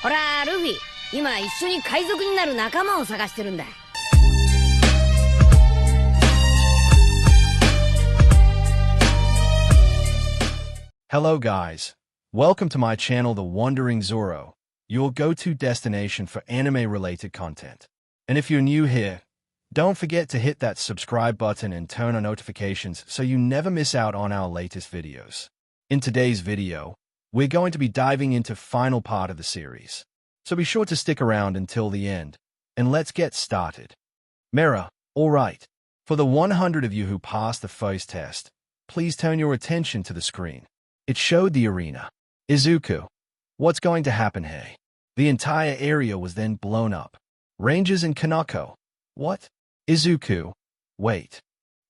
ほら、ルフィ、今一緒に海賊になる仲間を探してるんだ。Hello guys, welcome to my channel The Wandering Zoro, your go-to destination for anime-related content. And if you're new here, don't forget to hit that subscribe button and turn on notifications so you never miss out on our latest videos. In today's video, we're going to be diving into final part of the series, so be sure to stick around until the end, and let's get started. Mera, alright, for the 100 of you who passed the first test, please turn your attention to the screen. It showed the arena. Izuku. What's going to happen, hey? The entire area was then blown up. Rangers and Kanako. What? Izuku. Wait.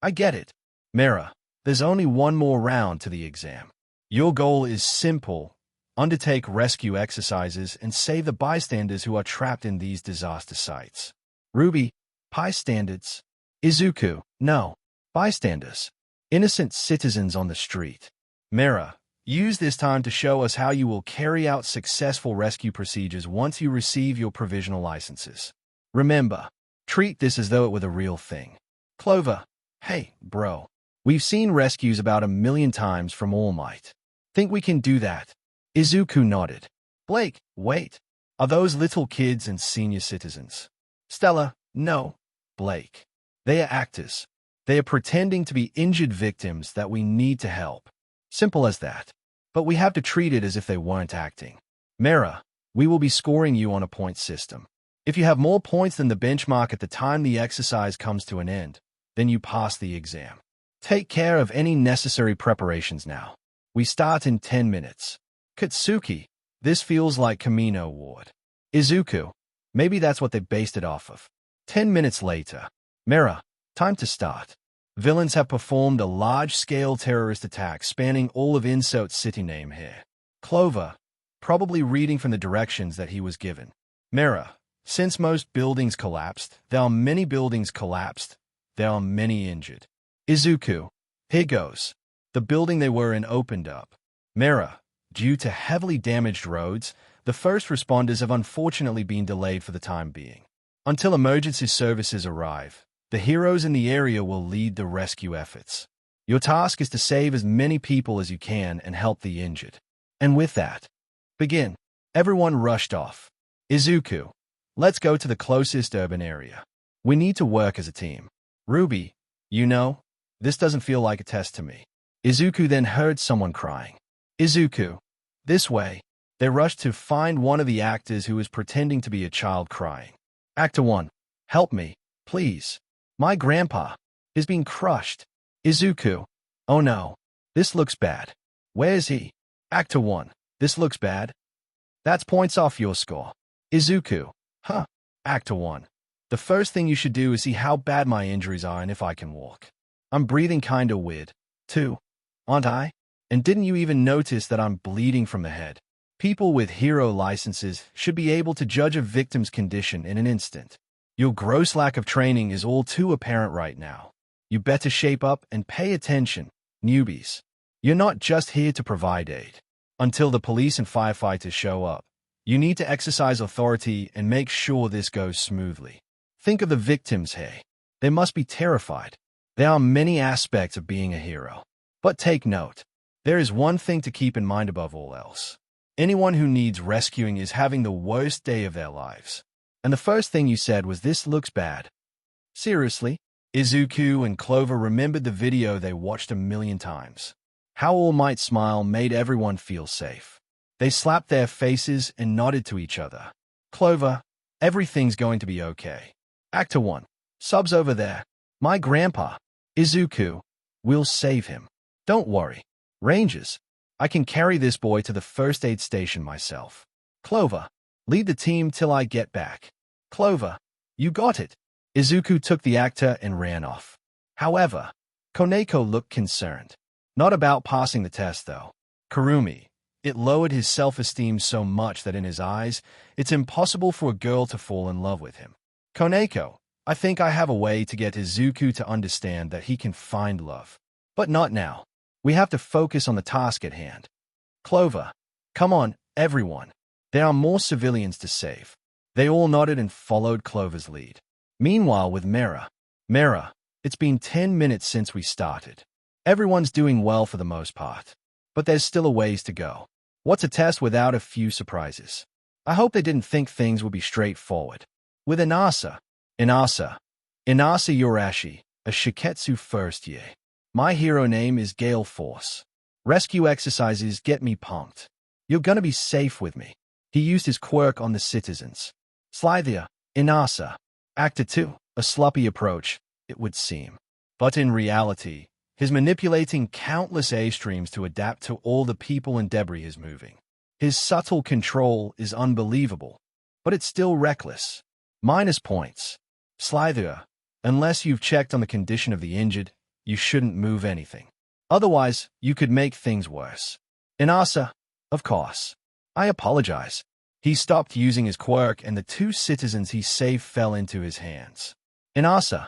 I get it. Mera, there's only one more round to the exam. Your goal is simple. Undertake rescue exercises and save the bystanders who are trapped in these disaster sites. Ruby. Bystanders. Izuku. No. Bystanders. Innocent citizens on the street. Mera, use this time to show us how you will carry out successful rescue procedures once you receive your provisional licenses. Remember, treat this as though it were the real thing. Clover. Hey, bro. We've seen rescues about 1,000,000 times from All Might. Think we can do that? Izuku nodded. Blake, wait. Are those little kids and senior citizens? Stella, no. Blake. They are actors. They are pretending to be injured victims that we need to help. Simple as that. But we have to treat it as if they weren't acting. Mera, we will be scoring you on a point system. If you have more points than the benchmark at the time the exercise comes to an end, then you pass the exam. Take care of any necessary preparations now. We start in 10 minutes. Katsuki, this feels like Kamino Ward. Izuku, maybe that's what they based it off of. 10 minutes later. Mera, time to start. Villains have performed a large-scale terrorist attack spanning all of Inso's city name here. Clover, probably reading from the directions that he was given. Mera, since most buildings collapsed, there are many buildings collapsed. There are many injured. Izuku, here goes. The building they were in opened up. Mera, due to heavily damaged roads, the first responders have unfortunately been delayed for the time being. Until emergency services arrive, the heroes in the area will lead the rescue efforts. Your task is to save as many people as you can and help the injured. And with that, begin. Everyone rushed off. Izuku, let's go to the closest urban area. We need to work as a team. Ruby, you know, this doesn't feel like a test to me. Izuku then heard someone crying. Izuku, this way. They rushed to find one of the actors who was pretending to be a child crying. Actor 1, help me, please. My grandpa is being crushed. Izuku, oh no, this looks bad. Where is he? Actor 1, this looks bad. That's points off your score. Izuku, huh. Actor 1, the first thing you should do is see how bad my injuries are and if I can walk. I'm breathing kinda weird, too. Aren't I? And didn't you even notice that I'm bleeding from the head? People with hero licenses should be able to judge a victim's condition in an instant. Your gross lack of training is all too apparent right now. You better shape up and pay attention, newbies. You're not just here to provide aid. Until the police and firefighters show up, you need to exercise authority and make sure this goes smoothly. Think of the victims, hey. They must be terrified. There are many aspects of being a hero. But take note, there is one thing to keep in mind above all else. Anyone who needs rescuing is having the worst day of their lives. And the first thing you said was this looks bad. Seriously? Izuku and Clover remembered the video they watched 1,000,000 times. How All Might smile made everyone feel safe. They slapped their faces and nodded to each other. Clover, everything's going to be okay. Actor 1, subs over there. My grandpa. Izuku, we'll save him. Don't worry. Rangers, I can carry this boy to the first aid station myself. Clover, lead the team till I get back. Clover, you got it. Izuku took the actor and ran off. However, Koneko looked concerned. Not about passing the test, though. Kurumi, it lowered his self-esteem so much that in his eyes, it's impossible for a girl to fall in love with him. Koneko, I think I have a way to get Izuku to understand that he can find love. But not now. We have to focus on the task at hand. Clover, come on, everyone. There are more civilians to save. They all nodded and followed Clover's lead. Meanwhile, with Mera, it's been 10 minutes since we started. Everyone's doing well for the most part. But there's still a ways to go. What's a test without a few surprises? I hope they didn't think things would be straightforward. With Inasa Yorashi, a Shiketsu first year. My hero name is Gale Force. Rescue exercises get me pumped. You're gonna be safe with me. He used his quirk on the citizens. Slither, Inasa. Actor 2, a sloppy approach, it would seem. But in reality, he's manipulating countless A-streams to adapt to all the people and debris he's moving. His subtle control is unbelievable, but it's still reckless. Minus points. Slither, unless you've checked on the condition of the injured, you shouldn't move anything. Otherwise, you could make things worse. Inasa, of course. I apologize. He stopped using his quirk and the 2 citizens he saved fell into his hands. Inasa,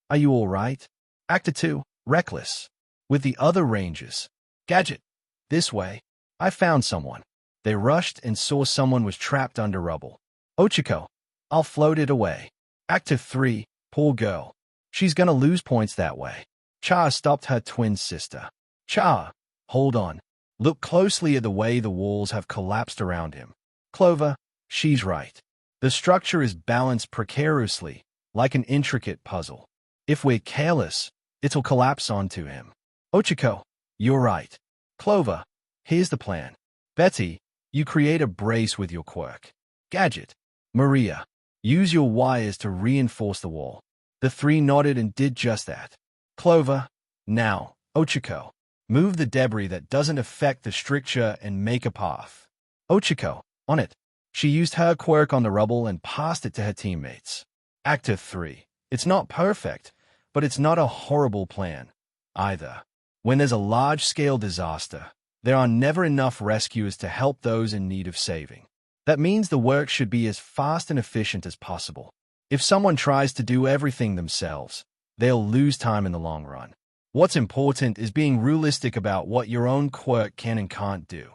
are you all right? Actor 2, reckless. With the other rangers. Gadget, this way. I found someone. They rushed and saw someone was trapped under rubble. Ochiko, I'll float it away. Actor 3, poor girl. She's gonna lose points that way. Cha stopped her twin sister. Cha, hold on. Look closely at the way the walls have collapsed around him. Clover, she's right. The structure is balanced precariously, like an intricate puzzle. If we're careless, it'll collapse onto him. Ochiko, you're right. Clover, here's the plan. Betty, you create a brace with your quirk. Gadget, Maria, use your wires to reinforce the wall. The 3 nodded and did just that. Clover, now, Ochiko, move the debris that doesn't affect the structure and make a path. Ochiko, on it. She used her quirk on the rubble and passed it to her teammates. Actor 3. It's not perfect, but it's not a horrible plan, either. When there's a large-scale disaster, there are never enough rescuers to help those in need of saving. That means the work should be as fast and efficient as possible. If someone tries to do everything themselves, they'll lose time in the long run. What's important is being realistic about what your own quirk can and can't do,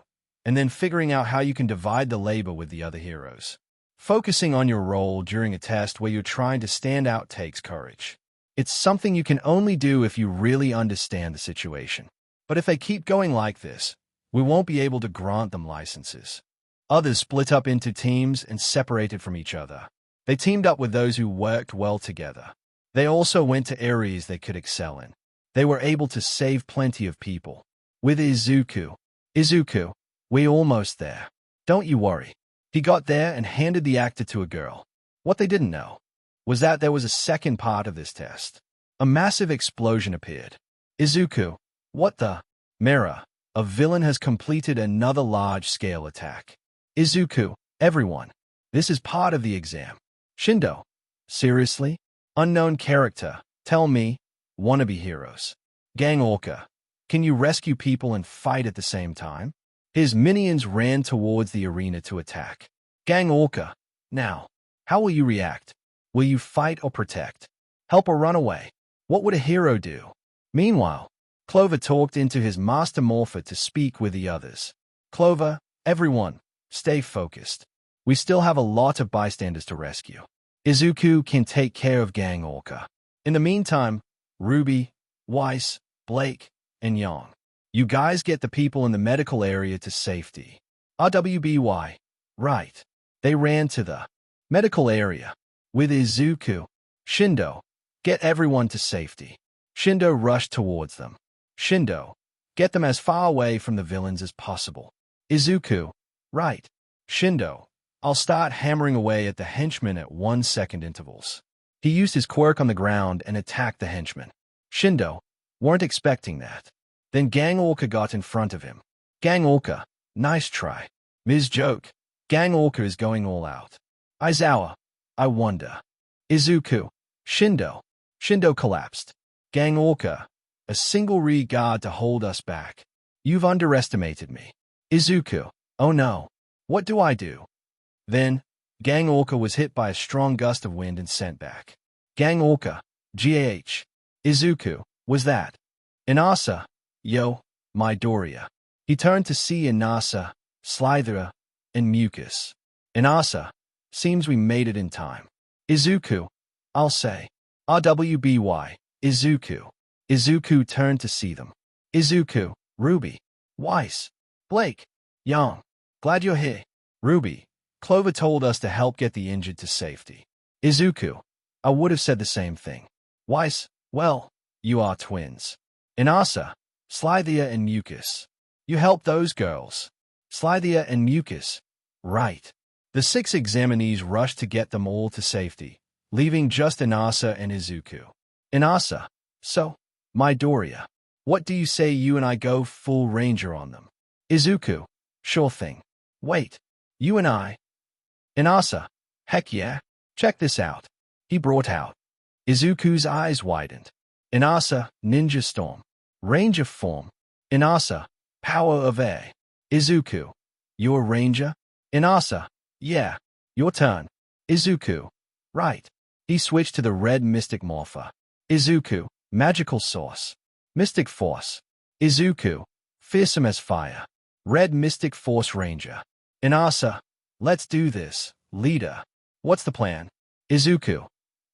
and then figuring out how you can divide the labor with the other heroes. Focusing on your role during a test where you're trying to stand out takes courage. It's something you can only do if you really understand the situation. But if they keep going like this, we won't be able to grant them licenses. Others split up into teams and separated from each other. They teamed up with those who worked well together. They also went to areas they could excel in. They were able to save plenty of people. With Izuku, we're almost there. Don't you worry. He got there and handed the actor to a girl. What they didn't know was that there was a second part of this test. A massive explosion appeared. Izuku, what the? Mera, a villain has completed another large-scale attack. Izuku, everyone. This is part of the exam. Shindo, seriously? Unknown character, tell me, wannabe heroes. Gang Orca, can you rescue people and fight at the same time? His minions ran towards the arena to attack. Gang Orca, now, how will you react? Will you fight or protect? Help or run away? What would a hero do? Meanwhile, Clover talked into his Master Morpher to speak with the others. Clover, everyone, stay focused. We still have a lot of bystanders to rescue. Izuku can take care of Gang Orca. In the meantime, Ruby, Weiss, Blake, and Yang, you guys get the people in the medical area to safety. RWBY, right. They ran to the medical area. With Izuku, Shindo, get everyone to safety. Shindo rushed towards them. Shindo, get them as far away from the villains as possible. Izuku, right. Shindo, I'll start hammering away at the henchmen at 1-second intervals. He used his quirk on the ground and attacked the henchmen. Shindo, weren't expecting that. Then Gang Orca got in front of him. Gang Orca, nice try. Ms. Joke, Gang Orca is going all out. Aizawa, I wonder. Izuku, Shindo. Shindo collapsed. Gang Orca, a single re-guard to hold us back. You've underestimated me. Izuku, oh no. What do I do? Then, Gang Orca was hit by a strong gust of wind and sent back. Gang Orca, GAH. Izuku, was that? Inasa, yo, my Doria. He turned to see Inasa, Slither, and Mucus. Inasa, seems we made it in time. Izuku, I'll say. RWBY, Izuku. Izuku turned to see them. Izuku, Ruby, Weiss, Blake, Young. Glad you're here. Ruby, Clover told us to help get the injured to safety. Izuku, I would have said the same thing. Weiss, well, you are twins. Inasa, Slithia and Mucus. You helped those girls. Slithia and Mucus. Right. The 6 examinees rushed to get them all to safety, leaving just Inasa and Izuku. Inasa, so, Midoriya, what do you say you and I go full ranger on them? Izuku, sure thing. Wait, you and I? Inasa, heck yeah, check this out. He brought out. Izuku's eyes widened. Inasa, ninja storm. Ranger form. Inasa, power of air. Izuku, you're a ranger? Inasa, yeah, your turn. Izuku, right. He switched to the red mystic morpher. Izuku, magical source. Mystic force. Izuku, fearsome as fire. Red mystic force ranger. Inasa, let's do this, leader. What's the plan? Izuku,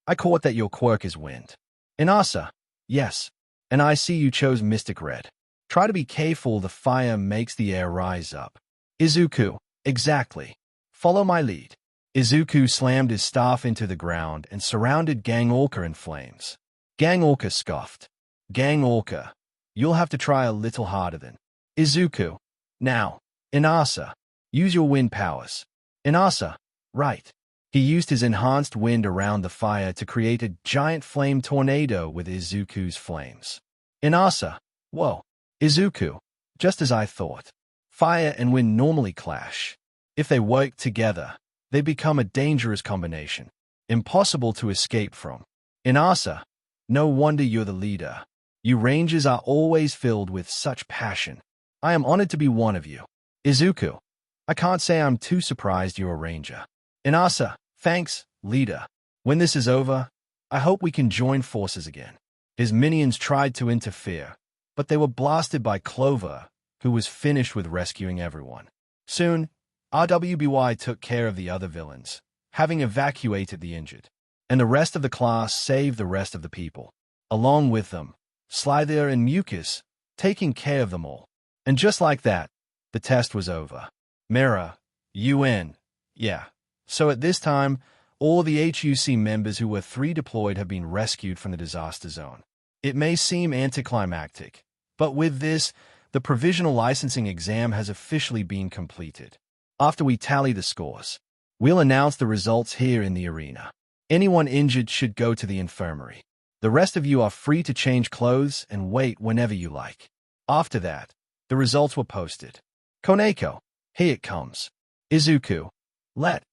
I caught that your quirk is wind. Inasa, yes, and I see you chose mystic red. Try to be careful, the fire makes the air rise up. Izuku, exactly. Follow my lead. Izuku slammed his staff into the ground and surrounded Gang Orca in flames. Gang Orca scoffed. Gang Orca, you'll have to try a little harder than. Izuku, now, Inasa, use your wind powers. Inasa, right. He used his enhanced wind around the fire to create a giant flame tornado with Izuku's flames. Inasa, whoa. Izuku, just as I thought. Fire and wind normally clash. If they work together, they become a dangerous combination, impossible to escape from. Inasa, no wonder you're the leader. You rangers are always filled with such passion. I am honored to be one of you. Izuku, I can't say I'm too surprised you're a ranger. Inasa, thanks, leader. When this is over, I hope we can join forces again. His minions tried to interfere, but they were blasted by Clover, who was finished with rescuing everyone. Soon, RWBY took care of the other villains, having evacuated the injured, and the rest of the class saved the rest of the people. Along with them, Slither and Mucus, taking care of them all. And just like that, the test was over. Mirror, UN, yeah. So at this time, all the HUC members who were 3 deployed have been rescued from the disaster zone. It may seem anticlimactic, but with this, the provisional licensing exam has officially been completed. After we tally the scores, we'll announce the results here in the arena. Anyone injured should go to the infirmary. The rest of you are free to change clothes and wait whenever you like. After that, the results were posted. Koneko, here it comes. Izuku, let's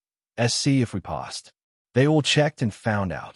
see if we passed. They all checked and found out.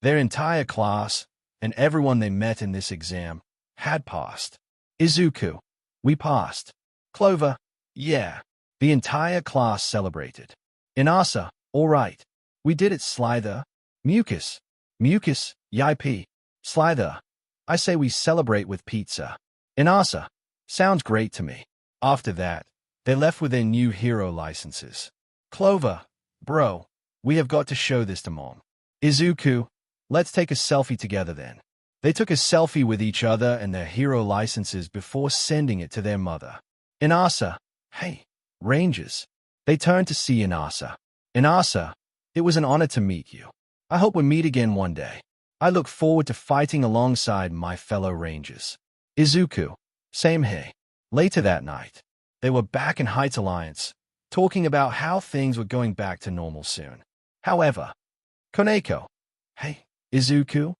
Their entire class, and everyone they met in this exam, had passed. Izuku, we passed. Clover, yeah. The entire class celebrated. Inasa, all right. We did it, Slither. Mucus, Yippee. Slither, I say we celebrate with pizza. Inasa, sounds great to me. After that, they left with their new hero licenses. Clover, bro, we have got to show this to Mom. Izuku, let's take a selfie together then. They took a selfie with each other and their hero licenses before sending it to their mother. Inasa, hey, Rangers. They turned to see Inasa. Inasa, it was an honor to meet you. I hope we meet again one day. I look forward to fighting alongside my fellow Rangers. Izuku, same here. Later that night, they were back in Heights Alliance, talking about how things were going back to normal soon. However, Koneko, hey, Izuku,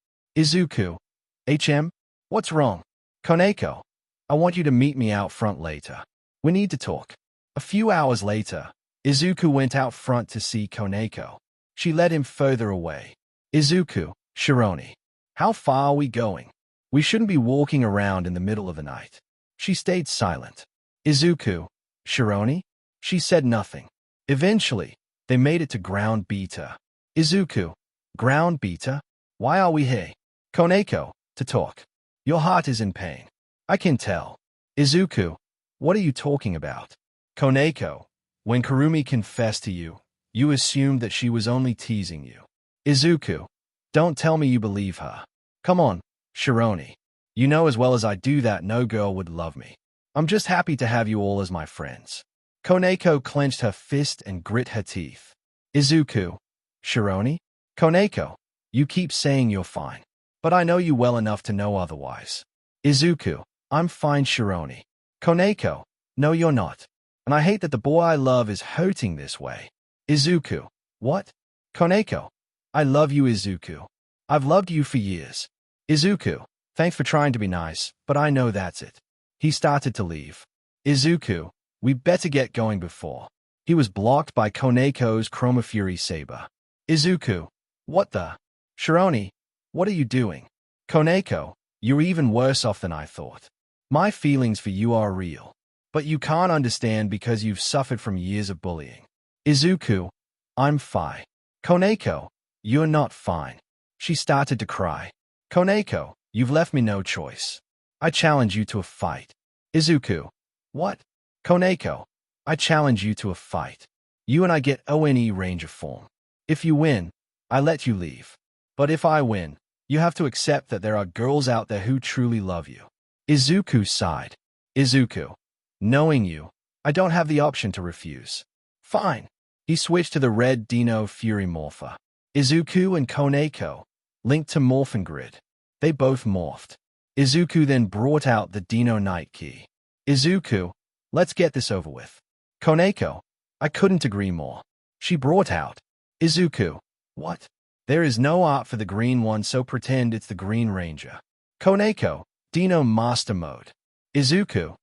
what's wrong? Koneko, I want you to meet me out front later. We need to talk. A few hours later, Izuku went out front to see Koneko. She led him further away. Izuku, Shironi, how far are we going? We shouldn't be walking around in the middle of the night. She stayed silent. Izuku, Shironi? She said nothing. Eventually, they made it to Ground Beta. Izuku, Ground Beta? Why are we here? Koneko, to talk. Your heart is in pain. I can tell. Izuku, what are you talking about? Koneko, when Kurumi confessed to you, You assumed that she was only teasing you. Izuku, don't tell me you believe her. Come on, Shironi. You know as well as I do that no girl would love me. I'm just happy to have you all as my friends. Koneko clenched her fist and grit her teeth. Izuku, Shironi? Koneko, you keep saying you're fine, but I know you well enough to know otherwise. Izuku, I'm fine, Shironi. Koneko, no you're not. And I hate that the boy I love is hurting this way. Izuku, what? Koneko, I love you, Izuku. I've loved you for years. Izuku, thanks for trying to be nice, but I know that's it. He started to leave. Izuku, we better get going before. He was blocked by Koneko's Chroma Fury saber. Izuku, what the? Shironi, what are you doing? Koneko, you're even worse off than I thought. My feelings for you are real, but you can't understand because you've suffered from years of bullying. Izuku, I'm fine. Koneko, you're not fine. She started to cry. Koneko, you've left me no choice. I challenge you to a fight. Izuku, what? Koneko, I challenge you to a fight. You and I get ONE Ranger form. If you win, I let you leave. But if I win, you have to accept that there are girls out there who truly love you. Izuku sighed. Izuku, knowing you, I don't have the option to refuse. Fine. He switched to the red Dino Fury Morpher. Izuku and Koneko linked to Morphin Grid. They both morphed. Izuku then brought out the Dino Night Key. Izuku, let's get this over with. Koneko, I couldn't agree more. She brought out. Izuku, what? There is no art for the green one, so pretend it's the Green Ranger. Koneko, Dino Master Mode. Izuku,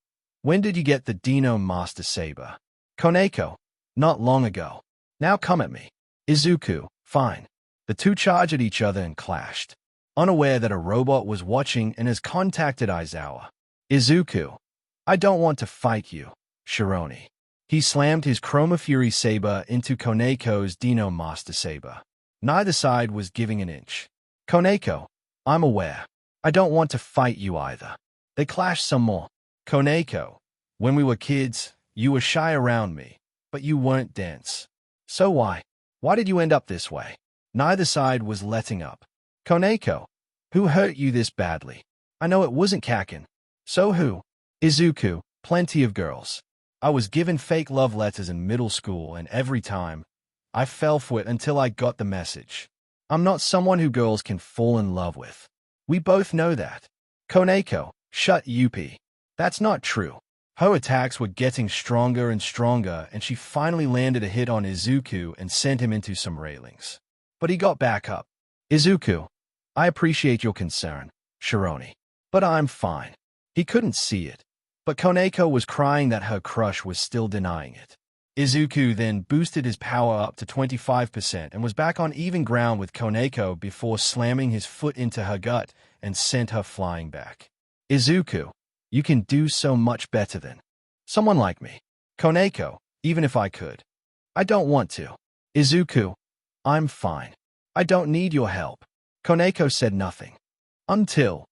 when did you get the Dino Master Saber? Koneko, not long ago. Now come at me. Izuku, fine. The two charged at each other and clashed, unaware that a robot was watching and has contacted Aizawa. Izuku, I don't want to fight you, Shironi. He slammed his Chroma Fury saber into Koneko's Dino Master Saber. Neither side was giving an inch. Koneko, I'm aware. I don't want to fight you either. They clashed some more. Koneko, when we were kids, you were shy around me, but you weren't dense. So why? Why did you end up this way? Neither side was letting up. Koneko, who hurt you this badly? I know it wasn't Kaken. So who? Izuku, plenty of girls. I was given fake love letters in middle school, and every time, I fell for it until I got the message. I'm not someone who girls can fall in love with. We both know that. Koneko, shut Yuppie. That's not true. Her attacks were getting stronger and stronger, and she finally landed a hit on Izuku and sent him into some railings. But he got back up. Izuku, I appreciate your concern, Shironi, but I'm fine. He couldn't see it, but Koneko was crying that her crush was still denying it. Izuku then boosted his power up to 25% and was back on even ground with Koneko before slamming his foot into her gut and sent her flying back. Izuku, you can do so much better than someone like me. Koneko, even if I could. I don't want to. Izuku, I'm fine. I don't need your help. Koneko said nothing. Until.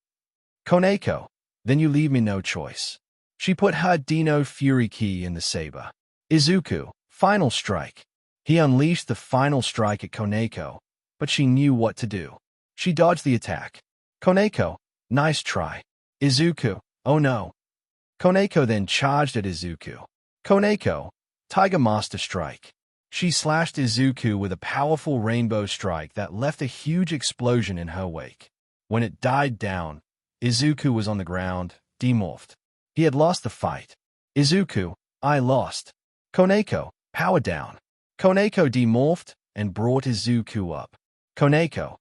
Koneko, then you leave me no choice. She put her Dino Fury key in the saber. Izuku, final strike. He unleashed the final strike at Koneko, but she knew what to do. She dodged the attack. Koneko, nice try. Izuku, oh no. Koneko then charged at Izuku. Koneko, Tiger Master Strike. She slashed Izuku with a powerful rainbow strike that left a huge explosion in her wake. When it died down, Izuku was on the ground, demorphed. He had lost the fight. Izuku, I lost. Koneko, power down. Koneko demorphed and brought Izuku up. Koneko,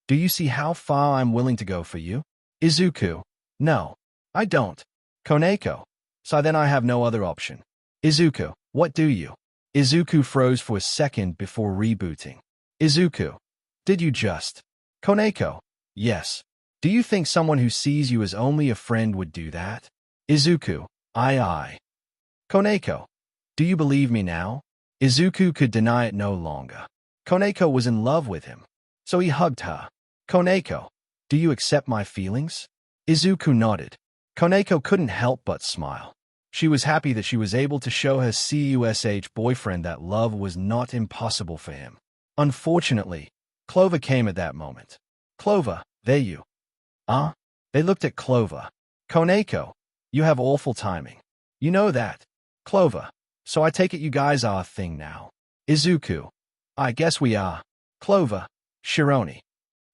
do you see how far I'm willing to go for you? Izuku, no, I don't. Koneko, so then I have no other option. Izuku, what do you? Izuku froze for a second before rebooting. Izuku, did you just? Koneko, yes. Do you think someone who sees you as only a friend would do that? Izuku, aye. Koneko, do you believe me now? Izuku could deny it no longer. Koneko was in love with him, so he hugged her. Koneko, do you accept my feelings? Izuku nodded. Koneko couldn't help but smile. She was happy that she was able to show her CUSH boyfriend that love was not impossible for him. Unfortunately, Clover came at that moment. Clover, there you. They looked at Clover. Koneko, you have awful timing. You know that. Clover, so I take it you guys are a thing now. Izuku, I guess we are. Clover, Shironi.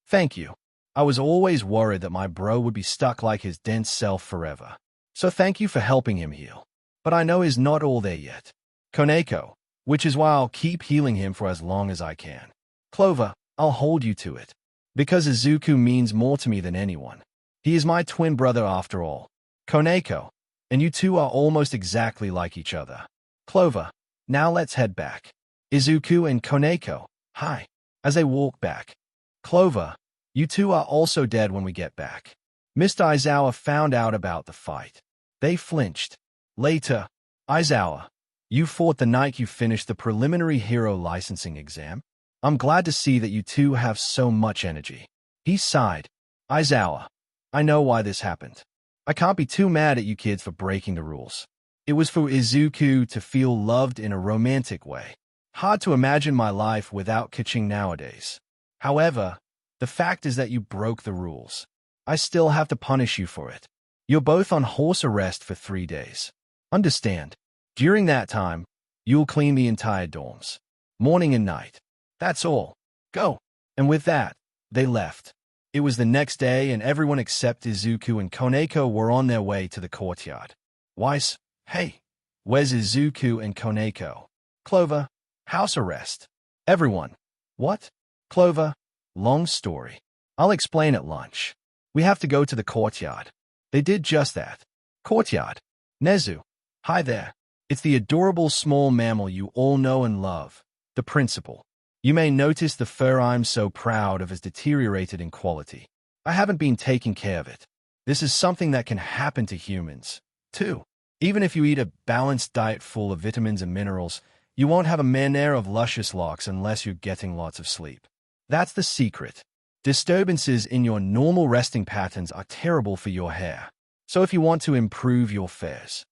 Thank you. I was always worried that my bro would be stuck like his dense self forever. So thank you for helping him heal. But I know he's not all there yet. Koneko, which is why I'll keep healing him for as long as I can. Clover, I'll hold you to it. Because Izuku means more to me than anyone. He is my twin brother after all. Koneko, and you two are almost exactly like each other. Clover, now let's head back. Izuku and Koneko, hi. As they walk back. Clover, you two are also dead when we get back. Mr. Aizawa found out about the fight. They flinched. Later, Aizawa, you fought the night you finished the preliminary hero licensing exam. I'm glad to see that you two have so much energy. He sighed. Aizawa, I know why this happened. I can't be too mad at you kids for breaking the rules. It was for Izuku to feel loved in a romantic way. Hard to imagine my life without Kaching nowadays. However, the fact is that you broke the rules. I still have to punish you for it. You're both on house arrest for 3 days. Understand? During that time, you'll clean the entire dorms. Morning and night. That's all. Go. And with that, they left. It was the next day and everyone except Izuku and Koneko were on their way to the courtyard. Weiss, hey, where's Izuku and Koneko? Clover, house arrest. Everyone. What? Clover, long story. I'll explain at lunch. We have to go to the courtyard. They did just that. Courtyard. Nezu. Hi there. It's the adorable small mammal you all know and love, the principal. You may notice the fur I'm so proud of has deteriorated in quality. I haven't been taking care of it. This is something that can happen to humans, too. Even if you eat a balanced diet full of vitamins and minerals, you won't have a manner of luscious locks unless you're getting lots of sleep. That's the secret. Disturbances in your normal resting patterns are terrible for your hair. So if you want to improve your fares.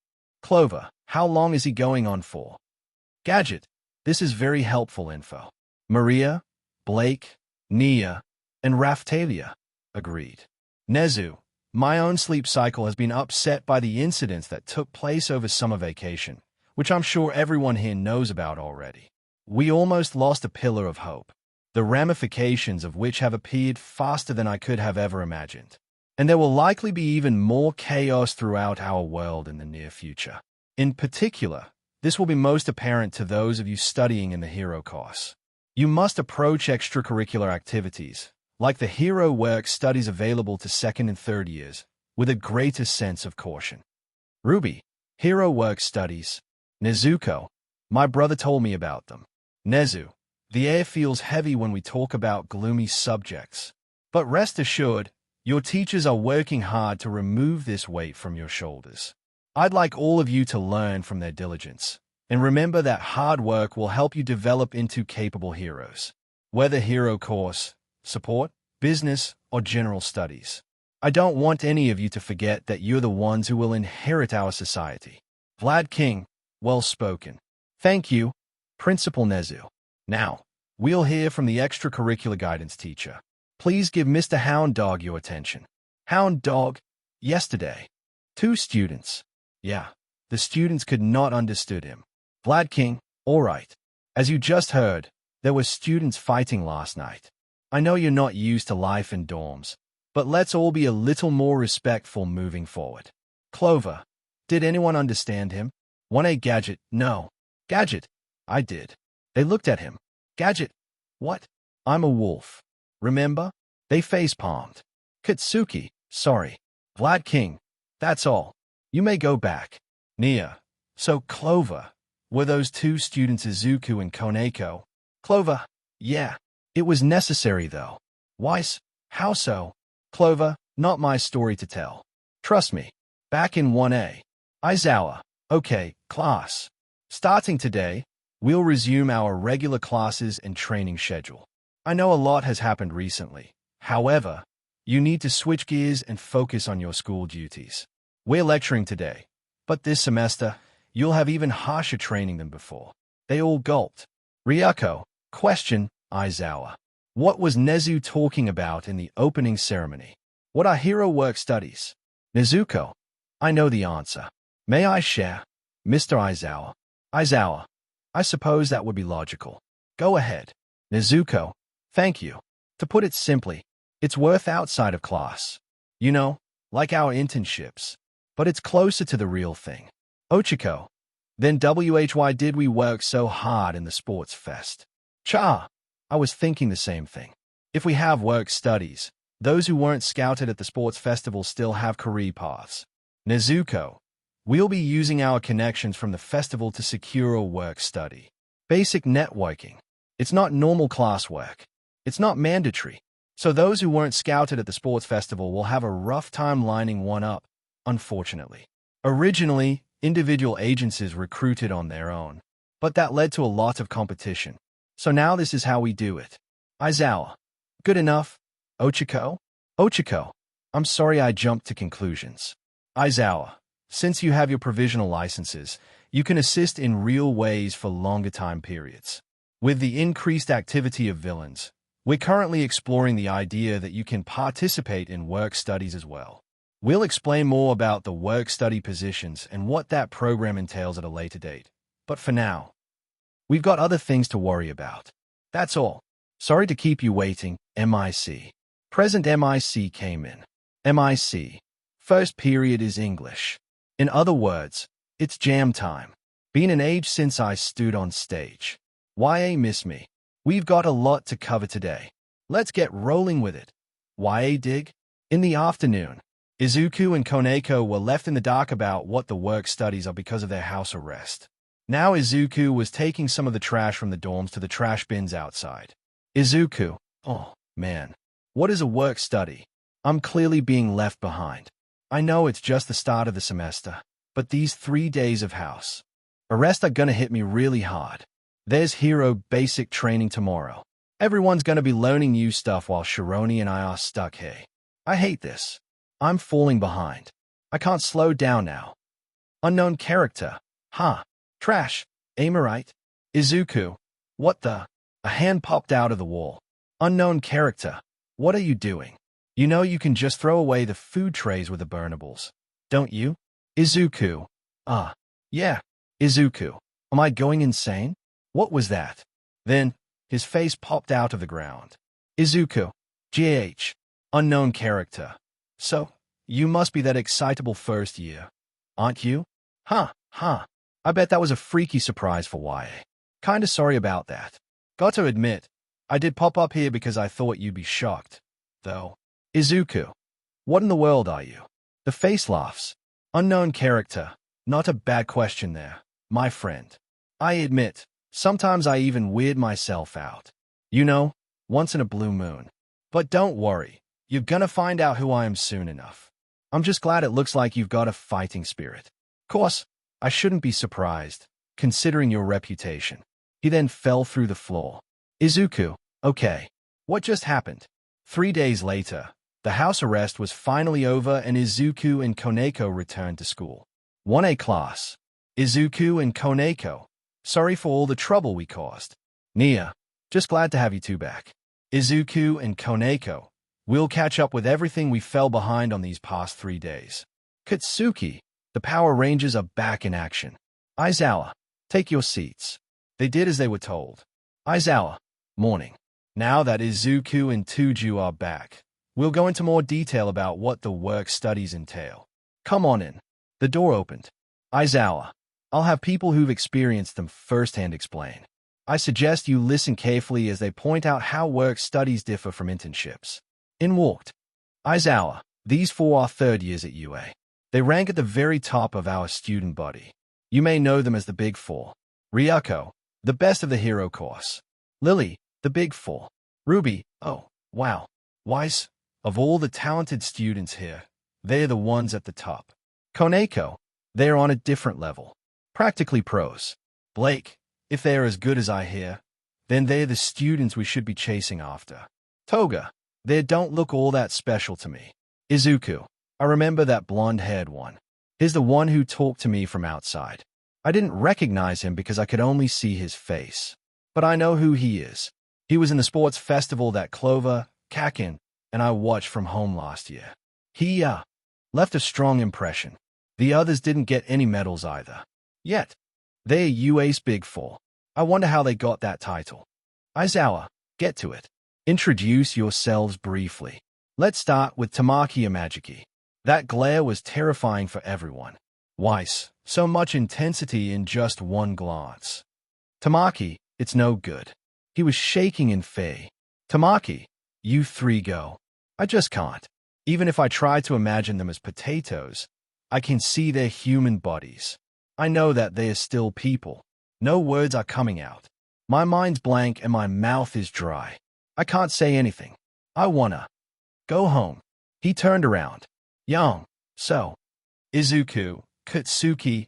Clover, how long is he going on for? Gadget, this is very helpful info. Maria, Blake, Nia, and Raftalia agreed. Nezu, my own sleep cycle has been upset by the incidents that took place over summer vacation, which I'm sure everyone here knows about already. We almost lost a pillar of hope, the ramifications of which have appeared faster than I could have ever imagined. And there will likely be even more chaos throughout our world in the near future. In particular, this will be most apparent to those of you studying in the hero course. You must approach extracurricular activities, like the hero work studies available to second and third years, with a greater sense of caution. Ruby, hero work studies. Nezuko, my brother told me about them. Nezu, the air feels heavy when we talk about gloomy subjects. But rest assured, your teachers are working hard to remove this weight from your shoulders. I'd like all of you to learn from their diligence. And remember that hard work will help you develop into capable heroes. Whether hero course, support, business, or general studies. I don't want any of you to forget that you're the ones who will inherit our society. Vlad King, well spoken. Thank you, Principal Nezu. Now, we'll hear from the extracurricular guidance teacher. Please give Mr. Hound Dog your attention. Hound Dog, yesterday. 2 students. Yeah, the students could not understood him. Vlad King, all right. As you just heard, there were students fighting last night. I know you're not used to life in dorms, but let's all be a little more respectful moving forward. Clover, did anyone understand him? 1A Gadget, no. Gadget, I did. They looked at him. Gadget, what? I'm a wolf. Remember? They face-palmed. Katsuki, sorry. Vlad King, that's all. You may go back. Nia, so Clover, were those 2 students Izuku and Koneko? Clover, yeah. It was necessary though. Weiss, how so? Clover, not my story to tell. Trust me. Back in 1A. Aizawa, okay, class. Starting today, we'll resume our regular classes and training schedule. I know a lot has happened recently. However, you need to switch gears and focus on your school duties. We're lecturing today. But this semester, you'll have even harsher training than before. They all gulped. Ryuko, question, Aizawa. What was Nezu talking about in the opening ceremony? What are hero work studies? Nezuko, I know the answer. May I share? Mr. Aizawa. Aizawa, I suppose that would be logical. Go ahead. Nezuko, thank you. To put it simply, it's worth outside of class. You know, like our internships. But it's closer to the real thing. Ochiko, then why did we work so hard in the sports fest? Cha, I was thinking the same thing. If we have work studies, those who weren't scouted at the sports festival still have career paths. Nezuko, we'll be using our connections from the festival to secure a work study. Basic networking. It's not normal classwork. It's not mandatory. So those who weren't scouted at the sports festival will have a rough time lining one up, unfortunately. Originally, individual agencies recruited on their own, but that led to a lot of competition. So now this is how we do it. Aizawa, good enough. Ochiko? Ochiko, I'm sorry I jumped to conclusions. Aizawa, since you have your provisional licenses, you can assist in real ways for longer time periods. With the increased activity of villains, we're currently exploring the idea that you can participate in work studies as well. We'll explain more about the work study positions and what that program entails at a later date. But for now, we've got other things to worry about. That's all. Sorry to keep you waiting, MIC. Present MIC came in. MIC. First period is English. In other words, it's jam time. Been an age since I stood on stage. YA miss me. We've got a lot to cover today. Let's get rolling with it. YA dig? In the afternoon, Izuku and Koneko were left in the dark about what the work studies are because of their house arrest. Now Izuku was taking some of the trash from the dorms to the trash bins outside. Izuku, oh, man. What is a work study? I'm clearly being left behind. I know it's just the start of the semester, but these 3 days of house arrest are gonna hit me really hard. There's hero basic training tomorrow. Everyone's gonna be learning new stuff while Shironi and I are stuck here. I hate this. I'm falling behind. I can't slow down now. Unknown character. Trash. Amorite. Izuku. What the? A hand popped out of the wall. Unknown character. What are you doing? You know you can just throw away the food trays with the burnables, don't you? Izuku. Yeah. Izuku. Am I going insane? What was that? Then, his face popped out of the ground. Izuku. GH. Unknown character. So, you must be that excitable first year, aren't you? I bet that was a freaky surprise for YA. Kinda sorry about that. Got to admit, I did pop up here because I thought you'd be shocked, though. Izuku. What in the world are you? The face laughs. Unknown character. Not a bad question there, my friend. I admit, sometimes I even weird myself out. You know, once in a blue moon. But don't worry, you're gonna find out who I am soon enough. I'm just glad it looks like you've got a fighting spirit. Course, I shouldn't be surprised, considering your reputation. He then fell through the floor. Izuku, okay. What just happened? 3 days later, the house arrest was finally over and Izuku and Koneko returned to school. 1A class. Izuku and Koneko. Sorry for all the trouble we caused. Nia, just glad to have you two back. Izuku and Koneko. We'll catch up with everything we fell behind on these past 3 days. Katsuki, the Power Rangers are back in action. Aizawa, take your seats. They did as they were told. Aizawa, morning. Now that Izuku and Tuju are back, we'll go into more detail about what the work studies entail. Come on in. The door opened. Aizawa, I'll have people who've experienced them firsthand explain. I suggest you listen carefully as they point out how work studies differ from internships. In walked Aizawa. These 4 are third years at UA. They rank at the very top of our student body. You may know them as the Big Four. Ryuko, the best of the hero course. Lily, the Big Four. Ruby, oh, wow. Wise, of all the talented students here, they're the ones at the top. Koneko, they're on a different level. Practically pros. Blake, if they're as good as I hear, then they're the students we should be chasing after. Toga, they don't look all that special to me. Izuku, I remember that blonde-haired one. He's the one who talked to me from outside. I didn't recognize him because I could only see his face. But I know who he is. He was in the sports festival that Clover, Kakin, and I watched from home last year. He, left a strong impression. The others didn't get any medals either. Yet. They're UA's Big Four. I wonder how they got that title. Aizawa, get to it. Introduce yourselves briefly. Let's start with Tamaki Imagiki. That glare was terrifying for everyone. Weiss, so much intensity in just one glance. Tamaki, it's no good. He was shaking in fear. Tamaki, you three go. I just can't. Even if I try to imagine them as potatoes, I can see their human bodies. I know that they are still people. No words are coming out. My mind's blank and my mouth is dry. I can't say anything. I wanna go home. He turned around. Young, so. Izuku, Katsuki,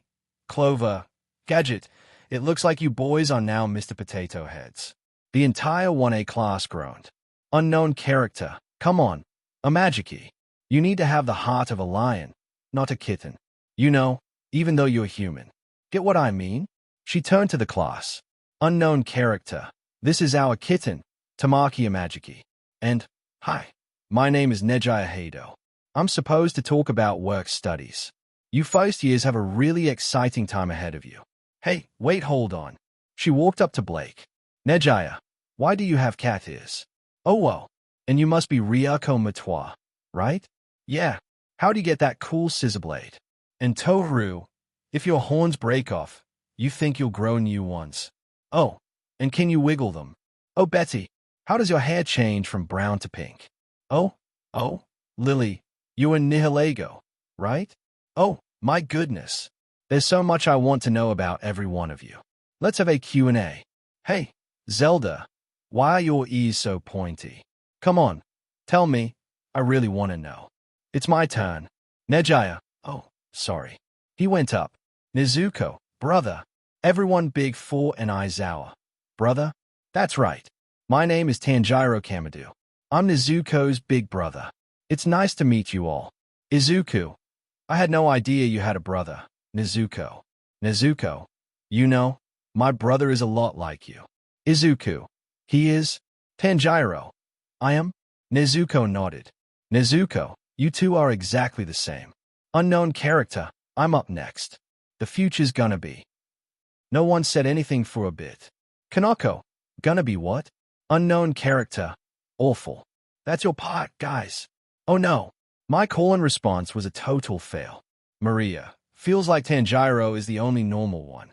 Clover, Gadget, it looks like you boys are now Mr. Potato Heads. The entire 1A class groaned. Unknown character, come on, Imagiki. You need to have the heart of a lion, not a kitten. You know, even though you're human. Get what I mean? She turned to the class. Unknown character, this is our kitten, Tamaki Imagiki. And, hi, my name is Nejaya Heido. I'm supposed to talk about work studies. You first years have a really exciting time ahead of you. Hey, wait, hold on. She walked up to Blake. Nejaya, why do you have cat ears? Oh, whoa. And you must be Ryuko Matoa, right? Yeah. How do you get that cool scissor blade? And Toru, if your horns break off, you think you'll grow new ones. Oh, and can you wiggle them? Oh, Betty, how does your hair change from brown to pink? Oh, Lily, you and Nihilego, right? Oh, my goodness. There's so much I want to know about every one of you. Let's have a Q&A. Hey, Zelda, why are your ears so pointy? Come on, tell me. I really want to know. It's my turn. Nejaya, oh, sorry. He went up. Nezuko, brother. Everyone Big Four and Aizawa. Brother? That's right. My name is Tanjiro Kamadu. I'm Nezuko's big brother. It's nice to meet you all. Izuku. I had no idea you had a brother. Nezuko. Nezuko. You know, my brother is a lot like you. Izuku. He is? Tanjiro. I am? Nezuko nodded. Nezuko, you two are exactly the same. Unknown character, I'm up next. The future's gonna be. No one said anything for a bit. Kanako, gonna be what? Unknown character. Awful. That's your part, guys. Oh no. My call and response was a total fail. Maria, feels like Tanjiro is the only normal one.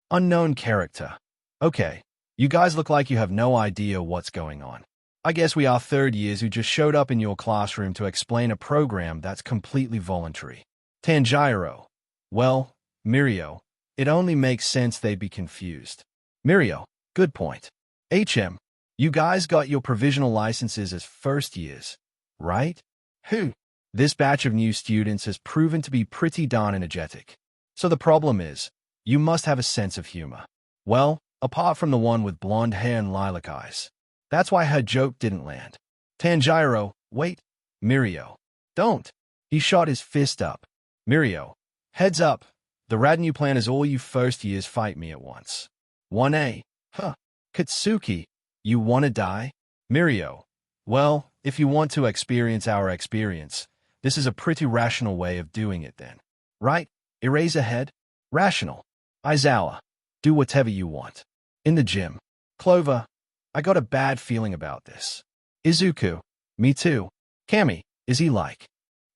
Unknown character. Okay, you guys look like you have no idea what's going on. I guess we are third years who just showed up in your classroom to explain a program that's completely voluntary. Tanjiro. Well, Mirio, it only makes sense they'd be confused. Mirio, good point. HM, you guys got your provisional licenses as first years, right? Who? This batch of new students has proven to be pretty darn energetic. So the problem is, you must have a sense of humor. Well, apart from the one with blonde hair and lilac eyes. That's why her joke didn't land. Tanjiro, wait. Mirio. Don't. He shot his fist up. Mirio. Heads up. The Radinu plan is all you first years fight me at once. 1A. Huh. Katsuki. You wanna die? Mirio. Well, if you want to experience our experience, this is a pretty rational way of doing it then. Right? Eraserhead? Rational. Aizawa. Do whatever you want. In the gym. Clover. I got a bad feeling about this. Izuku. Me too. Kami. Is he like?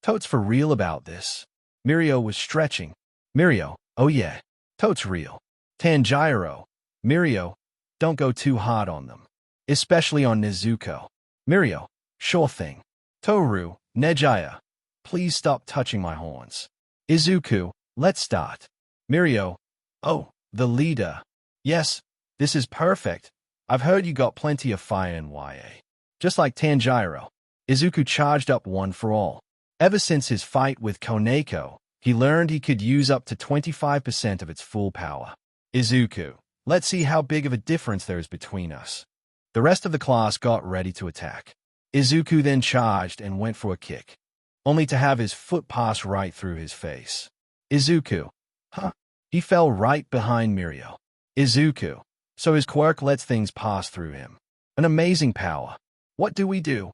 Totes for real about this? Mirio was stretching. Mirio. Oh yeah. Totes real. Tanjiro. Mirio. Don't go too hard on them. Especially on Nezuko. Mirio. Sure thing. Toru. Nejaya. Please stop touching my horns. Izuku. Let's start. Mirio. Oh, the leader. Yes, this is perfect. I've heard you got plenty of fire in YA. Just like Tanjiro. Izuku charged up one for all. Ever since his fight with Koneko, he learned he could use up to 25% of its full power. Izuku. Let's see how big of a difference there is between us. The rest of the class got ready to attack. Izuku then charged and went for a kick, only to have his foot pass right through his face. Izuku. Huh? He fell right behind Mirio. Izuku. So his quirk lets things pass through him. An amazing power. What do we do?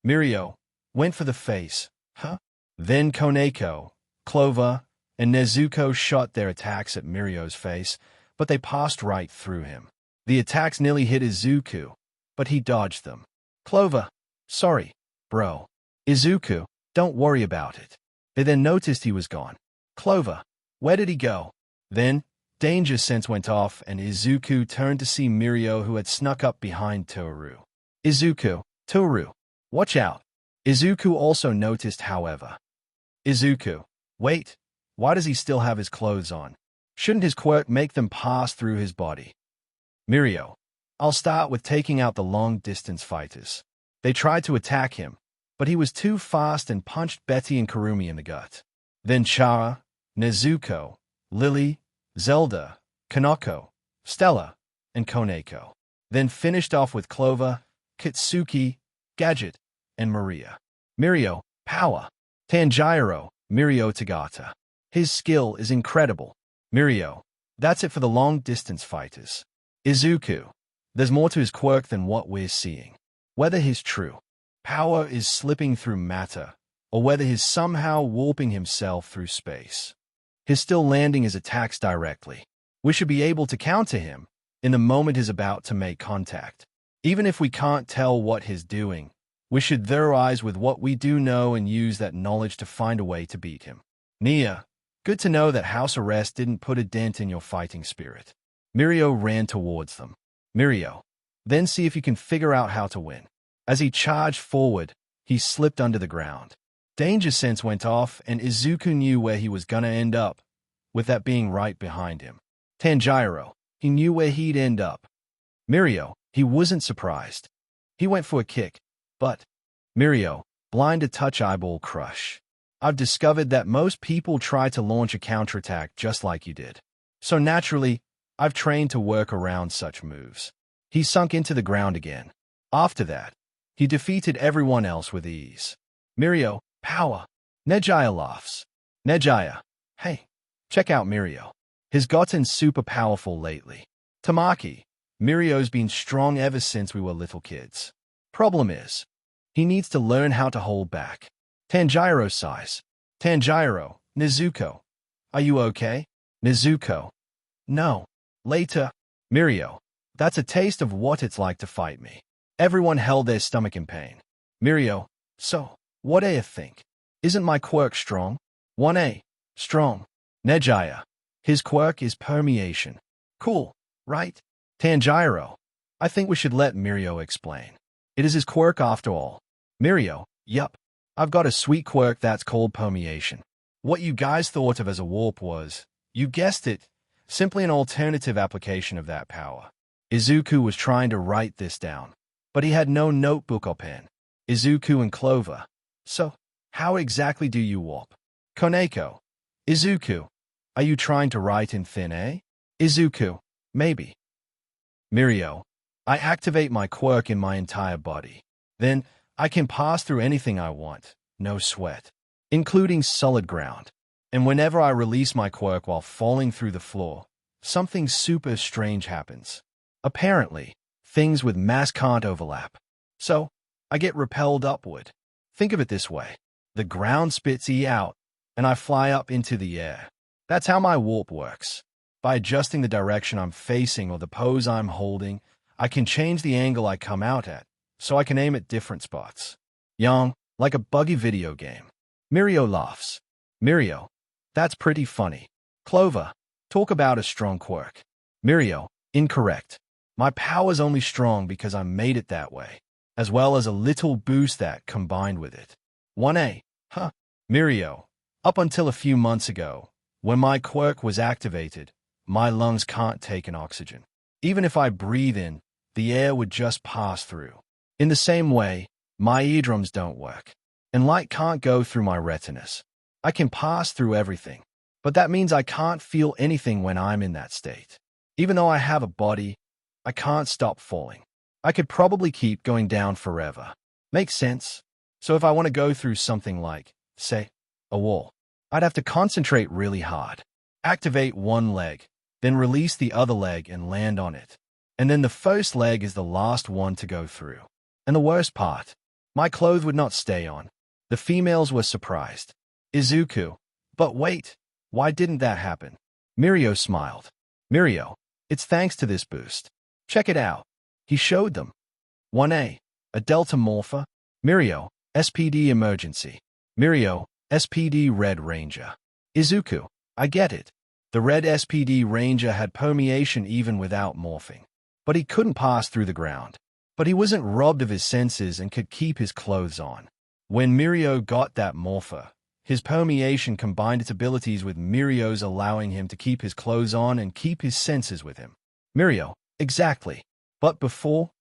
Mirio went for the face. Huh? Then Koneko, Clover, and Nezuko shot their attacks at Mirio's face, but they passed right through him. The attacks nearly hit Izuku, but he dodged them. Clover. Sorry, bro. Izuku. Don't worry about it. They then noticed he was gone. Clover. Where did he go? Then, danger sense went off and Izuku turned to see Mirio who had snuck up behind Toru. Izuku. Toru. Watch out. Izuku also noticed, however. Izuku. Wait. Why does he still have his clothes on? Shouldn't his quirk make them pass through his body? Mirio. I'll start with taking out the long-distance fighters. They tried to attack him, but he was too fast and punched Betty and Kurumi in the gut. Then Chara, Nezuko, Lily, Zelda, Kanako, Stella, and Koneko. Then finished off with Clover, Kitsuki, Gadget, and Maria. Mirio, power. Tanjiro, Mirio Tagata. His skill is incredible. Mirio, that's it for the long-distance fighters. Izuku, there's more to his quirk than what we're seeing. Whether his true power is slipping through matter, or whether he's somehow warping himself through space. He's still landing his attacks directly. We should be able to counter him in the moment he's about to make contact. Even if we can't tell what he's doing, we should theorize with what we do know and use that knowledge to find a way to beat him. Nia, good to know that house arrest didn't put a dent in your fighting spirit. Mirio ran towards them. Mirio, then see if you can figure out how to win. As he charged forward, he slipped under the ground. Danger sense went off and Izuku knew where he was gonna end up, with that being right behind him. Tanjiro, he knew where he'd end up. Mirio, he wasn't surprised. He went for a kick, but Mirio, blind to touch eyeball crush. I've discovered that most people try to launch a counterattack just like you did. So naturally, I've trained to work around such moves. He sunk into the ground again. After that, he defeated everyone else with ease. Mirio, power. Nejaya laughs. Nejaya, hey, check out Mirio. He's gotten super powerful lately. Tamaki, Mirio's been strong ever since we were little kids. Problem is, he needs to learn how to hold back. Tanjiro sighs. Tanjiro, Nezuko, are you okay? Nezuko, no. Later. Mirio, that's a taste of what it's like to fight me. Everyone held their stomach in pain. Mirio, so, what do you think? Isn't my quirk strong? 1A. Strong. Nejaya, his quirk is permeation. Cool, right? Tanjiro, I think we should let Mirio explain. It is his quirk after all. Mirio, yup. I've got a sweet quirk that's called permeation. What you guys thought of as a warp was, you guessed it, simply an alternative application of that power. Izuku was trying to write this down, but he had no notebook or pen. Izuku and Clover. So, how exactly do you warp? Koneko. Izuku, are you trying to write in thin air? Izuku, maybe. Mirio, I activate my quirk in my entire body. Then, I can pass through anything I want, no sweat, including solid ground. And whenever I release my quirk while falling through the floor, something super strange happens. Apparently, things with mass can't overlap. So, I get repelled upward. Think of it this way. The ground spits E out, and I fly up into the air. That's how my warp works. By adjusting the direction I'm facing or the pose I'm holding, I can change the angle I come out at, so I can aim at different spots. Young, like a buggy video game. Mirio laughs. Mirio, that's pretty funny. Clover, talk about a strong quirk. Mirio, incorrect. My power's only strong because I made it that way, as well as a little boost that combined with it. 1A, huh? Mirio, up until a few months ago, when my quirk was activated, my lungs can't take in oxygen. Even if I breathe in, the air would just pass through. In the same way, my eardrums don't work, and light can't go through my retinas. I can pass through everything, but that means I can't feel anything when I'm in that state. Even though I have a body, I can't stop falling. I could probably keep going down forever. Makes sense? So if I want to go through something like, say, a wall, I'd have to concentrate really hard. Activate one leg, then release the other leg and land on it. And then the first leg is the last one to go through. And the worst part, my clothes would not stay on. The females were surprised. Izuku. But wait, why didn't that happen? Mirio smiled. Mirio, it's thanks to this boost. Check it out. He showed them. 1A, a Delta Morpher. Mirio, SPD Emergency. Mirio, SPD Red Ranger. Izuku, I get it. The Red SPD Ranger had permeation even without morphing. But he couldn't pass through the ground. But he wasn't robbed of his senses and could keep his clothes on. When Mirio got that morpher, his permeation combined its abilities with Mirio's, allowing him to keep his clothes on and keep his senses with him. Mirio, exactly. But before,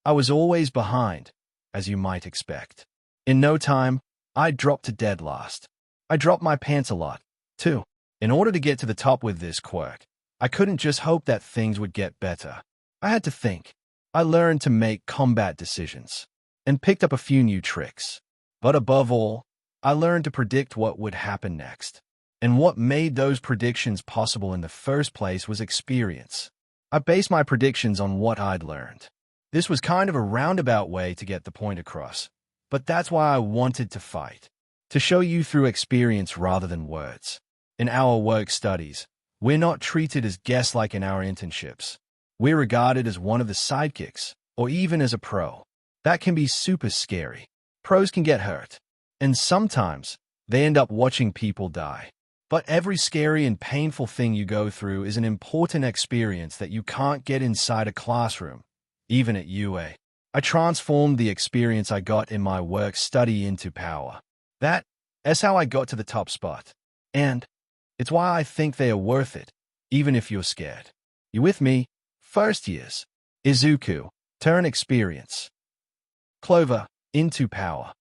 I was always behind, as you might expect. In no time, I dropped to dead last. I dropped my pants a lot, too. In order to get to the top with this quirk, I couldn't just hope that things would get better. I had to think. I learned to make combat decisions, and picked up a few new tricks. But above all, I learned to predict what would happen next. And what made those predictions possible in the first place was experience. I based my predictions on what I'd learned. This was kind of a roundabout way to get the point across, but that's why I wanted to fight. To show you through experience rather than words. In our work studies, we're not treated as guests like in our internships. We're regarded as one of the sidekicks, or even as a pro. That can be super scary. Pros can get hurt. And sometimes, they end up watching people die. But every scary and painful thing you go through is an important experience that you can't get inside a classroom, even at UA. I transformed the experience I got in my work study into power. That's how I got to the top spot. And it's why I think they are worth it, even if you're scared. You with me? First years. Izuku, turn experience. Clover, into power.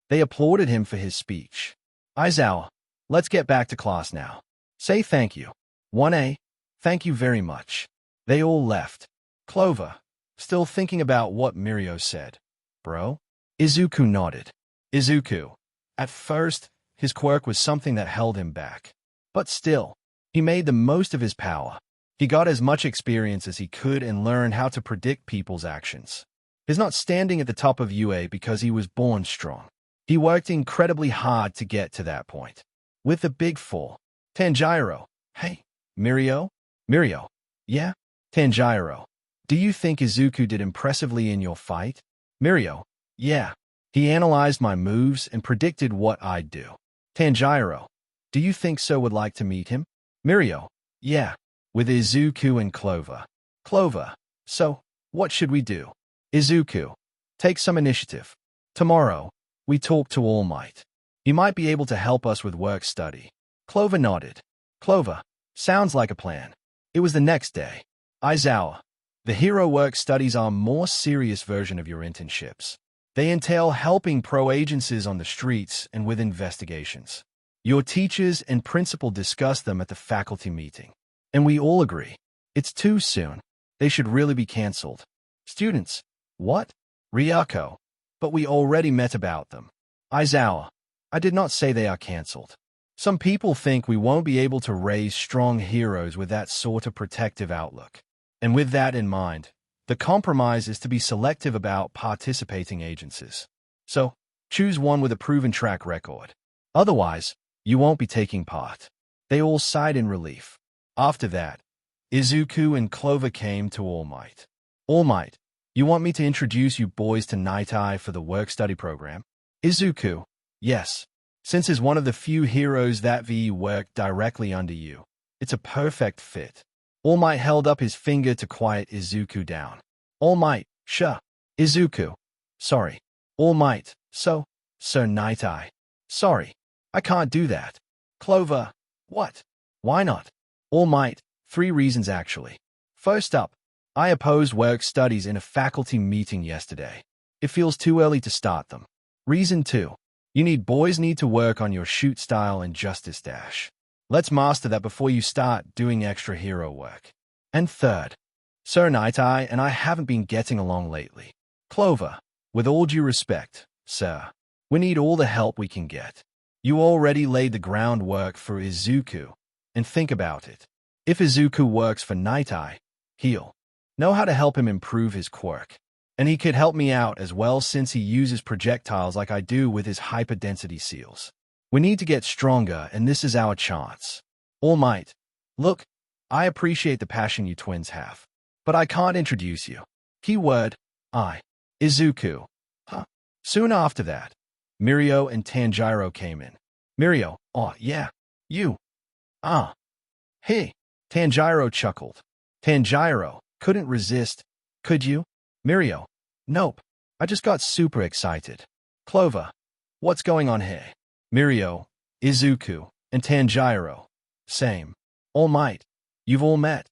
They applauded him for his speech. Aizawa, let's get back to class now. Say thank you. 1A, thank you very much. They all left. Clover, still thinking about what Mirio said. Bro? Izuku nodded. Izuku. At first, his quirk was something that held him back. But still, he made the most of his power. He got as much experience as he could and learned how to predict people's actions. He's not standing at the top of UA because he was born strong. He worked incredibly hard to get to that point. With the big four. Tanjiro. Hey, Mirio? Mirio. Yeah? Tanjiro. Do you think Izuku did impressively in your fight? Mirio. Yeah. He analyzed my moves and predicted what I'd do. Tanjiro. Do you think so? Would like to meet him? Mirio. Yeah. With Izuku and Clover. Clover. So, what should we do? Izuku. Take some initiative. Tomorrow, we talk to All Might. He might be able to help us with work study. Clover nodded. Clover. Sounds like a plan. It was the next day. Aizawa. The hero work studies are a more serious version of your internships. They entail helping pro agencies on the streets and with investigations. Your teachers and principal discuss them at the faculty meeting. And we all agree. It's too soon. They should really be cancelled. Students. What? Ryako. But we already met about them. Aizawa. I did not say they are cancelled. Some people think we won't be able to raise strong heroes with that sort of protective outlook. And with that in mind, the compromise is to be selective about participating agencies. So, choose one with a proven track record. Otherwise, you won't be taking part. They all sighed in relief. After that, Izuku and Clover came to All Might. All Might, you want me to introduce you boys to Night Eye for the work-study program? Izuku, yes. Since he's one of the few heroes that VE work directly under you, it's a perfect fit. All Might held up his finger to quiet Izuku down. All Might, sure. Izuku, sorry. All Might, so, Sir Night Eye. Sorry, I can't do that. Clover, what? Why not? All Might, 3 reasons actually. First up, I opposed work studies in a faculty meeting yesterday. It feels too early to start them. Reason 2, boys need to work on your shoot style and justice dash. Let's master that before you start doing extra hero work. And third, Sir Night Eye and I haven't been getting along lately. Clover, with all due respect, sir, we need all the help we can get. You already laid the groundwork for Izuku. And think about it. If Izuku works for Night Eye, he'll know how to help him improve his quirk. And he could help me out as well since he uses projectiles like I do with his hyperdensity seals. We need to get stronger, and this is our chance. All Might, look, I appreciate the passion you twins have, but I can't introduce you. Keyword, Izuku. Soon after that, Mirio and Tanjiro came in. Mirio, oh yeah, you. Hey. Tanjiro chuckled. Tanjiro couldn't resist. Could you? Mirio, nope. I just got super excited. Clover, what's going on here? Mirio, Izuku, and Tanjiro. Same. All Might, you've all met,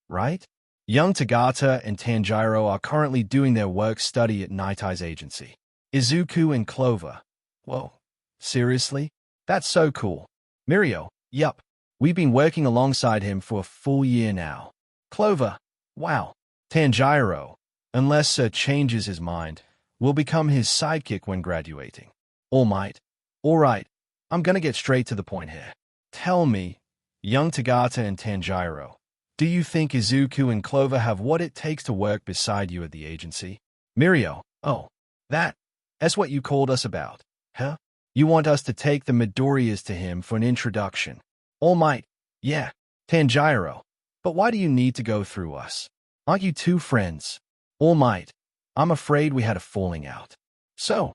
right? Young Tagata and Tanjiro are currently doing their work study at Night Eye's agency. Izuku and Clover. Whoa, seriously? That's so cool. Mirio, yup. We've been working alongside him for a full year now. Clover, wow. Tanjiro, unless Sir changes his mind, will become his sidekick when graduating. All Might. All right, I'm gonna get straight to the point here. Tell me, young Tagata and Tanjiro, do you think Izuku and Clover have what it takes to work beside you at the agency? Mirio, oh, that's what you called us about, huh? You want us to take the Midoriyas to him for an introduction. All Might, yeah. Tanjiro, but why do you need to go through us? Aren't you two friends? All Might, I'm afraid we had a falling out. So,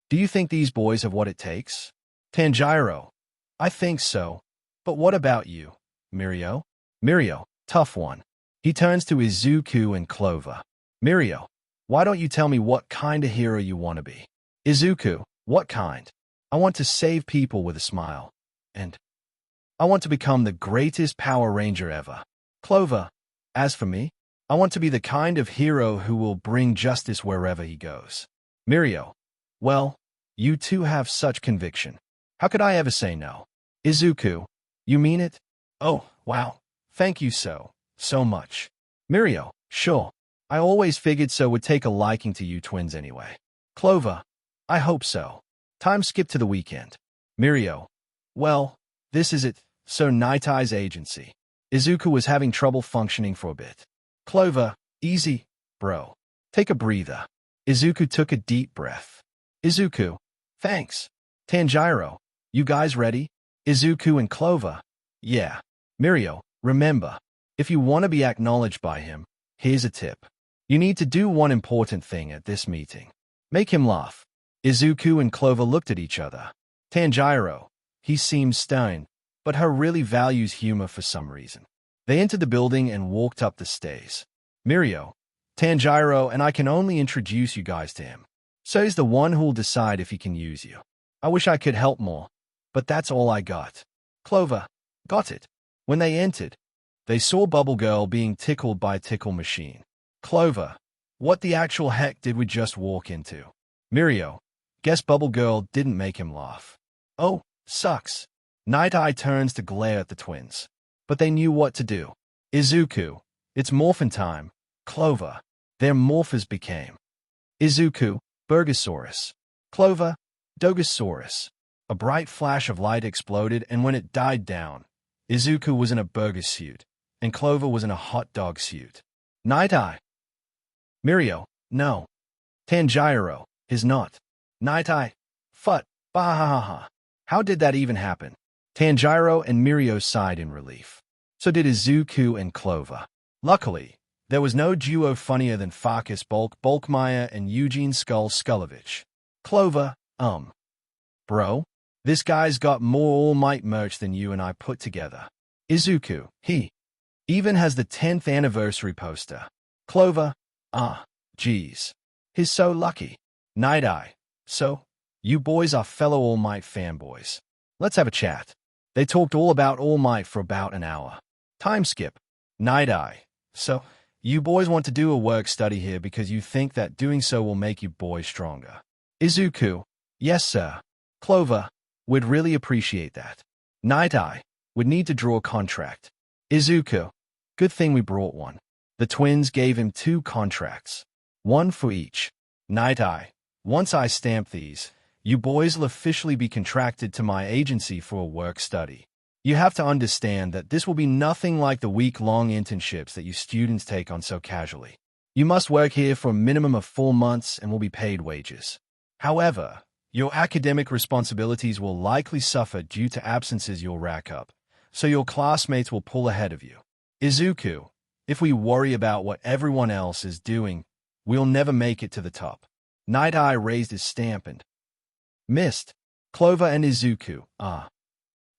do you think these boys have what it takes? Tanjiro, I think so. But what about you, Mirio? Mirio, tough one. He turns to Izuku and Clover. Mirio, why don't you tell me what kind of hero you want to be? Izuku, what kind? I want to save people with a smile. And I want to become the greatest Power Ranger ever. Clover, as for me, I want to be the kind of hero who will bring justice wherever he goes. Mirio, well, you two have such conviction. How could I ever say no? Izuku, you mean it? Oh, wow. Thank you so much. Mirio, sure. I always figured so would take a liking to you twins anyway. Clover, I hope so. Time skip to the weekend. Mirio, well, this is it. So Night Eye's agency. Izuku was having trouble functioning for a bit. Clover, easy, bro. Take a breather. Izuku took a deep breath. Izuku, thanks. Tanjiro, you guys ready? Izuku and Clover, yeah. Mirio, remember, if you want to be acknowledged by him, here's a tip. You need to do one important thing at this meeting. Make him laugh. Izuku and Clover looked at each other. Tanjiro, he seems stern, but her really values humor for some reason. They entered the building and walked up the stairs. Mirio, Tanjiro, and I can only introduce you guys to him. So he's the one who'll decide if he can use you. I wish I could help more, but that's all I got. Clover, got it. When they entered, they saw Bubble Girl being tickled by a tickle machine. Clover, what the actual heck did we just walk into? Mirio, guess Bubble Girl didn't make him laugh. Oh, sucks. Night Eye turns to glare at the twins. But they knew what to do. Izuku, it's morphin' time. Clover, their morphers became. Izuku, Burgosaurus. Clover, Dogosaurus. A bright flash of light exploded, and when it died down, Izuku was in a burger suit, and Clover was in a hot dog suit. Night Eye. Mirio, no. Tanjiro, is not. Night Eye, fut, bahahaha. How did that even happen? Tanjiro and Mirio sighed in relief. So did Izuku and Clover. Luckily, there was no duo funnier than Farkas Bulkmeyer and Eugene Skullovich. Clover, bro, this guy's got more All Might merch than you and I put together. Izuku, he even has the 10th anniversary poster. Clover, geez. He's so lucky. Night Eye, so, you boys are fellow All Might fanboys. Let's have a chat. They talked all about All Might for about an hour. Time skip. Night Eye, so, you boys want to do a work study here because you think that doing so will make you boys stronger. Izuku, yes sir. Clover, we'd really appreciate that. Night Eye, would need to draw a contract. Izuku, good thing we brought one. The twins gave him 2 contracts. One for each. Night Eye, once I stamp these, You boys will officially be contracted to my agency for a work study. You have to understand that this will be nothing like the week-long internships that you students take on so casually. You must work here for a minimum of 4 months and will be paid wages. However, your academic responsibilities will likely suffer due to absences you'll rack up, so your classmates will pull ahead of you. Izuku, if we worry about what everyone else is doing, we'll never make it to the top. Night Eye raised his stamp and missed. Clover and Izuku,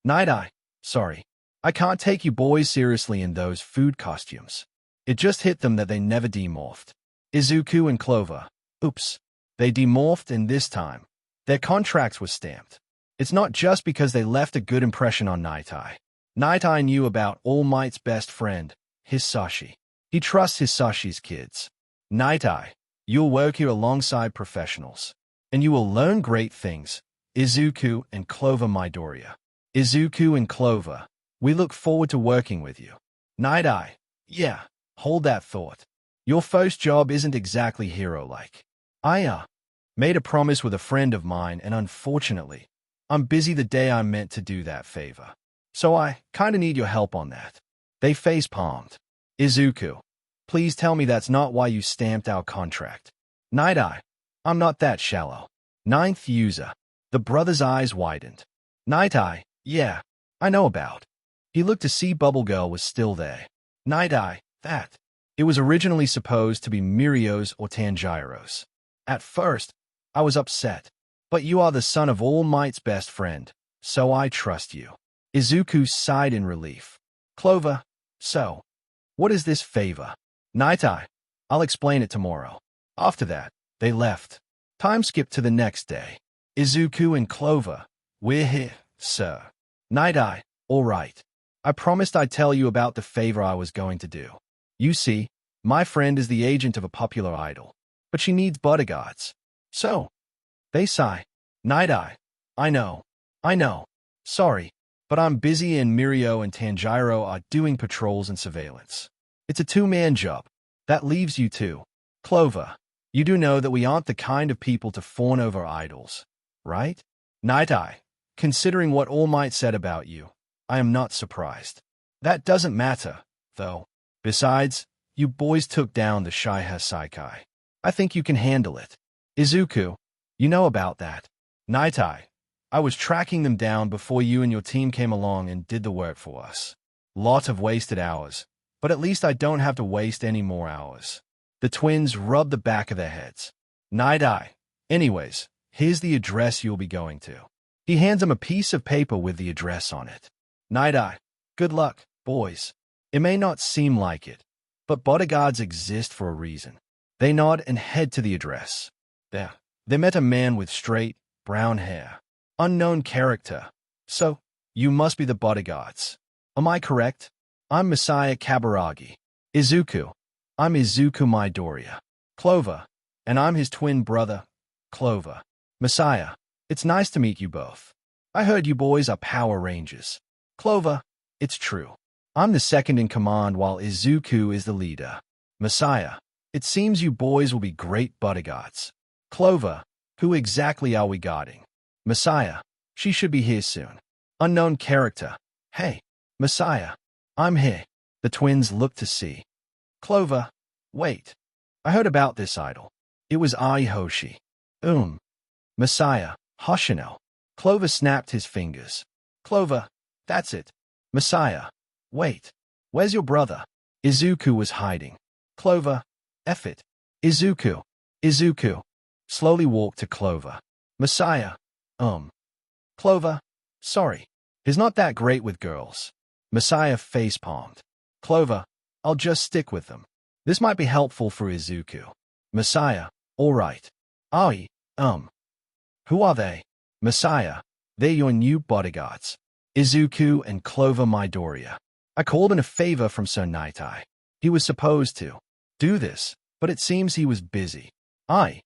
Night Eye, sorry. I can't take you boys seriously in those food costumes. It just hit them that they never demorphed. Izuku and Clover, oops. They demorphed and this time, their contracts were stamped. It's not just because they left a good impression on Night Eye. Night Eye knew about All Might's best friend, Hisashi. He trusts Hisashi's kids. Night Eye, you'll work here alongside professionals. And you will learn great things. Izuku and Clover Midoriya. Izuku and Clover, we look forward to working with you. Night Eye, yeah, hold that thought. Your first job isn't exactly hero-like. I made a promise with a friend of mine and unfortunately, I'm busy the day I'm meant to do that favor. So I kinda need your help on that. They face-palmed. Izuku, please tell me that's not why you stamped our contract. Night Eye, I'm not that shallow. Ninth user. The brother's eyes widened. Night Eye, yeah, I know about. He looked to see Bubble Girl was still there. Night Eye, that. It was originally supposed to be Mirio's or Tanjiro's. At first, I was upset. But you are the son of All Might's best friend, so I trust you. Izuku sighed in relief. Clover, so, what is this favor? Night Eye, I'll explain it tomorrow. After that, they left. Time skipped to the next day. Izuku and Clover, we're here, sir. Night Eye, all right. I promised I'd tell you about the favor I was going to do. You see, my friend is the agent of a popular idol, but she needs bodyguards. So, they sigh. Night Eye, I know. Sorry, but I'm busy and Mirio and Tanjiro are doing patrols and surveillance. It's a two-man job. That leaves you two. Clover, you do know that we aren't the kind of people to fawn over idols, right? Night Eye, considering what All Might said about you, I am not surprised. That doesn't matter, though. Besides, you boys took down the Shihei Saikai. I think you can handle it. Izuku, you know about that. Night Eye, I was tracking them down before you and your team came along and did the work for us. Lot of wasted hours, but at least I don't have to waste any more hours. The twins rubbed the back of their heads. Night Eye, anyways, here's the address you'll be going to. He hands him a piece of paper with the address on it. Night Eye, good luck, boys. It may not seem like it, but bodyguards exist for a reason. They nod and head to the address. There, they met a man with straight, brown hair. Unknown character. So, you must be the bodyguards. Am I correct? I'm Messiah Kaburagi. Izuku. I'm Izuku Midoriya. Clover. And I'm his twin brother, Clover. Messiah. It's nice to meet you both. I heard you boys are Power Rangers. Clover. It's true. I'm the second in command while Izuku is the leader. Messiah. It seems you boys will be great bodyguards. Clover. Who exactly are we guarding? Messiah. She should be here soon. Unknown character. Hey, Messiah. I'm here. The twins looked to see. Clover. Wait. I heard about this idol. It was Aihoshi. Messiah. Hoshino. Clover snapped his fingers. Clover. That's it. Messiah. Wait. Where's your brother? Izuku was hiding. Clover. F it. Izuku. Izuku. Slowly walked to Clover. Messiah. Clover. Sorry. He's not that great with girls. Messiah face-palmed. Clover. I'll just stick with them. This might be helpful for Izuku. Messiah. All right. Ai. Who are they? Messiah. They're your new bodyguards. Izuku and Clover Midoriya. I called in a favor from Sir Night Eye. He was supposed to do this, but it seems he was busy. I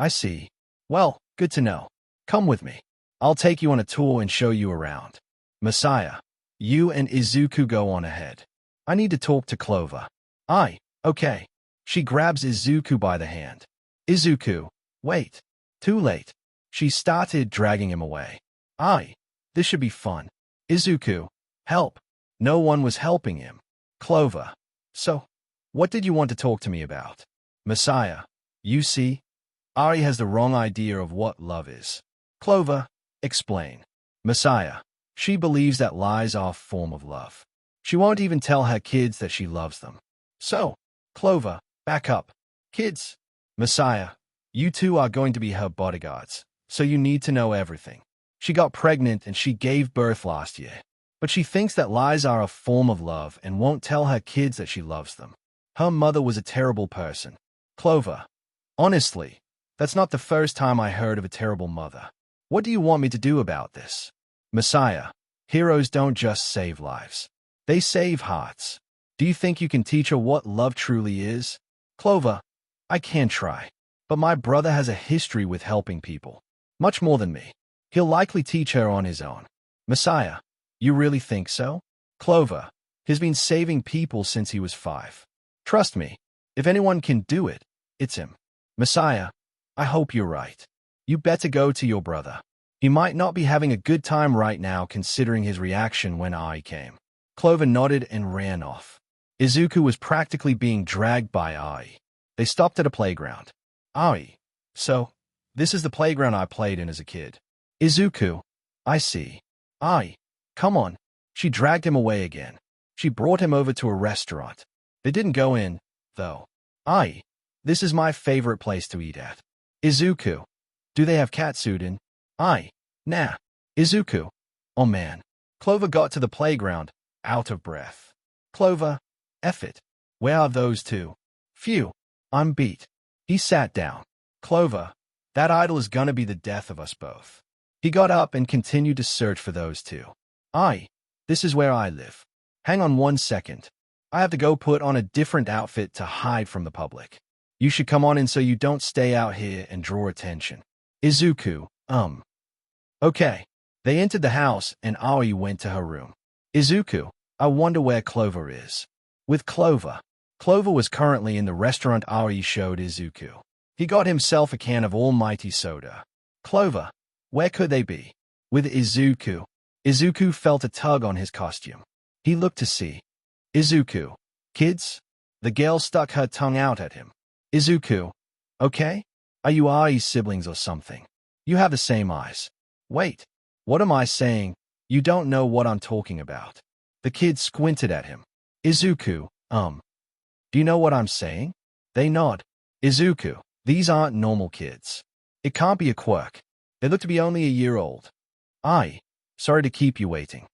see. Well, good to know. Come with me. I'll take you on a tour and show you around. Messiah. You and Izuku go on ahead. I need to talk to Clover. Okay. She grabs Izuku by the hand. Izuku. Wait. Too late. She started dragging him away. This should be fun. Izuku, help. No one was helping him. Clover. So, what did you want to talk to me about? Messiah. You see, Ari has the wrong idea of what love is. Clover, explain. Messiah. She believes that lies are a form of love. She won't even tell her kids that she loves them. So, Clover, back up. Kids. Messiah. You two are going to be her bodyguards, so you need to know everything. She got pregnant and she gave birth last year. But she thinks that lies are a form of love and won't tell her kids that she loves them. Her mother was a terrible person. Clover. Honestly, that's not the first time I heard of a terrible mother. What do you want me to do about this? Messiah. Heroes don't just save lives. They save hearts. Do you think you can teach her what love truly is? Clover. I can try. But my brother has a history with helping people. Much more than me. He'll likely teach her on his own. Messiah. You really think so? Clover. He's been saving people since he was 5. Trust me. If anyone can do it, it's him. Messiah. I hope you're right. You better go to your brother. He might not be having a good time right now considering his reaction when I came. Clover nodded and ran off. Izuku was practically being dragged by Ai. They stopped at a playground. Ai. So, this is the playground I played in as a kid. Izuku. I see. Ai. Come on. She dragged him away again. She brought him over to a restaurant. They didn't go in, though. Ai. This is my favorite place to eat at. Izuku. Do they have katsudon? Ai. Nah. Izuku. Oh man. Clover got to the playground, out of breath. Clover. F it. Where are those two? Phew. I'm beat. He sat down. Clover. That idol is gonna be the death of us both. He got up and continued to search for those two. Ai. This is where I live. Hang on 1 second. I have to go put on a different outfit to hide from the public. You should come on in so you don't stay out here and draw attention. Izuku, Okay. They entered the house and Aoi went to her room. Izuku, I wonder where Clover is. With Clover. Clover was currently in the restaurant Aoi showed Izuku. He got himself a can of almighty soda. Clover, where could they be? With Izuku. Izuku felt a tug on his costume. He looked to see. Izuku. Kids? The girl stuck her tongue out at him. Izuku. Okay? Are you Ai's siblings or something? You have the same eyes. Wait. What am I saying? You don't know what I'm talking about. The kid squinted at him. Izuku, Do you know what I'm saying? They nod. Izuku, these aren't normal kids. It can't be a quirk. They look to be only a year old. Sorry to keep you waiting.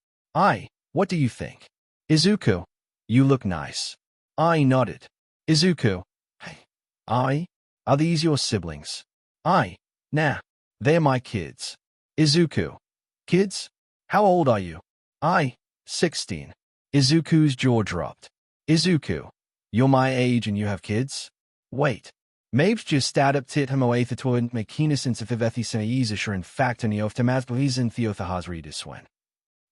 What do you think? Izuku, you look nice. I nodded. Izuku, hey. Are these your siblings? Nah. They're my kids. Izuku, kids? How old are you? 16. Izuku's jaw dropped. Izuku, you're my age and you have kids? Wait. Mabes just adapted him away to and makinisins of Ivethis in fact and Eoftamazbavizin Theothahazridiswen.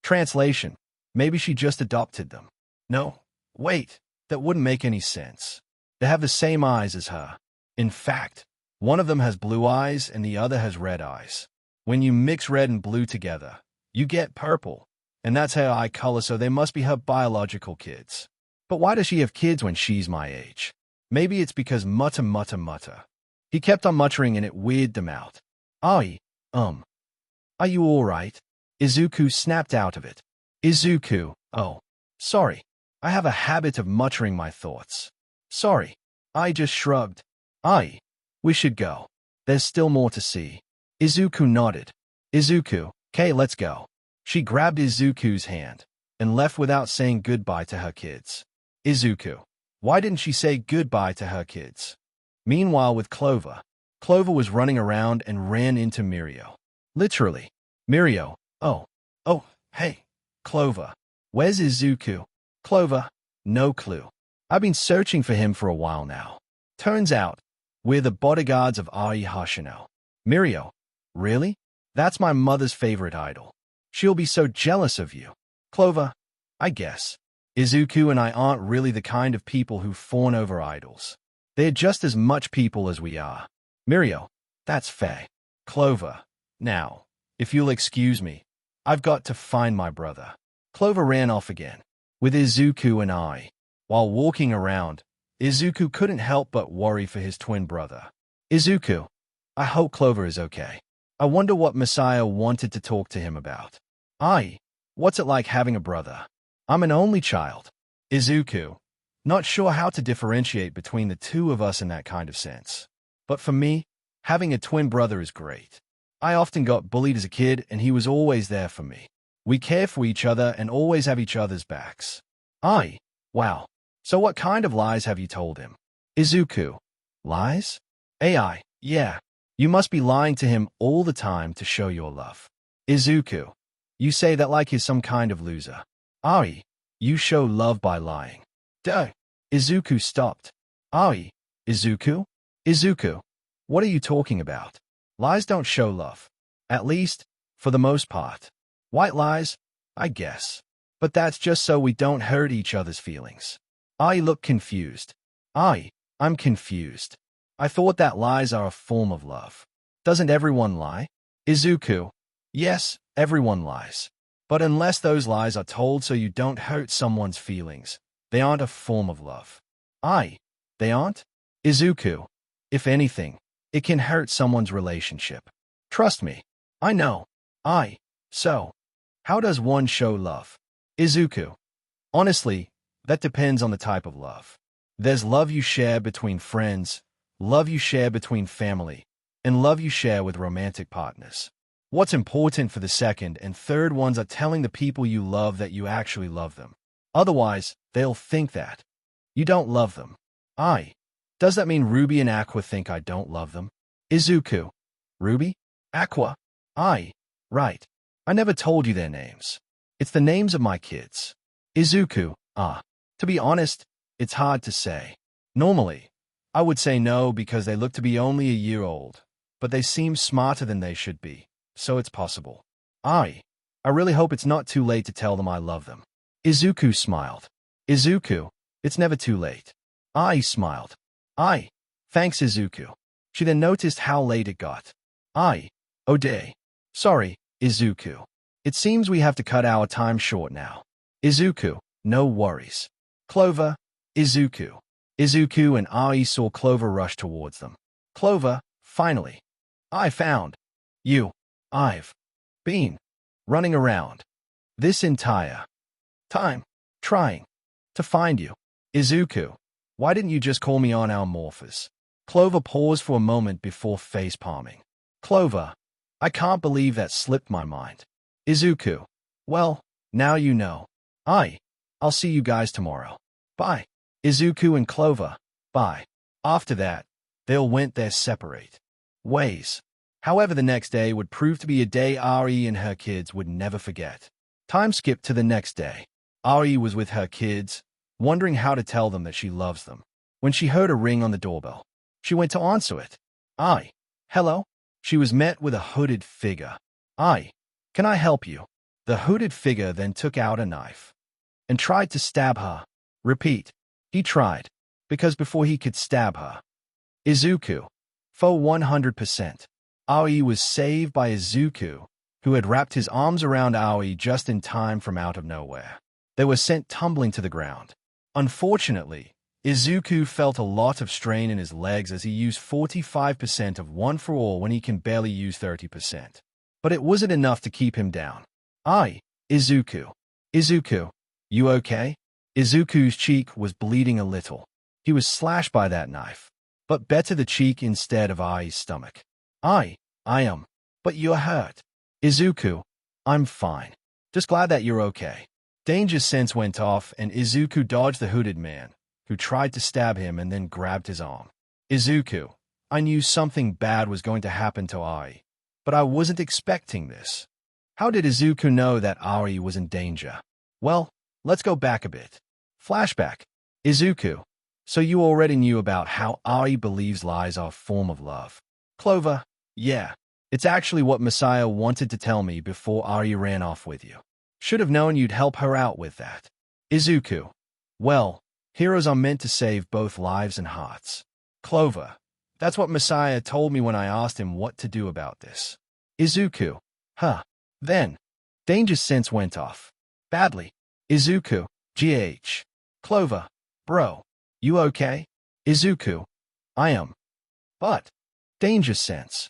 Translation. Maybe she just adopted them. No. Wait. That wouldn't make any sense. They have the same eyes as her. In fact, one of them has blue eyes and the other has red eyes. When you mix red and blue together, you get purple. And that's her eye color, so they must be her biological kids. But why does she have kids when she's my age? Maybe it's because mutter. He kept on muttering and it weirded them out. Are you alright? Izuku snapped out of it. Izuku, sorry. I have a habit of muttering my thoughts. Sorry. I just shrugged. We should go. There's still more to see. Izuku nodded. Izuku, okay, let's go. She grabbed Izuku's hand and left without saying goodbye to her kids. Izuku. Why didn't she say goodbye to her kids? Meanwhile with Clover. Clover was running around and ran into Mirio. Literally. Mirio. Hey. Clover. Where's Izuku? Clover. No clue. I've been searching for him for a while now. Turns out, we're the bodyguards of Ai Hashino. Mirio. Really? That's my mother's favorite idol. She'll be so jealous of you. Clover. I guess. Izuku and I aren't really the kind of people who fawn over idols. They're just as much people as we are. Mirio. That's fair. Clover. Now, if you'll excuse me, I've got to find my brother. Clover ran off again, with Izuku and I. While walking around, Izuku couldn't help but worry for his twin brother. Izuku, I hope Clover is okay. I wonder what Messiah wanted to talk to him about. What's it like having a brother? I'm an only child. Izuku, not sure how to differentiate between the two of us in that kind of sense. But for me, having a twin brother is great. I often got bullied as a kid, and he was always there for me. We care for each other and always have each other's backs. Wow. So what kind of lies have you told him? Izuku, lies? Yeah. You must be lying to him all the time to show your love. Izuku, you say that like he's some kind of loser. You show love by lying. Duh. Izuku stopped. Izuku? Izuku, what are you talking about? Lies don't show love. At least, for the most part. White lies, I guess. But that's just so we don't hurt each other's feelings. I look confused. I'm confused. I thought that lies are a form of love. Doesn't everyone lie? Izuku, yes, everyone lies. But unless those lies are told so you don't hurt someone's feelings, they aren't a form of love. They aren't? Izuku, if anything, it can hurt someone's relationship. Trust me, I know. So, how does one show love? Izuku, honestly, that depends on the type of love. There's love you share between friends, love you share between family, and love you share with romantic partners. What's important for the second and third ones are telling the people you love that you actually love them. Otherwise, they'll think that you don't love them. Does that mean Ruby and Aqua think I don't love them? Izuku, Ruby? Aqua? Right. I never told you their names. It's the names of my kids. Izuku, to be honest, it's hard to say. Normally, I would say no because they look to be only a year old, but they seem smarter than they should be, so it's possible. I really hope it's not too late to tell them I love them. Izuku smiled. Izuku, it's never too late. I smiled. Thanks Izuku. She then noticed how late it got. Oh day. Sorry, Izuku. It seems we have to cut our time short now. Izuku, no worries. Clover, Izuku. Izuku and Ai saw Clover rush towards them. Clover, finally. I found you. I've been running around this entire time trying to find you. Izuku, why didn't you just call me on our morphers? Clover paused for a moment before face-palming. Clover, I can't believe that slipped my mind. Izuku, well, now you know. I'll see you guys tomorrow. Bye. Izuku and Clover, bye. After that, they all went their separate ways. However, the next day would prove to be a day Ari and her kids would never forget. Time skipped to the next day. Ari was with her kids, wondering how to tell them that she loves them, when she heard a ring on the doorbell. She went to answer it. Hello? She was met with a hooded figure. Can I help you? The hooded figure then took out a knife and tried to stab her. Repeat. He tried, because before he could stab her. Izuku. For 100%. Aoi was saved by Izuku, who had wrapped his arms around Aoi just in time from out of nowhere. They were sent tumbling to the ground. Unfortunately, Izuku felt a lot of strain in his legs as he used 45% of One for All when he can barely use 30%. But it wasn't enough to keep him down. Izuku. Izuku, you okay? Izuku's cheek was bleeding a little. He was slashed by that knife, but better the cheek instead of Ai's stomach. I am. But you're hurt. Izuku, I'm fine. Just glad that you're okay. Danger sense went off and Izuku dodged the hooded man, who tried to stab him and then grabbed his arm. Izuku, I knew something bad was going to happen to Ai, but I wasn't expecting this. How did Izuku know that Ai was in danger? Well, let's go back a bit. Flashback. Izuku, so you already knew about how Ai believes lies are a form of love. Clover, yeah. It's actually what Messiah wanted to tell me before Ai ran off with you. Should have known you'd help her out with that. Izuku, well, heroes are meant to save both lives and hearts. Clover, that's what Messiah told me when I asked him what to do about this. Izuku. Huh. Then. Danger's sense went off. Badly. Izuku. GH. Clover. Bro. You okay? Izuku. I am. But. Danger sense.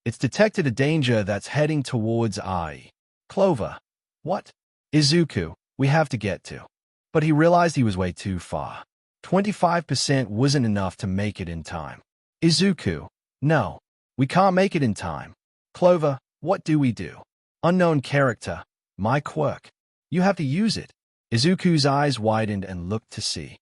It's detected a danger that's heading towards Ai. Clover. What? Izuku. We have to get to. But he realized he was way too far. 25% wasn't enough to make it in time. Izuku. No. We can't make it in time. Clover. What do we do? Unknown character. My quirk. You have to use it. Izuku's eyes widened and looked to see.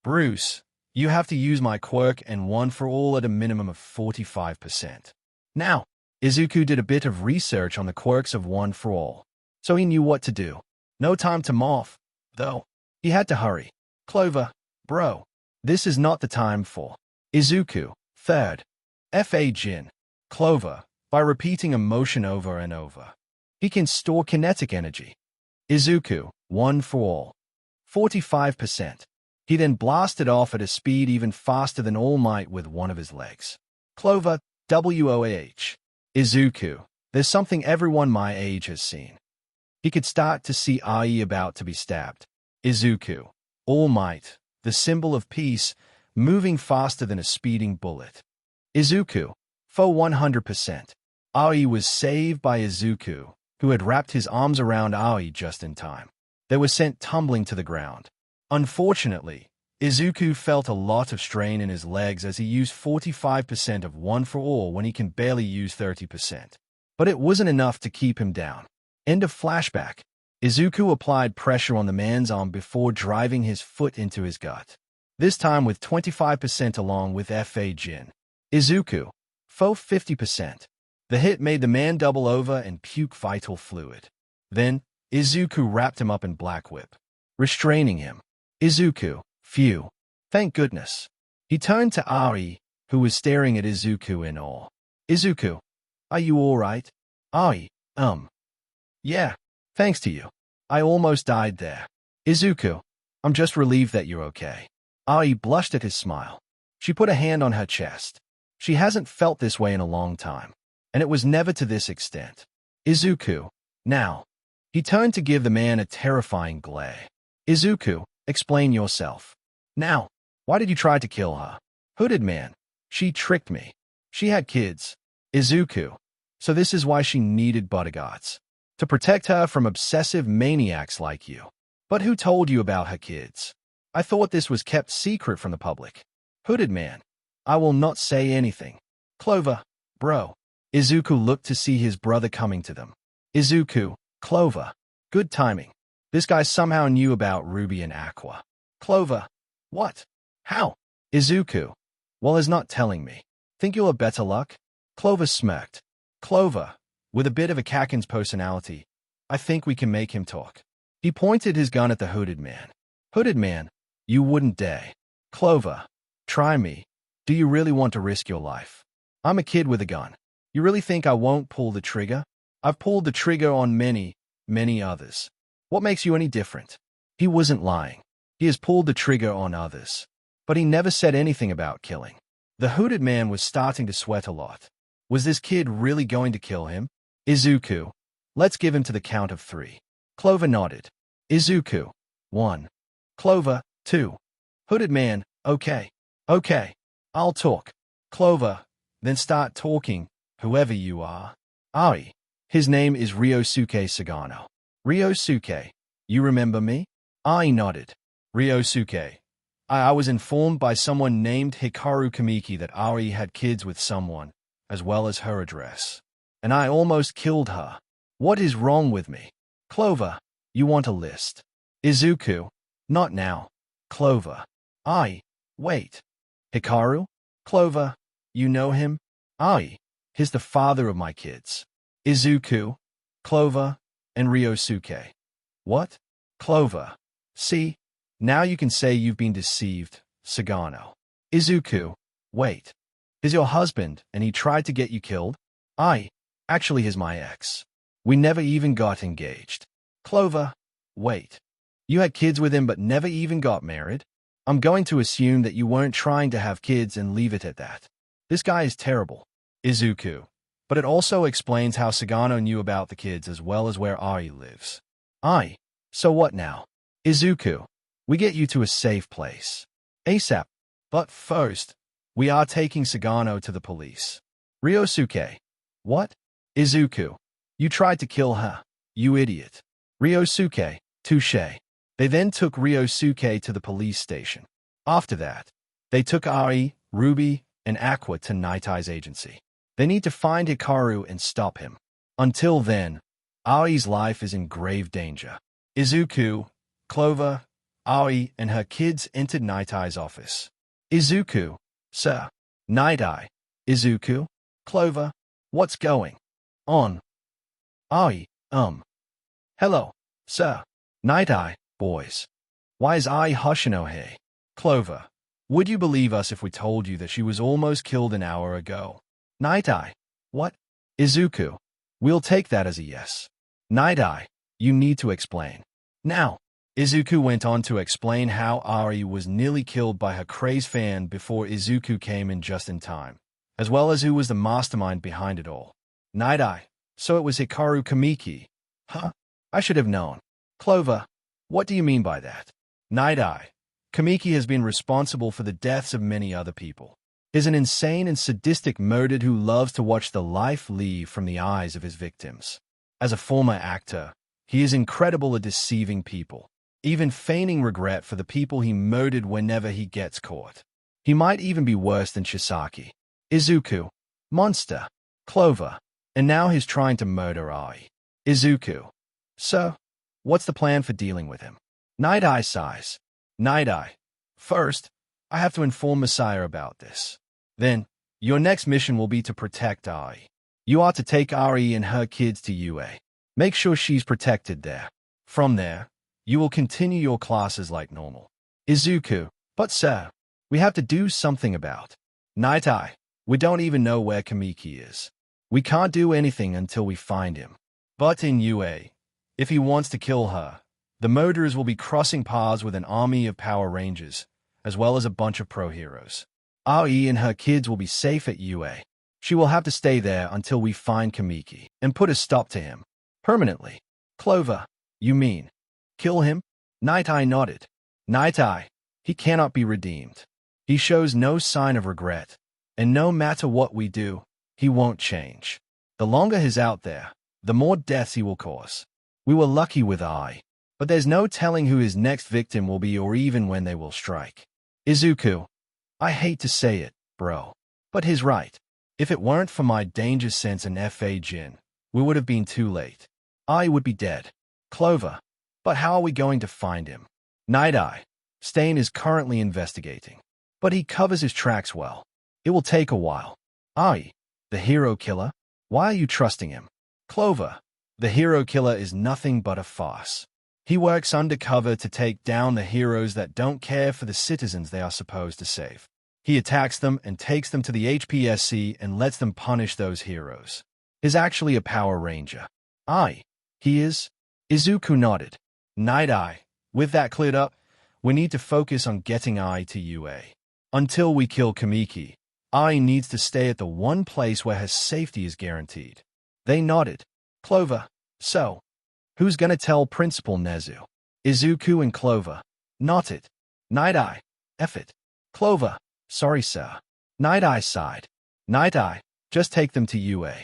Bruce. You have to use my quirk and one for all at a minimum of 45%. Now, Izuku did a bit of research on the quirks of one for all, so he knew what to do. No time to moth, though. He had to hurry. Clover, bro, this is not the time for Izuku. Third, F.A. Jin. Clover, by repeating a motion over and over. He can store kinetic energy. Izuku, one for all. 45%. He then blasted off at a speed even faster than All Might with one of his legs. Clover, WOAH. Izuku, there's something everyone my age has seen. He could start to see Ai about to be stabbed. Izuku, All Might, the symbol of peace, moving faster than a speeding bullet. Izuku, for 100%. Ai was saved by Izuku, who had wrapped his arms around Ai just in time. They were sent tumbling to the ground. Unfortunately, Izuku felt a lot of strain in his legs as he used 45% of one for all when he can barely use 30%. But it wasn't enough to keep him down. End of flashback. Izuku applied pressure on the man's arm before driving his foot into his gut. This time with 25% along with F.A. Jin. Izuku, faux 50%. The hit made the man double over and puke vital fluid. Then, Izuku wrapped him up in Black Whip, restraining him. Izuku, phew. Thank goodness. He turned to Ai, who was staring at Izuku in awe. Izuku, are you all right? Ai, yeah, thanks to you. I almost died there. Izuku, I'm just relieved that you're okay. Ai blushed at his smile. She put a hand on her chest. She hasn't felt this way in a long time, and it was never to this extent. Izuku, now. He turned to give the man a terrifying glare. Izuku, explain yourself. Now, why did you try to kill her? Hooded man. She tricked me. She had kids. Izuku. So this is why she needed bodyguards. To protect her from obsessive maniacs like you. But who told you about her kids? I thought this was kept secret from the public. Hooded man. I will not say anything. Clover, bro. Izuku looked to see his brother coming to them. Izuku, Clover. Good timing. This guy somehow knew about Ruby and Aqua. Clover. What? How? Izuku. Well, he's not telling me. Think you'll have better luck? Clover smirked. Clover, with a bit of a Kakin's personality, I think we can make him talk. He pointed his gun at the hooded man. Hooded man, you wouldn't dare. Clover, try me. Do you really want to risk your life? I'm a kid with a gun. You really think I won't pull the trigger? I've pulled the trigger on many, many others. What makes you any different? He wasn't lying. He has pulled the trigger on others. But he never said anything about killing. The hooded man was starting to sweat a lot. Was this kid really going to kill him? Izuku, let's give him to the count of 3. Clover nodded. Izuku, 1. Clover, 2. Hooded man, okay. Okay. I'll talk. Clover, then start talking, whoever you are. Ai. His name is Ryosuke Sagano. Ryosuke, you remember me? Ai nodded. Ryosuke. I was informed by someone named Hikaru Kamiki that Ai had kids with someone, as well as her address. And I almost killed her. What is wrong with me? Clover, you want a list? Izuku, not now. Clover. Ai, wait. Hikaru? Clover, you know him? Ai, he's the father of my kids. Izuku, Clover, and Ryosuke. What? Clover. See? Now you can say you've been deceived, Sagano. Izuku, wait. He's your husband, and he tried to get you killed? Actually he's my ex. We never even got engaged. Clover, wait. You had kids with him but never even got married? I'm going to assume that you weren't trying to have kids and leave it at that. This guy is terrible. Izuku, but it also explains how Sagano knew about the kids as well as where Ai lives. Ai, so what now? Izuku, we get you to a safe place. ASAP. But first, we are taking Sagano to the police. Ryosuke. What? Izuku. You tried to kill her, you idiot. Ryosuke. Touché. They then took Ryosuke to the police station. After that, they took Ai, Ruby, and Aqua to Nightai's agency. They need to find Hikaru and stop him. Until then, Ai's life is in grave danger. Izuku, Clover, Ai, and her kids entered Nightai's office. Izuku, sir. Nightai. Izuku, Clover, what's going on? Ai, hello, sir. Nightai, boys. Why is Ai Hoshinohe? Clover, would you believe us if we told you that she was almost killed an hour ago? Nightai, what? Izuku, we'll take that as a yes. Nightai, you need to explain. Now, Izuku went on to explain how Ai was nearly killed by her crazed fan before Izuku came in just in time, as well as who was the mastermind behind it all. Nightai, so it was Hikaru Kamiki. Huh? I should have known. Clover, what do you mean by that? Nightai, Kamiki has been responsible for the deaths of many other people. Is an insane and sadistic murderer who loves to watch the life leave from the eyes of his victims. As a former actor, he is incredible at deceiving people, even feigning regret for the people he murdered whenever he gets caught. He might even be worse than Shisaki. Izuku, monster. Clover, and now he's trying to murder Ai. Izuku, so, what's the plan for dealing with him? Nightai sighs. Nightai, first, I have to inform Messiah about this. Then, your next mission will be to protect Ai. You are to take Ai and her kids to UA. Make sure she's protected there. From there, you will continue your classes like normal. Izuku, but sir, we have to do something about. Nightai, we don't even know where Kamiki is. We can't do anything until we find him. But in UA, if he wants to kill her, the murderers will be crossing paths with an army of Power Rangers, as well as a bunch of pro heroes. Ai and her kids will be safe at UA. She will have to stay there until we find Kamiki and put a stop to him. Permanently. Clover, you mean kill him? Nightai nodded. Nightai, he cannot be redeemed. He shows no sign of regret, and no matter what we do, he won't change. The longer he's out there, the more deaths he will cause. We were lucky with Ai, but there's no telling who his next victim will be or even when they will strike. Izuku, I hate to say it, bro, but he's right. If it weren't for my danger sense and FA Jin, we would have been too late. Ai would be dead. Clover, but how are we going to find him? Nightai, Stain is currently investigating, but he covers his tracks well. It will take a while. Ai, the hero killer, why are you trusting him? Clover, the hero killer is nothing but a farce. He works undercover to take down the heroes that don't care for the citizens they are supposed to save. He attacks them and takes them to the HPSC and lets them punish those heroes. He's actually a Power Ranger. Ai, he is? Izuku nodded. Nightai, with that cleared up, we need to focus on getting Ai to UA. Until we kill Kamiki, Ai needs to stay at the one place where her safety is guaranteed. They nodded. Clover, so, who's gonna tell Principal Nezu? Izuku and Clover. Nodded. Nightai, F it. Clover, sorry sir. Nightai sighed. Nightai, just take them to UA.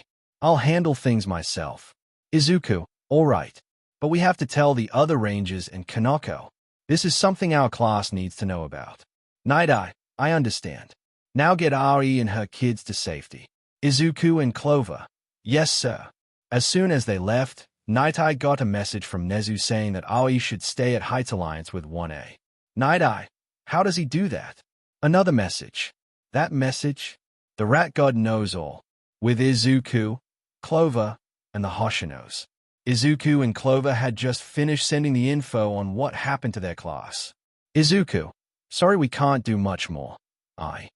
I'll handle things myself. Izuku, alright. But we have to tell the other Rangers and Kanako. This is something our class needs to know about. Nightai, I understand. Now get Ai and her kids to safety. Izuku and Clover. Yes, sir. As soon as they left, Nightai got a message from Nezu saying that Ai should stay at Heights Alliance with 1A. Nightai, how does he do that? Another message. That message? The rat god knows all. With Izuku, Clover, and the Hoshinos. Izuku and Clover had just finished sending the info on what happened to their class. Izuku, sorry we can't do much more. Ai,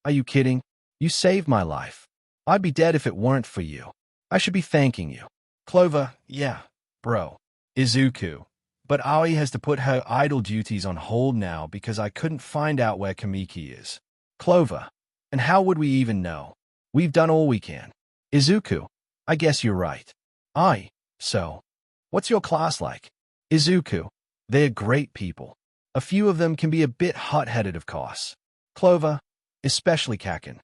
are you kidding? You saved my life. I'd be dead if it weren't for you. I should be thanking you. Clover, yeah, bro. Izuku, but Ai has to put her idol duties on hold now because I couldn't find out where Kamiki is. Clover, and how would we even know? We've done all we can. Izuku, I guess you're right. So, what's your class like? Izuku, they're great people. A few of them can be a bit hot-headed, of course. Clover, especially Kakin.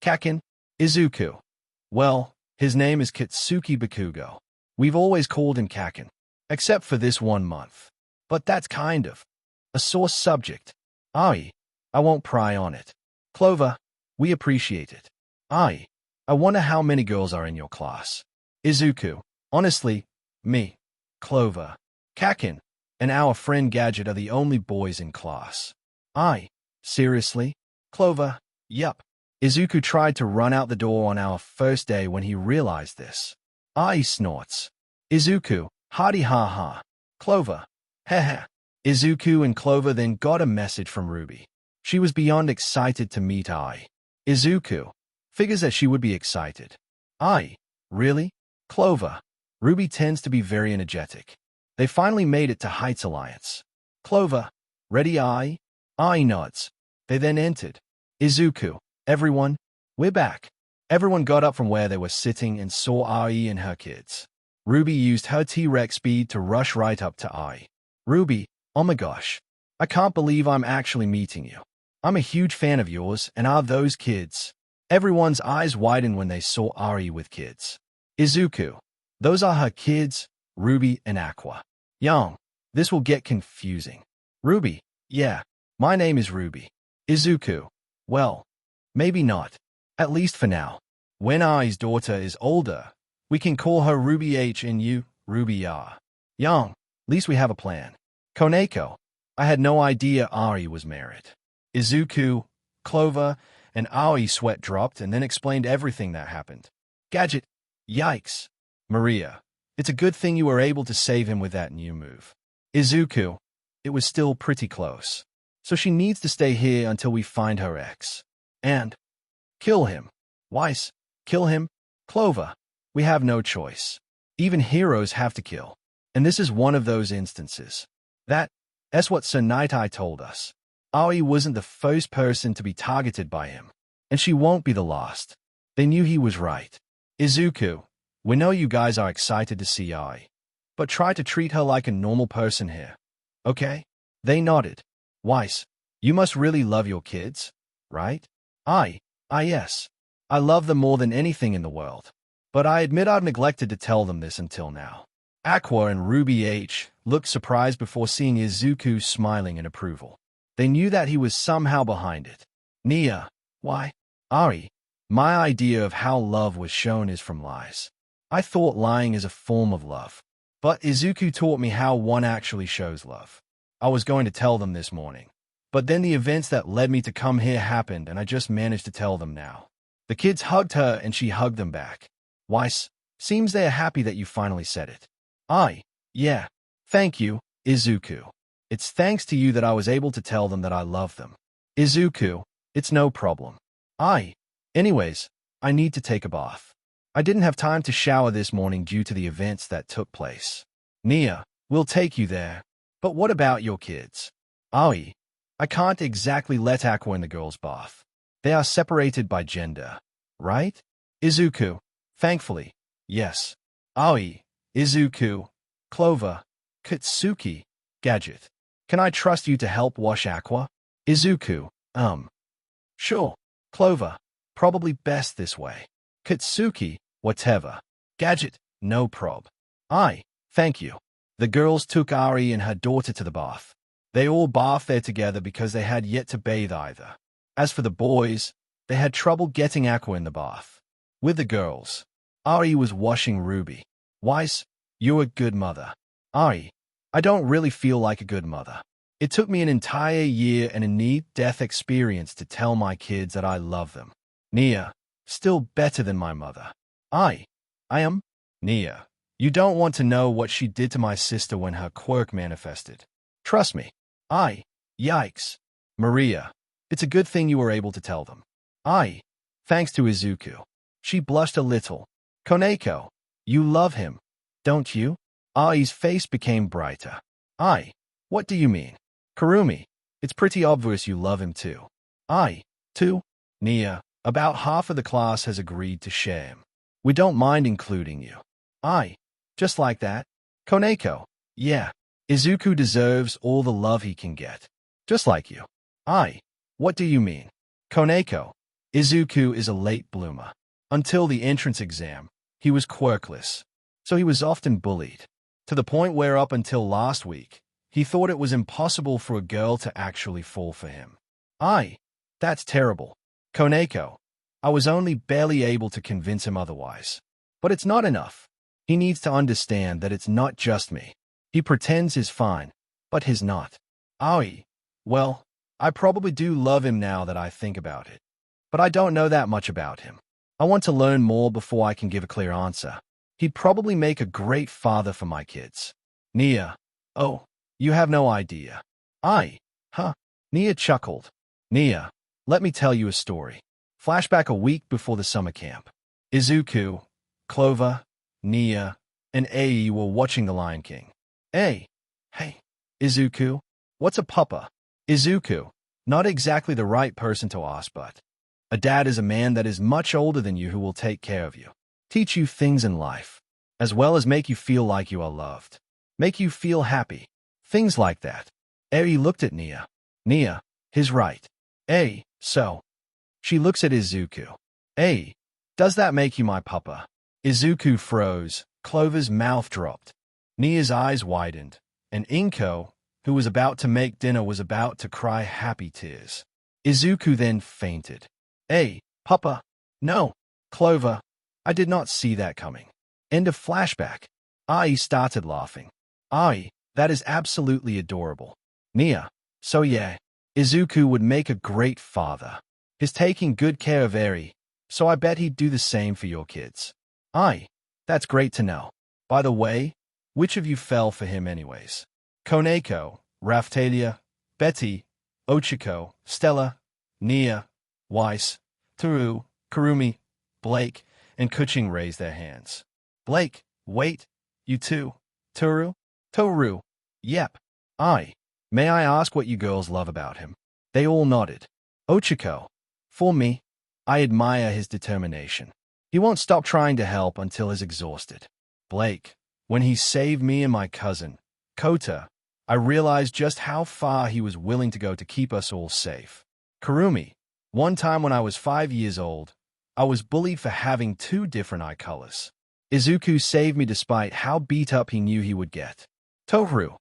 Kakin, Izuku. Well, his name is Kitsuki Bakugo. We've always called him Kakin, except for this 1 month. But that's kind of a sore subject. I won't pry on it. Clover, we appreciate it. I wonder how many girls are in your class. Izuku, honestly, me, Clover, Kakin, and our friend Gadget are the only boys in class. Seriously? Clover, yup. Izuku tried to run out the door on our first day when he realized this. Snorts. Izuku, hardy ha ha. Clover, heh. Izuku and Clover then got a message from Ruby. She was beyond excited to meet Izuku figures that she would be excited. Really? Clover. Ruby tends to be very energetic. They finally made it to Heights Alliance. Clover, ready? Nods. They then entered. Izuku, everyone, we're back. Everyone got up from where they were sitting and saw Ai and her kids. Ruby used her T-Rex speed to rush right up to Ai. Ruby, oh my gosh. I can't believe I'm actually meeting you. I'm a huge fan of yours, and are those kids? Everyone's eyes widened when they saw Ai with kids. Izuku, those are her kids, Ruby and Aqua. Young, this will get confusing. Ruby, yeah, my name is Ruby. Izuku, well, maybe not. At least for now. When Ai's daughter is older, we can call her Ruby H and you, Ruby R. Young, at least we have a plan. Koneko, I had no idea Ai was married. Izuku, Clover, and Ai sweat dropped and then explained everything that happened. Gadget, yikes. Maria, it's a good thing you were able to save him with that new move. Izuku, it was still pretty close. So she needs to stay here until we find her ex. And kill him. Weiss, kill him. Clover, we have no choice. Even heroes have to kill. And this is one of those instances. That's what Sir Nightai told us. Ai wasn't the first person to be targeted by him. And she won't be the last. They knew he was right. Izuku, we know you guys are excited to see Ai. But try to treat her like a normal person here. Okay? They nodded. Weiss, you must really love your kids, right? Yes. I love them more than anything in the world. But I admit I've neglected to tell them this until now. Aqua and Ruby H looked surprised before seeing Izuku smiling in approval. They knew that he was somehow behind it. Nia, why? Ai, my idea of how love was shown is from lies. I thought lying is a form of love. But Izuku taught me how one actually shows love. I was going to tell them this morning. But then the events that led me to come here happened and I just managed to tell them now. The kids hugged her and she hugged them back. Weiss, seems they are happy that you finally said it. Yeah. Thank you, Izuku. It's thanks to you that I was able to tell them that I love them. Izuku, it's no problem. Anyways, I need to take a bath. I didn't have time to shower this morning due to the events that took place. Nia, we'll take you there. But what about your kids? I can't exactly let Aqua in the girls' bath. They are separated by gender, right? Izuku, thankfully, yes. Izuku, Clover, Katsuki, Gadget. Can I trust you to help wash Aqua? Izuku, sure. Clover, probably best this way. Katsuki, whatever. Gadget, no prob. Thank you. The girls took Ari and her daughter to the bath. They all bathed there together because they had yet to bathe either. As for the boys, they had trouble getting Aqua in the bath. With the girls, Ari was washing Ruby. Weiss, you're a good mother. I don't really feel like a good mother. It took me an entire year and a near-death experience to tell my kids that I love them. Nia, still better than my mother. I am? Nia, you don't want to know what she did to my sister when her quirk manifested. Trust me. Yikes. Maria, it's a good thing you were able to tell them. Thanks to Izuku. She blushed a little. Koneko, you love him, don't you? Ai's face became brighter. What do you mean? Kurumi, it's pretty obvious you love him too. Too? Nia, About half of the class has agreed to share him. We don't mind including you. Just like that? Koneko. Yeah. Izuku deserves all the love he can get. Just like you. What do you mean? Koneko. Izuku is a late bloomer. Until the entrance exam, he was quirkless. So he was often bullied. To the point where up until last week, he thought it was impossible for a girl to actually fall for him. That's terrible. Koneko. I was only barely able to convince him otherwise. But it's not enough. He needs to understand that it's not just me. He pretends he's fine, but he's not. Well, I probably do love him now that I think about it. But I don't know that much about him. I want to learn more before I can give a clear answer. He'd probably make a great father for my kids. Nia. Oh, you have no idea. Nia chuckled. Nia, let me tell you a story. Flashback a week before the summer camp. Izuku, Clover, Nia, and Ai were watching The Lion King. Hey, Izuku, what's a puppa? Izuku, not exactly the right person to ask, but a dad is a man that is much older than you who will take care of you, teach you things in life, as well as make you feel like you are loved, make you feel happy, things like that. Ai looked at Nia. Nia, he's right. So. She looks at Izuku. Does that make you my puppa? Izuku froze. Clover's mouth dropped. Nia's eyes widened, and Inko, who was about to make dinner, was about to cry happy tears. Izuku then fainted. Puppa. No. Clover. I did not see that coming. End of flashback. Ai started laughing. That is absolutely adorable. Nia. So yeah, Izuku would make a great father. He's taking good care of Eri, so I bet he'd do the same for your kids. That's great to know. By the way, which of you fell for him anyways? Koneko, Raphtalia, Betty, Ochiko, Stella, Nia, Weiss, Toru, Kurumi, Blake, and Kuching raised their hands. Blake, wait, you too. Toru? Yep. May I ask what you girls love about him? They all nodded. Ochiko. For me, I admire his determination. He won't stop trying to help until he's exhausted. Blake. When he saved me and my cousin, Kota, I realized just how far he was willing to go to keep us all safe. Kurumi. One time when I was 5 years old, I was bullied for having 2 different eye colors. Izuku saved me despite how beat up he knew he would get. Toru.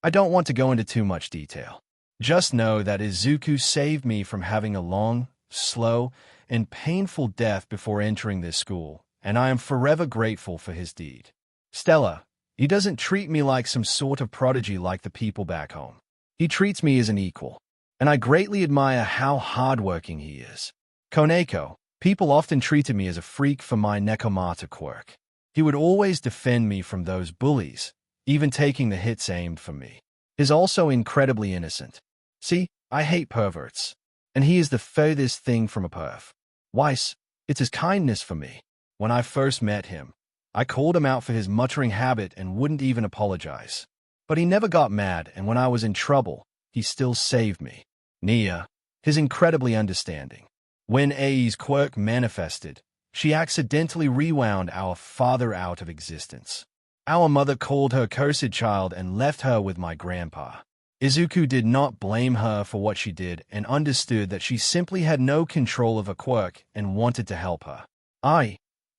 I don't want to go into too much detail. Just know that Izuku saved me from having a long, slow, and painful death before entering this school, and I am forever grateful for his deed. Stella. He doesn't treat me like some sort of prodigy like the people back home. He treats me as an equal, and I greatly admire how hardworking he is. Koneko. People often treated me as a freak for my Nekomata quirk. He would always defend me from those bullies, even taking the hits aimed for me. He's also incredibly innocent. See, I hate perverts, and he is the furthest thing from a perv. Weiss, it's his kindness for me. When I first met him, I called him out for his muttering habit and wouldn't even apologize. But he never got mad, and when I was in trouble, he still saved me. Nia, he's incredibly understanding. When Ai's quirk manifested, she accidentally rewound our father out of existence. Our mother called her cursed child and left her with my grandpa. Izuku did not blame her for what she did and understood that she simply had no control of her quirk and wanted to help her.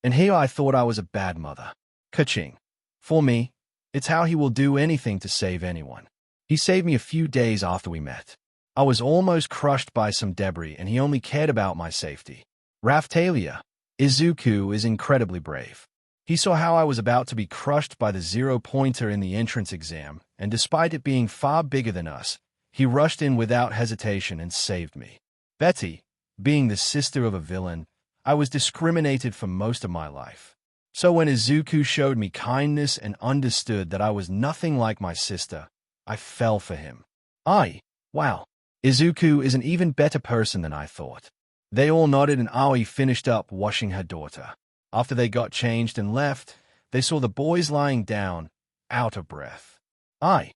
And here I thought I was a bad mother. Ka-ching. For me, it's how he will do anything to save anyone. He saved me a few days after we met. I was almost crushed by some debris and he only cared about my safety. Raphtalia. Izuku is incredibly brave. He saw how I was about to be crushed by the 0-pointer in the entrance exam, and despite it being far bigger than us, he rushed in without hesitation and saved me. Betty, being the sister of a villain, I was discriminated for most of my life. So when Izuku showed me kindness and understood that I was nothing like my sister, I fell for him. Wow. Izuku is an even better person than I thought. They all nodded and Aoi finished up washing her daughter. After they got changed and left, they saw the boys lying down, out of breath. Are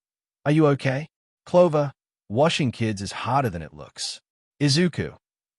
you okay? Clover, washing kids is harder than it looks. Izuku.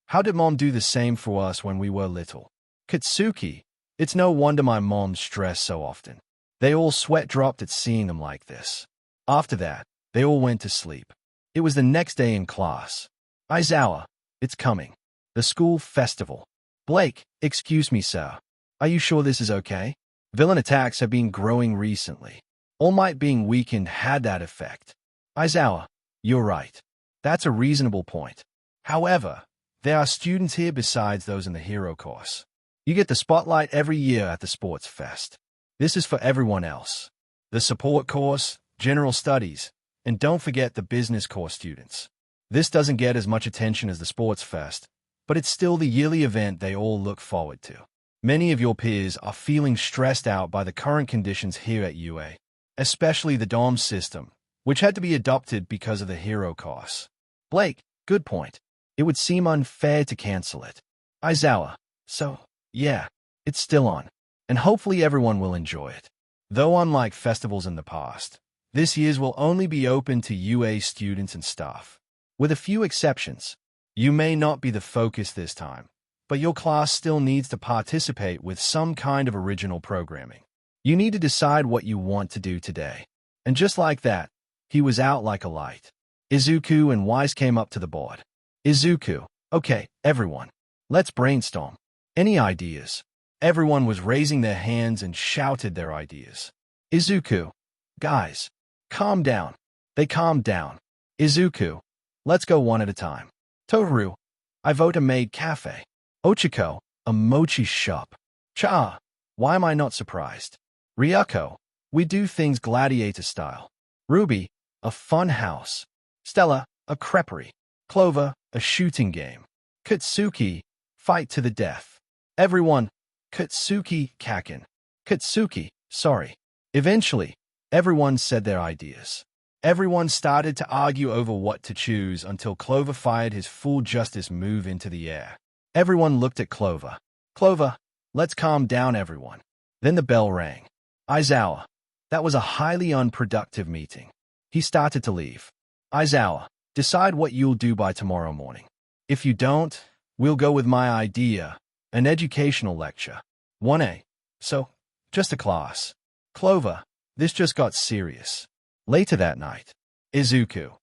How did Mom do the same for us when we were little? Katsuki, it's no wonder my mom's stressed so often. They all sweat dropped at seeing them like this. After that, they all went to sleep. It was the next day in class. Aizawa, it's coming. The school festival. Blake, excuse me, sir. Are you sure this is okay? Villain attacks have been growing recently. All Might being weakened had that effect. Aizawa, you're right. That's a reasonable point. However, there are students here besides those in the hero course. You get the spotlight every year at the sports fest. This is for everyone else. The support course, general studies, and don't forget the business course students. This doesn't get as much attention as the sports fest, but it's still the yearly event they all look forward to. Many of your peers are feeling stressed out by the current conditions here at UA, especially the dorm system, which had to be adopted because of the hero course. Blake, good point. It would seem unfair to cancel it. Aizawa, so, yeah, it's still on, and hopefully everyone will enjoy it. Though unlike festivals in the past, this year's will only be open to UA students and staff. With a few exceptions, you may not be the focus this time, but your class still needs to participate with some kind of original programming. You need to decide what you want to do today. And just like that, he was out like a light. Izuku and Wise came up to the board. Izuku, okay, everyone, let's brainstorm. Any ideas? Everyone was raising their hands and shouted their ideas. Izuku, guys, calm down. They calmed down. Izuku, let's go one at a time. Toru, I vote a maid cafe. Ochiko, a mochi shop. Cha, why am I not surprised? Ryuko, we do things gladiator style. Ruby, a fun house. Stella, a creperie. Clover, a shooting game. Katsuki, fight to the death. Everyone, Katsuki Kakin. Katsuki, sorry. Eventually, everyone said their ideas. Everyone started to argue over what to choose until Clover fired his full justice move into the air. Everyone looked at Clover. Clover, let's calm down, everyone. Then the bell rang. Aizawa, that was a highly unproductive meeting. He started to leave. Aizawa, decide what you'll do by tomorrow morning. If you don't, we'll go with my idea, an educational lecture. 1A. So, just a class. Clover, this just got serious. Later that night, Izuku.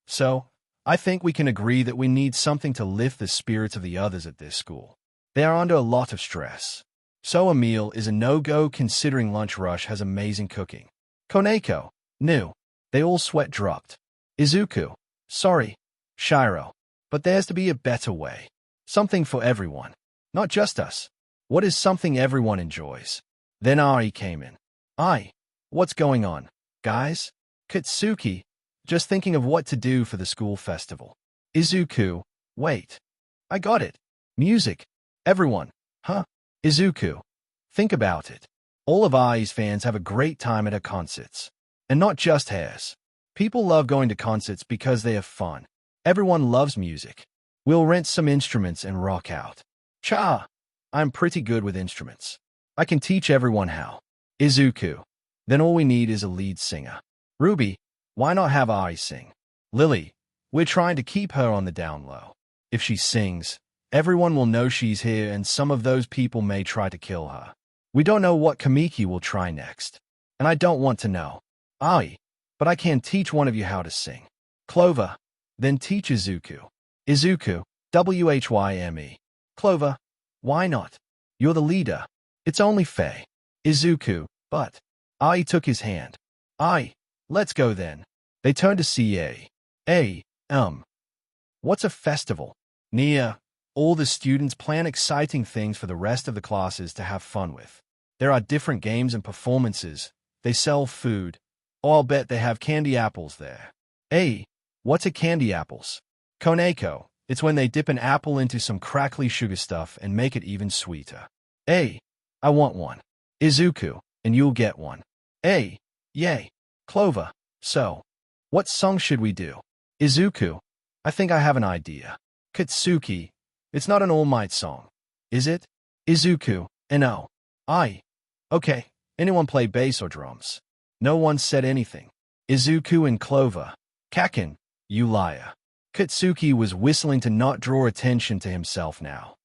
So, I think we can agree that we need something to lift the spirits of the others at this school. They are under a lot of stress. So a meal is a no-go considering Lunch Rush has amazing cooking. Koneko, new. They all sweat dropped. Izuku, sorry. Shiro, but there's to be a better way. Something for everyone. Not just us. What is something everyone enjoys? Then Ari came in. What's going on, guys? Katsuki, just thinking of what to do for the school festival. Izuku, wait. I got it. Music. Everyone. Huh? Izuku, think about it. All of Ai's fans have a great time at her concerts. And not just hers. People love going to concerts because they have fun. Everyone loves music. We'll rent some instruments and rock out. Cha! I'm pretty good with instruments. I can teach everyone how. Izuku, then all we need is a lead singer. Ruby, why not have Ai sing? Lily, we're trying to keep her on the down low. If she sings, everyone will know she's here and some of those people may try to kill her. We don't know what Kamiki will try next. And I don't want to know. Ai, but I can teach one of you how to sing. Clover, then teach Izuku. Izuku, WHYME. Clover, why not? You're the leader. It's only fair. Izuku, but. Ai took his hand. Ai, let's go then. They turned to CA. What's a festival? Nia, all the students plan exciting things for the rest of the classes to have fun with. There are different games and performances. They sell food. Oh, I'll bet they have candy apples there. What's a candy apples? Koneko, it's when they dip an apple into some crackly sugar stuff and make it even sweeter. I want one. Izuku, and you'll get one. Yay. Clover, so, what song should we do? Izuku, I think I have an idea. Katsuki, it's not an All Might song, is it? Izuku, no. Okay, anyone play bass or drums? No one said anything. Izuku and Clover, Kakin, you liar. Katsuki was whistling to not draw attention to himself now.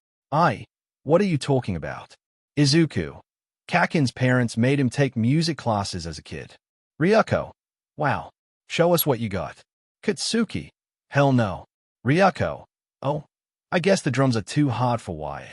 What are you talking about? Izuku. Kaken's parents made him take music classes as a kid. Ryuko. Wow. Show us what you got. Katsuki. Hell no. Ryuko. Oh, I guess the drums are too hard for YA.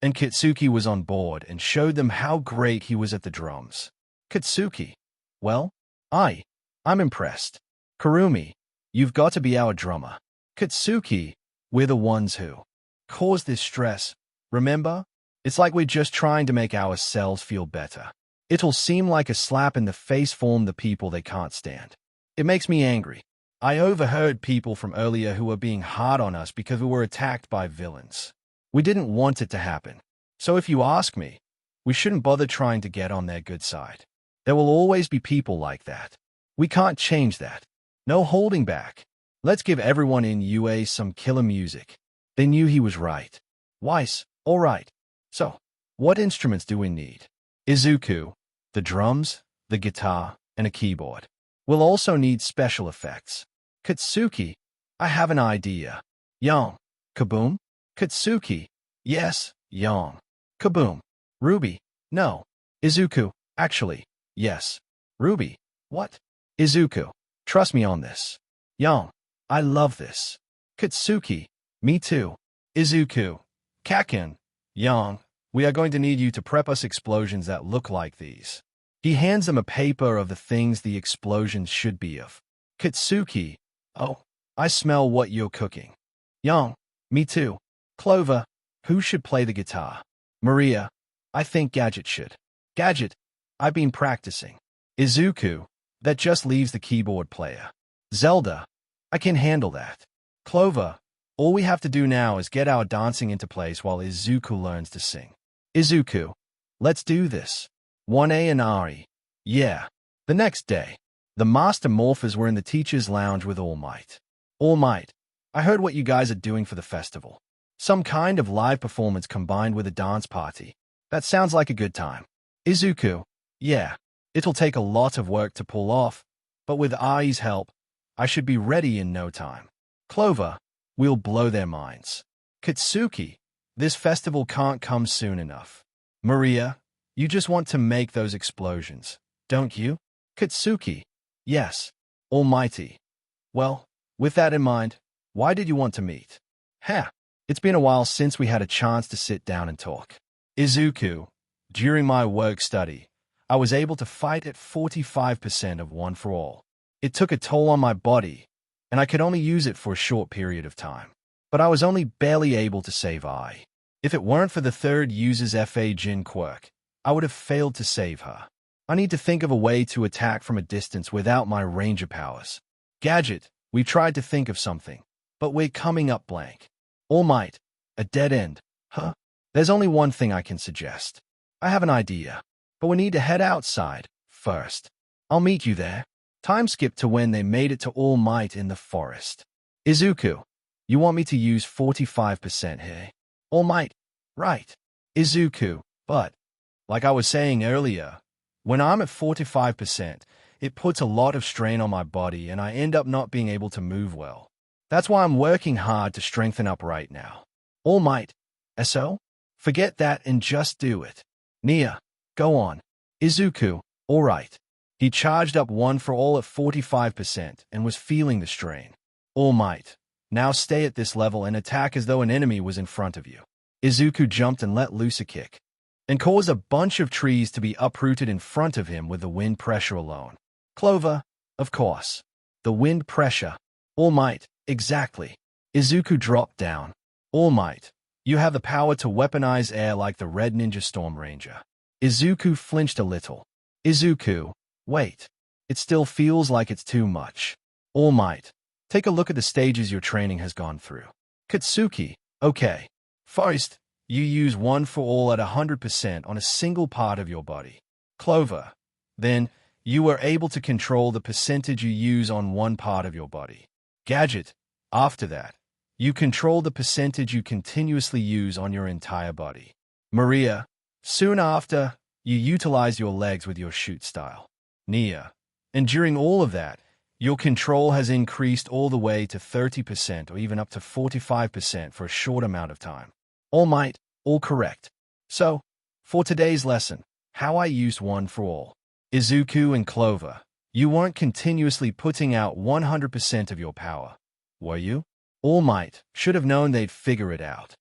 And Katsuki was on board and showed them how great he was at the drums. Katsuki. Well, I'm impressed. Kurumi. You've got to be our drummer. Katsuki. We're the ones who caused this stress. Remember? It's like we're just trying to make ourselves feel better. It'll seem like a slap in the face for the people they can't stand. It makes me angry. I overheard people from earlier who were being hard on us because we were attacked by villains. We didn't want it to happen. So if you ask me, we shouldn't bother trying to get on their good side. There will always be people like that. We can't change that. No holding back. Let's give everyone in UA some killer music. They knew he was right. Weiss, all right. So, what instruments do we need? Izuku, the drums, the guitar, and a keyboard. We'll also need special effects. Katsuki, I have an idea. Yang, kaboom? Katsuki, yes, Yang. Kaboom. Ruby, no. Izuku, actually, yes. Ruby, what? Izuku, trust me on this. Yang, I love this. Katsuki, me too. Izuku, Kaken, Yang, we are going to need you to prep us explosions that look like these. He hands them a paper of the things the explosions should be of. Katsuki, oh, I smell what you're cooking. Yang, me too. Clover, who should play the guitar? Maria, I think Gadget should. Gadget, I've been practicing. Izuku, that just leaves the keyboard player. Zelda, I can handle that. Clover, all we have to do now is get our dancing into place while Izuku learns to sing. Izuku, let's do this. 1A and Ari. Yeah. The next day, the Master Morphers were in the teacher's lounge with All Might. All Might, I heard what you guys are doing for the festival. Some kind of live performance combined with a dance party. That sounds like a good time. Izuku, yeah. It'll take a lot of work to pull off, but with Ari's help, I should be ready in no time. Clover, we'll blow their minds. Katsuki, this festival can't come soon enough. Maria, you just want to make those explosions, don't you? Katsuki, yes. Almighty. Well, with that in mind, why did you want to meet? It's been a while since we had a chance to sit down and talk. Izuku, during my work study, I was able to fight at 45% of One for All. It took a toll on my body, and I could only use it for a short period of time. But I was only barely able to save Ai. If it weren't for the third user's FA Jin quirk, I would have failed to save her. I need to think of a way to attack from a distance without my ranger powers. Gadget, we tried to think of something, but we're coming up blank. All Might, a dead end. There's only one thing I can suggest. I have an idea, but we need to head outside first. I'll meet you there. Time skip to when they made it to All Might in the forest. Izuku, you want me to use 45% here? All Might, right. Izuku, but, like I was saying earlier, when I'm at 45%, it puts a lot of strain on my body and I end up not being able to move well. That's why I'm working hard to strengthen up right now. All Might, SO? Forget that and just do it. Nia, go on. Izuku, all right. He charged up One for All at 45% and was feeling the strain. All Might, now stay at this level and attack as though an enemy was in front of you. Izuku jumped and let loose a kick, and caused a bunch of trees to be uprooted in front of him with the wind pressure alone. Clover, of course. The wind pressure. All Might, exactly. Izuku dropped down. All Might, you have the power to weaponize air like the Red Ninja Storm Ranger. Izuku flinched a little. Izuku, wait. It still feels like it's too much. All Might, take a look at the stages your training has gone through. Katsuki, okay. First, you use One for All at 100% on a single part of your body. Clover, then you are able to control the percentage you use on one part of your body. Gadget, after that, you control the percentage you continuously use on your entire body. Maria, soon after, you utilize your legs with your shoot style. Nia, and during all of that, Your control has increased all the way to 30% or even up to 45% for a short amount of time. All Might, all correct. So, for today's lesson, how I used One for All. Izuku and Clover, you weren't continuously putting out 100% of your power, were you? All Might should have known they'd figure it out.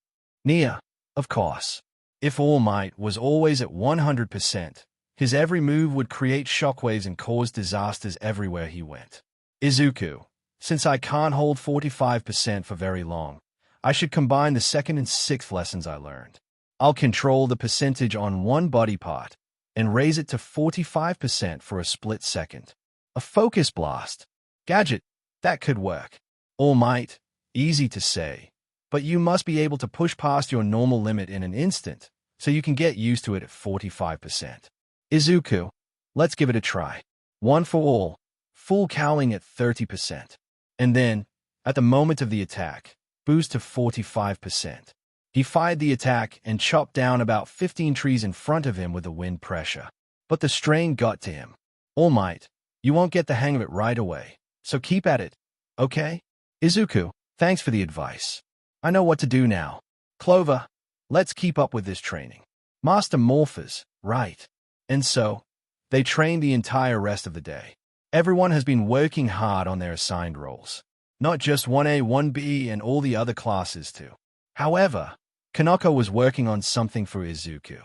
Nia, of course. If All Might was always at 100%, his every move would create shockwaves and cause disasters everywhere he went. Izuku, since I can't hold 45% for very long, I should combine the second and sixth lessons I learned. I'll control the percentage on one body part and raise it to 45% for a split second. A focus blast. Gadget, that could work. All Might, easy to say, but you must be able to push past your normal limit in an instant, so you can get used to it at 45%. Izuku, let's give it a try. One for All, full cowling at 30%. And then, at the moment of the attack, boost to 45%. He fired the attack and chopped down about 15 trees in front of him with the wind pressure. But the strain got to him. All Might, you won't get the hang of it right away, so keep at it, okay? Izuku, thanks for the advice. I know what to do now. Clover, let's keep up with this training. Master Morphers, right. And so, they trained the entire rest of the day. Everyone has been working hard on their assigned roles. Not just 1A, 1B, and all the other classes too. However, Kanako was working on something for Izuku.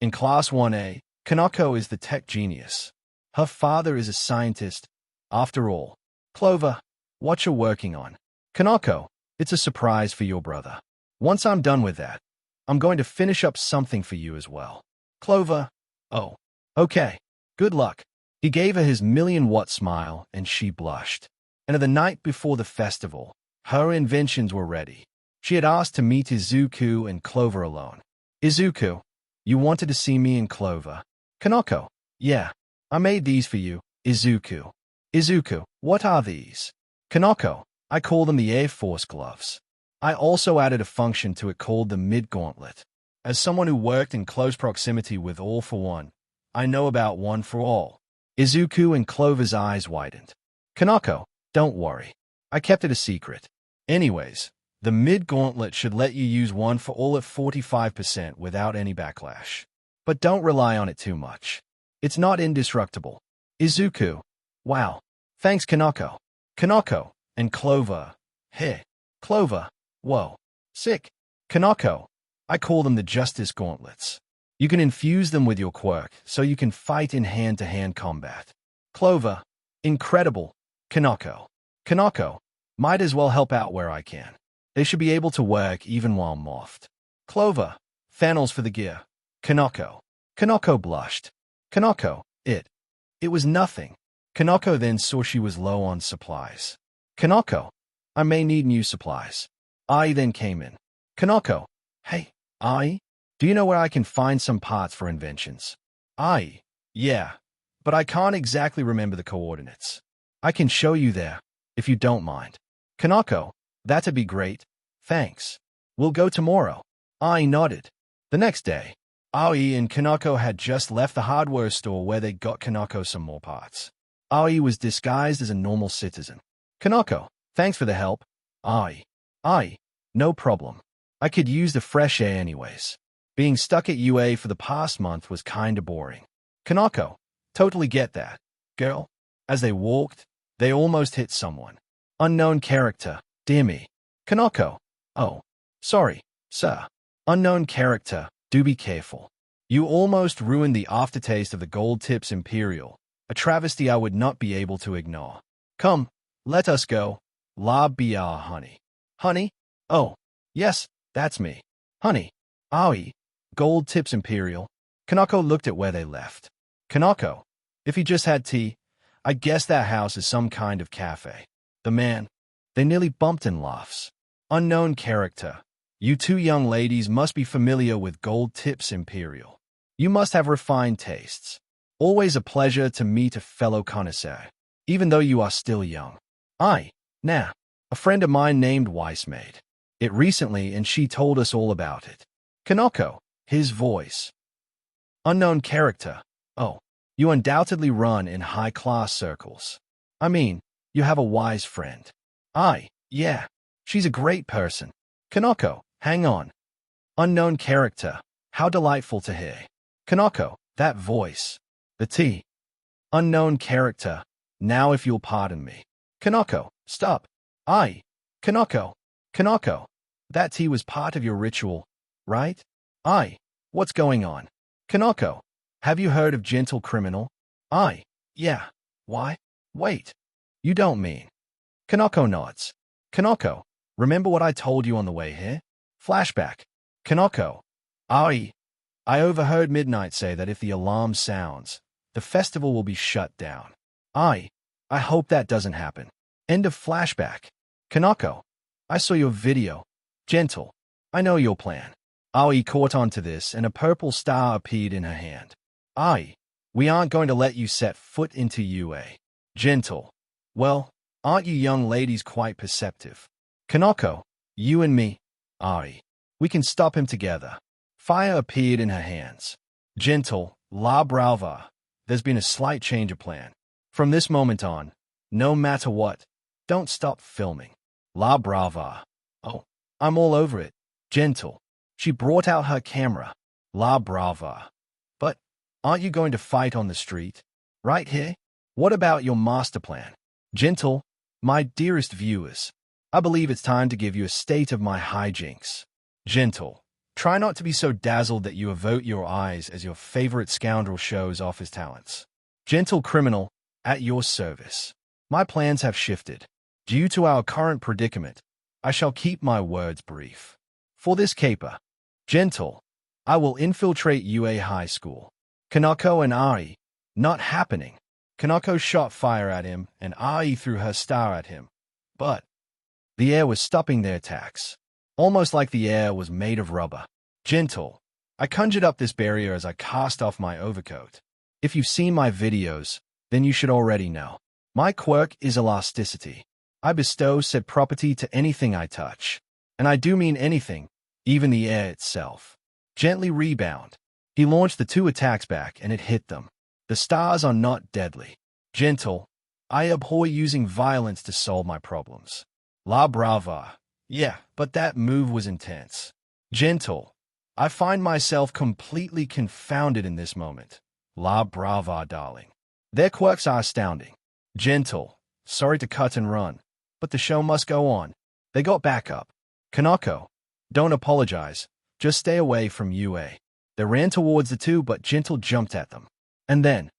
In Class 1A, Kanako is the tech genius. Her father is a scientist. After all, Clover, what you're working on. Kanako, it's a surprise for your brother. Once I'm done with that, I'm going to finish up something for you as well. Clover, oh, okay, good luck. He gave her his million-watt smile, and she blushed. And the night before the festival, her inventions were ready. She had asked to meet Izuku and Clover alone. Izuku, you wanted to see me and Clover. Kanako, yeah, I made these for you, Izuku. Izuku, what are these? Kanako, I call them the Air Force gloves. I also added a function to it called the mid-gauntlet. As someone who worked in close proximity with All for One, I know about One for All. Izuku and Clover's eyes widened. Kanako, don't worry. I kept it a secret. Anyways, the mid-gauntlet should let you use One for All at 45% without any backlash. But don't rely on it too much. It's not indestructible. Izuku, wow. Thanks, Kanako. Kanako, and Clover. Hey, Clover, whoa. Sick. Kanako, I call them the Justice Gauntlets. You can infuse them with your quirk, so you can fight in hand-to-hand combat. Clover, incredible. Kanako. Kanako, might as well help out where I can. They should be able to work even while morphed. Clover, Fanels for the gear. Kanako. Kanako blushed. Kanako, it was nothing. Kanako then saw she was low on supplies. Kanako, I may need new supplies. Ai then came in. Kanako, hey, Ai, do you know where I can find some parts for inventions? Ai, yeah, but I can't exactly remember the coordinates. I can show you there, if you don't mind. Kanako, that'd be great, thanks. We'll go tomorrow. Ai nodded. The next day, Aoi and Kanako had just left the hardware store where they got Kanako some more parts. Aoi was disguised as a normal citizen. Kanako, thanks for the help. Ai, no problem. I could use the fresh air anyways. Being stuck at UA for the past month was kinda boring. Kanako, totally get that. Girl, as they walked, they almost hit someone. Unknown character, dear me. Kanako, oh, sorry, sir. Unknown character, do be careful. You almost ruined the aftertaste of the Gold Tips Imperial, a travesty I would not be able to ignore. Come, let us go. La BR honey. Honey? Oh, yes, that's me. Honey. Aoi. Gold Tips Imperial. Kanako looked at where they left. Kanako, if he just had tea, I guess that house is some kind of cafe. The man. They nearly bumped in laughs. Unknown character. You two young ladies must be familiar with Gold Tips Imperial. You must have refined tastes. Always a pleasure to meet a fellow connoisseur, even though you are still young. A friend of mine named Weiss made it recently and she told us all about it. Kanako, his voice. Unknown character. Oh, you undoubtedly run in high-class circles. I mean, You have a wise friend. Yeah. She's a great person. Kanako, hang on. Unknown character. How delightful to hear. Kanako, that voice. The T. Unknown character. Now if you'll pardon me. Kanako, stop. Kanako. Kanako. That tea was part of your ritual, right? What's going on? Kanako, have you heard of gentle criminal? Yeah. Why? Wait. You don't mean. Kanako nods. Kanako, remember what I told you on the way here? Flashback. Kanako. I overheard Midnight say that if the alarm sounds, the festival will be shut down. I hope that doesn't happen. End of flashback. Kanako, I saw your video. Gentle. I know your plan. Aoi caught on to this, and a purple star appeared in her hand. We aren't going to let you set foot into UA. Gentle. Well, aren't you young ladies quite perceptive? Kanako, you and me. We can stop him together. Fire appeared in her hands. Gentle, La Brava. There's been a slight change of plan. From this moment on, no matter what, don't stop filming. La Brava. Oh, I'm all over it. Gentle. She brought out her camera. La Brava. But aren't you going to fight on the street? Right here? What about your master plan? Gentle, my dearest viewers, I believe it's time to give you a state of my hijinks. Gentle, try not to be so dazzled that you avert your eyes as your favorite scoundrel shows off his talents. Gentle criminal, at your service. My plans have shifted. Due to our current predicament, I shall keep my words brief. For this caper, Gentle, I will infiltrate UA High School. Kanako and Ai, not happening. Kanako shot fire at him, and Ai threw her star at him. But the air was stopping their attacks, almost like the air was made of rubber. Gentle, I conjured up this barrier as I cast off my overcoat. If you've seen my videos, then you should already know. My quirk is elasticity. I bestow said property to anything I touch. And I do mean anything, even the air itself. Gently rebound. He launched the two attacks back, and it hit them. The stars are not deadly. Gentle, I abhor using violence to solve my problems. La Brava. Yeah, but that move was intense. Gentle, I find myself completely confounded in this moment. La Brava, darling. Their quirks are astounding. Gentle, sorry to cut and run, but the show must go on. They got back up. Kanako, don't apologize. Just stay away from UA. They ran towards the two, but Gentle jumped at them. And then,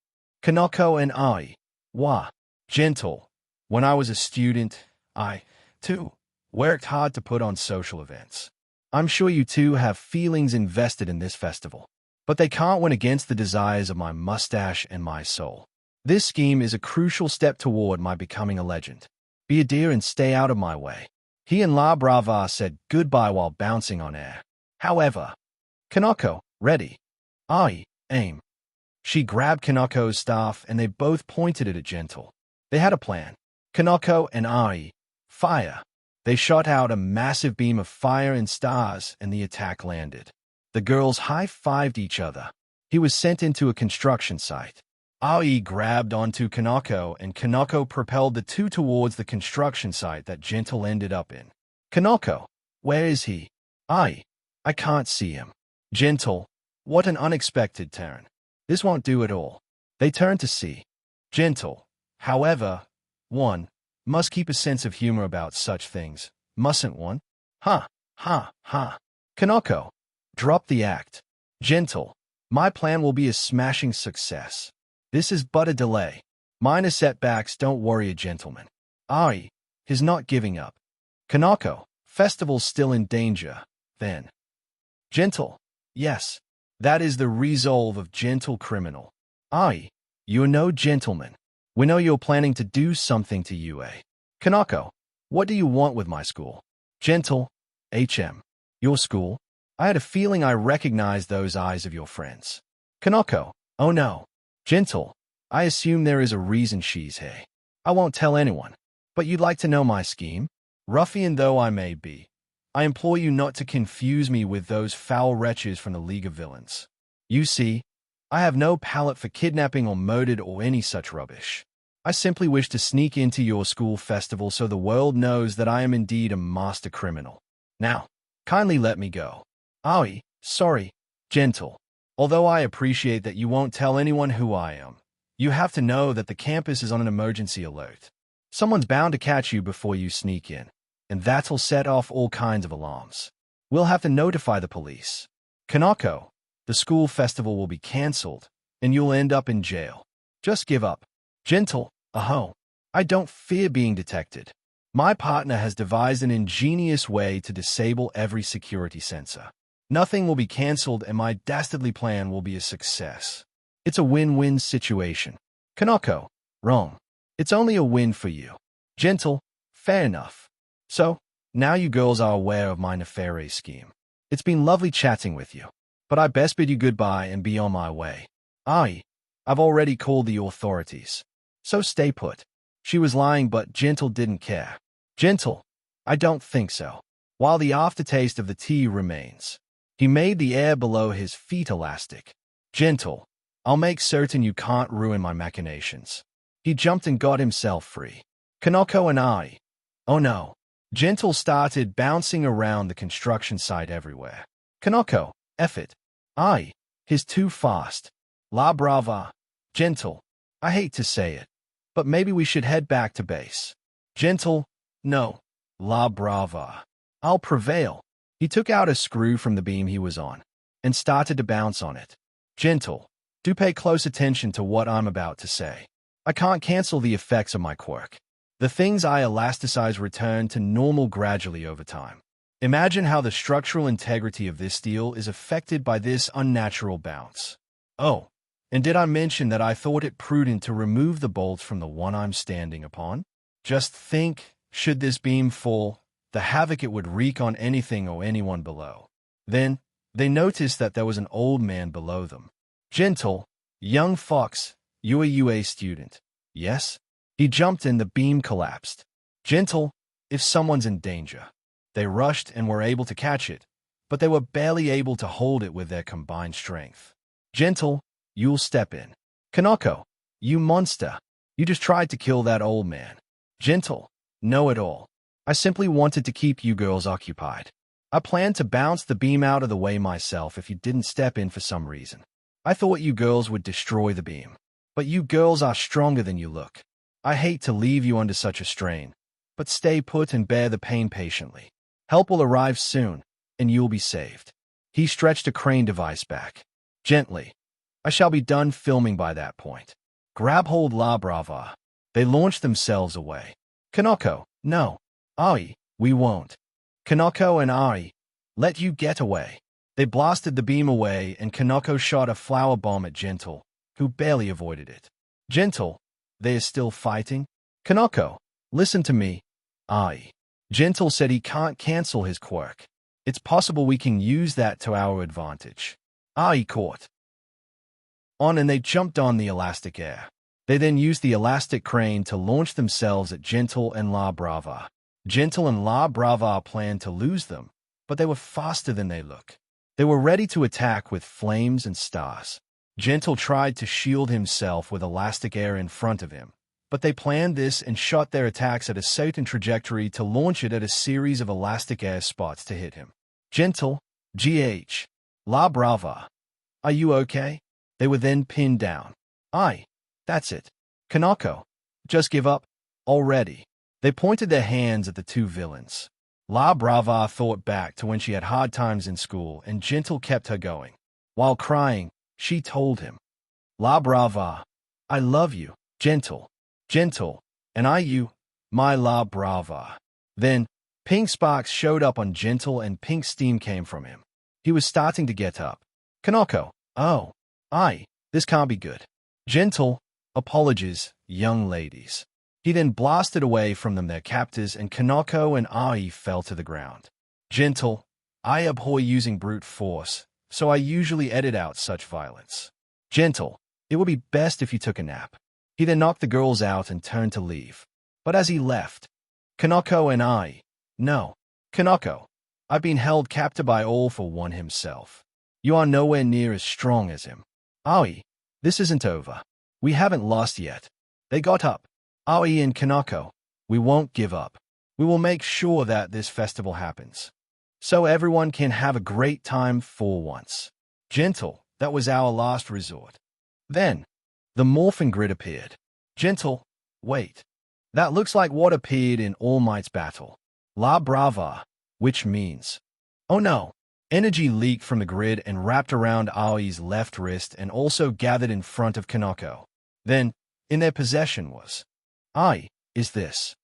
Kanako and I. Wah. Gentle. When I was a student, I, too, worked hard to put on social events. I'm sure you two have feelings invested in this festival. But they can't win against the desires of my mustache and my soul. This scheme is a crucial step toward my becoming a legend. Be a dear and stay out of my way. He and La Brava said goodbye while bouncing on air. However, Kanako, ready. Aim. She grabbed Kanako's staff, and they both pointed it at Gentle. They had a plan. Kanako and Ai, fire. They shot out a massive beam of fire and stars, and the attack landed. The girls high-fived each other. He was sent into a construction site. Ai grabbed onto Kanako, and Kanako propelled the two towards the construction site that Gentle ended up in. Kanako, where is he? I can't see him. Gentle, what an unexpected turn. This won't do at all. They turned to see. Gentle, however, one must keep a sense of humor about such things, mustn't one? Ha. Kanako, drop the act. Gentle, my plan will be a smashing success. This is but a delay. Minor setbacks, don't worry, a gentleman. Ai is not giving up. Kanako, festival's still in danger, then. Gentle, yes, that is the resolve of gentle criminal. Ai, you're no gentleman. We know you're planning to do something to UA. Kanako, what do you want with my school? Gentle, your school? I had a feeling I recognized those eyes of your friends. Kanako, oh no. Gentle, I assume there is a reason she's here. I won't tell anyone. But you'd like to know my scheme? Ruffian though I may be, I implore you not to confuse me with those foul wretches from the League of Villains. You see, I have no palate for kidnapping or murder or any such rubbish. I simply wish to sneak into your school festival so the world knows that I am indeed a master criminal. Now, kindly let me go. Aoi, sorry, gentle. Although I appreciate that you won't tell anyone who I am, you have to know that the campus is on an emergency alert. Someone's bound to catch you before you sneak in, and that'll set off all kinds of alarms. We'll have to notify the police. Kanako, the school festival will be cancelled, and you'll end up in jail. Just give up. Gentle, I don't fear being detected. My partner has devised an ingenious way to disable every security sensor. Nothing will be cancelled and my dastardly plan will be a success. It's a win-win situation. Kanako, wrong. It's only a win for you. Gentle, fair enough. So, now you girls are aware of my nefarious scheme. It's been lovely chatting with you, but I best bid you goodbye and be on my way. I've already called the authorities. So stay put. She was lying, but Gentle didn't care. Gentle, I don't think so. While the aftertaste of the tea remains, he made the air below his feet elastic. Gentle, I'll make certain you can't ruin my machinations. He jumped and got himself free. Kanako and I. Oh no. Gentle started bouncing around the construction site everywhere. Kanako, F it. He's too fast. La brava. Gentle, I hate to say it, but maybe we should head back to base. Gentle, no. La brava. I'll prevail. He took out a screw from the beam he was on and started to bounce on it. Gentle, do pay close attention to what I'm about to say. I can't cancel the effects of my quirk. The things I elasticize return to normal gradually over time. Imagine how the structural integrity of this steel is affected by this unnatural bounce. Oh, and did I mention that I thought it prudent to remove the bolts from the one I'm standing upon? Just think, should this beam fall, the havoc it would wreak on anything or anyone below. Then, they noticed that there was an old man below them. Gentle, young fox, you're a UA student, yes? He jumped and the beam collapsed. Gentle, if someone's in danger. They rushed and were able to catch it, but they were barely able to hold it with their combined strength. Gentle, you'll step in. Kanako, you monster. You just tried to kill that old man. Gentle, no at all. I simply wanted to keep you girls occupied. I planned to bounce the beam out of the way myself if you didn't step in for some reason. I thought you girls would destroy the beam. But you girls are stronger than you look. I hate to leave you under such a strain, but stay put and bear the pain patiently. Help will arrive soon, and you'll be saved. He stretched a crane device back. Gently. I shall be done filming by that point. Grab hold La Brava. They launched themselves away. Kanako, no. We won't. Kanako and let you get away. They blasted the beam away and Kanako shot a flower bomb at Gentle, who barely avoided it. Gentle, they are still fighting? Kanako, listen to me. Gentle said he can't cancel his quirk. It's possible we can use that to our advantage. Caught on and they jumped on the elastic air. They then used the elastic crane to launch themselves at Gentle and La Brava. Gentle and La Brava planned to lose them, but they were faster than they look. They were ready to attack with flames and stars. Gentle tried to shield himself with elastic air in front of him, but they planned this and shot their attacks at a certain trajectory to launch it at a series of elastic air spots to hit him. Gentle, GH, La Brava, are you okay? They were then pinned down. That's it. Kanako, just give up, already. They pointed their hands at the two villains. La Brava thought back to when she had hard times in school and Gentle kept her going. While crying, she told him, La Brava, I love you, Gentle, and you, my La Brava. Then, pink sparks showed up on Gentle and pink steam came from him. He was starting to get up. Kanako, this can't be good. Gentle, apologies, young ladies. He then blasted away from them their captors and Kanako and fell to the ground. Gentle, I abhor using brute force, so I usually edit out such violence. Gentle, it would be best if you took a nap. He then knocked the girls out and turned to leave. But as he left, Kanako and no, Kanako, I've been held captive by All for One himself. You are nowhere near as strong as him. This isn't over. We haven't lost yet. They got up, Aoi and Kanako, we won't give up. We will make sure that this festival happens, so everyone can have a great time for once. Gentle, that was our last resort. Then, the morphing grid appeared. Gentle, wait. That looks like what appeared in All Might's battle. La Brava, which means, oh no. Energy leaked from the grid and wrapped around Aoi's left wrist and also gathered in front of Kanako. Then, in their possession was, Ai, is this?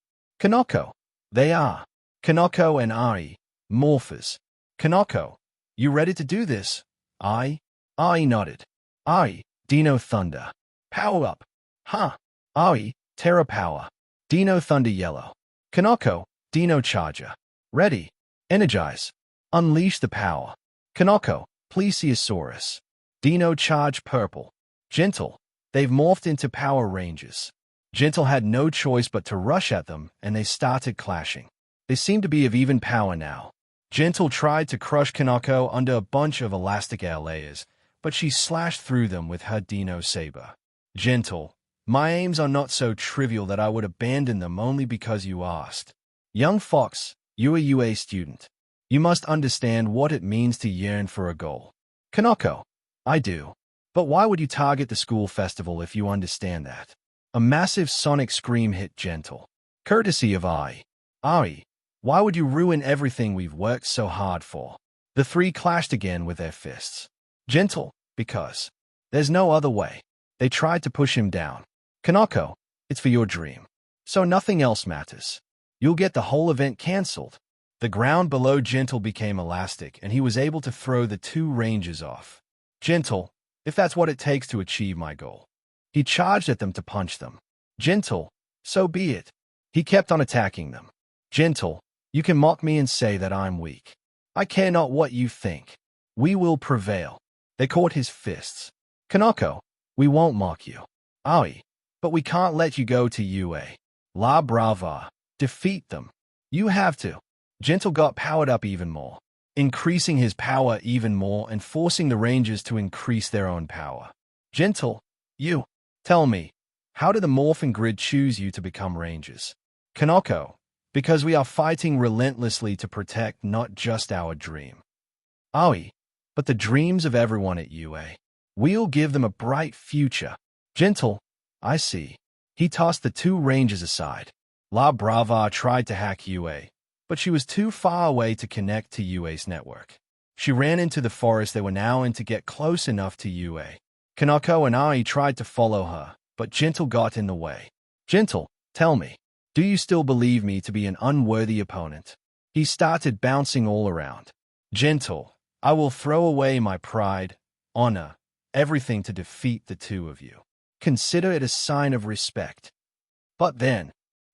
Kanako. They are. Kanako and Ai, morphers. Kanako, you ready to do this? Ai nodded. Ai, Dino Thunder. Power up. Huh. Ai, Terra Power. Dino Thunder Yellow. Kanako, Dino Charger. Ready. Energize. Unleash the power. Kanako, Plesiosaurus. Dino Charge Purple. Gentle. They've morphed into Power Rangers. Gentle had no choice but to rush at them, and they started clashing. They seemed to be of even power now. Gentle tried to crush Kanako under a bunch of elastic air layers, but she slashed through them with her Dino Saber. Gentle, my aims are not so trivial that I would abandon them only because you asked. Young Fox, you're a UA student. You must understand what it means to yearn for a goal. Kanako, I do. But why would you target the school festival if you understand that? A massive sonic scream hit Gentle. Courtesy of Ai. Ai, why would you ruin everything we've worked so hard for? The three clashed again with their fists. Gentle, because there's no other way. They tried to push him down. Kanako, it's for your dream. So nothing else matters. You'll get the whole event cancelled. The ground below Gentle became elastic, and he was able to throw the two rangers off. Gentle, if that's what it takes to achieve my goal. He charged at them to punch them. Gentle, so be it. He kept on attacking them. Gentle, you can mock me and say that I'm weak. I care not what you think. We will prevail. They caught his fists. Kanako, we won't mock you. Aoi, but we can't let you go to UA. La Brava, defeat them. You have to. Gentle got powered up even more, increasing his power even more and forcing the Rangers to increase their own power. Gentle, you, tell me, how did the morphing grid choose you to become Rangers? Kanako, because we are fighting relentlessly to protect not just our dream. Aoi, but the dreams of everyone at UA. We'll give them a bright future. Gentle, I see. He tossed the two Rangers aside. La Brava tried to hack UA, but she was too far away to connect to UA's network. She ran into the forest they were now in to get close enough to UA. Kanako and Ai tried to follow her, but Gentle got in the way. Gentle, tell me, do you still believe me to be an unworthy opponent? He started bouncing all around. Gentle, I will throw away my pride, honor, everything to defeat the two of you. Consider it a sign of respect. But then,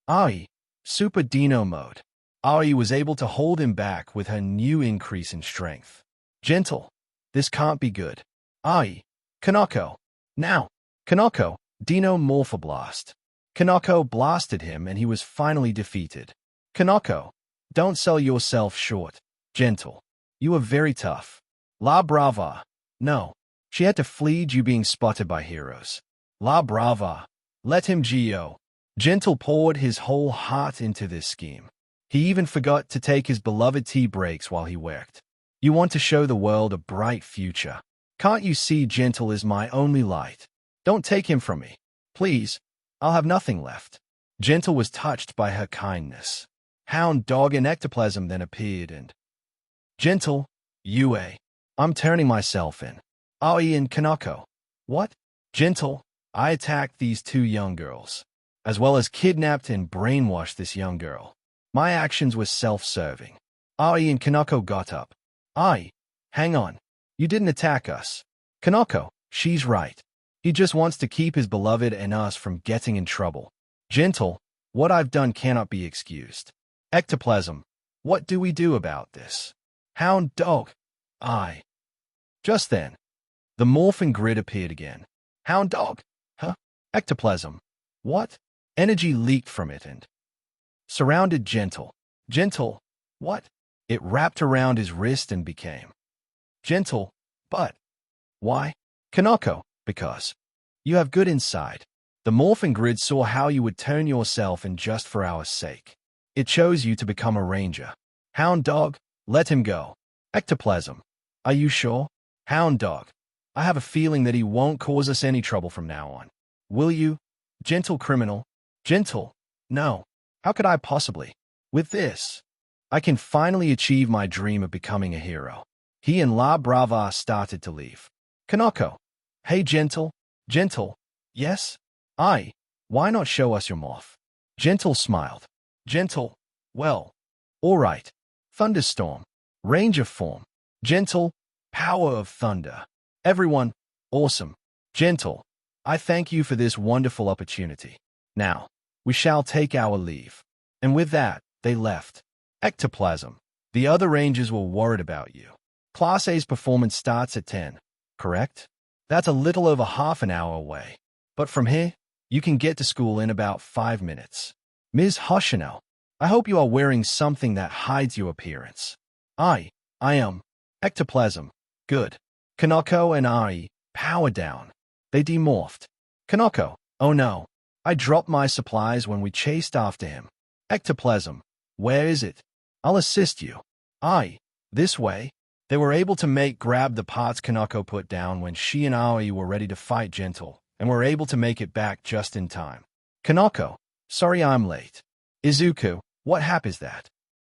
Ai, Super Dino Mode. Ai was able to hold him back with her new increase in strength. Gentle, this can't be good. Ai, Kanako, now. Kanako, Dino Morphoblast. Kanako blasted him and he was finally defeated. Kanako, don't sell yourself short. Gentle, you are very tough. La Brava, no. She had to flee due being spotted by heroes. La Brava, let him go. Gentle poured his whole heart into this scheme. He even forgot to take his beloved tea breaks while he worked. You want to show the world a bright future. Can't you see Gentle is my only light? Don't take him from me. Please, I'll have nothing left. Gentle was touched by her kindness. Hound Dog and Ectoplasm then appeared and... Gentle, UA. I'm turning myself in. Aoi and Kanako. What? Gentle, I attacked these two young girls, as well as kidnapped and brainwashed this young girl. My actions were self-serving. Aoi and Kanako got up. Ai, hang on. You didn't attack us. Kanako, she's right. He just wants to keep his beloved and us from getting in trouble. Gentle, what I've done cannot be excused. Ectoplasm, what do we do about this? Hound Dog, Ai. Just then, the morphing grid appeared again. Hound Dog, huh? Ectoplasm, what? Energy leaked from it and surrounded Gentle. Gentle, what? It wrapped around his wrist and became Gentle, but why? Kanako, because you have good inside. The morphing grid saw how you would turn yourself in just for our sake. It chose you to become a ranger. Hound dog, let him go. Ectoplasm, are you sure? Hound dog, I have a feeling that he won't cause us any trouble from now on. Will you? Gentle criminal. Gentle? No. How could I possibly? With this, I can finally achieve my dream of becoming a hero. He and La Brava started to leave. Kanako. Hey, Gentle. Gentle. Yes? Why not show us your morph? Gentle smiled. Gentle. Well. All right. Thunderstorm. Ranger form. Gentle. Power of thunder. Everyone. Awesome. Gentle. I thank you for this wonderful opportunity. Now, we shall take our leave. And with that, they left. Ectoplasm. The other rangers were worried about you. Class A's performance starts at 10, correct? That's a little over half an hour away. But from here, you can get to school in about 5 minutes. Ms. Hoshino, I hope you are wearing something that hides your appearance. I am. Ectoplasm. Good. Kanako and Ari, power down. They demorphed. Kanako, oh no. I dropped my supplies when we chased after him. Ectoplasm, where is it? I'll assist you. This way. They were able to grab the parts Kanako put down when she and Aoi were ready to fight Gentle, and were able to make it back just in time. Kanako, sorry I'm late. Izuku, what hap is that?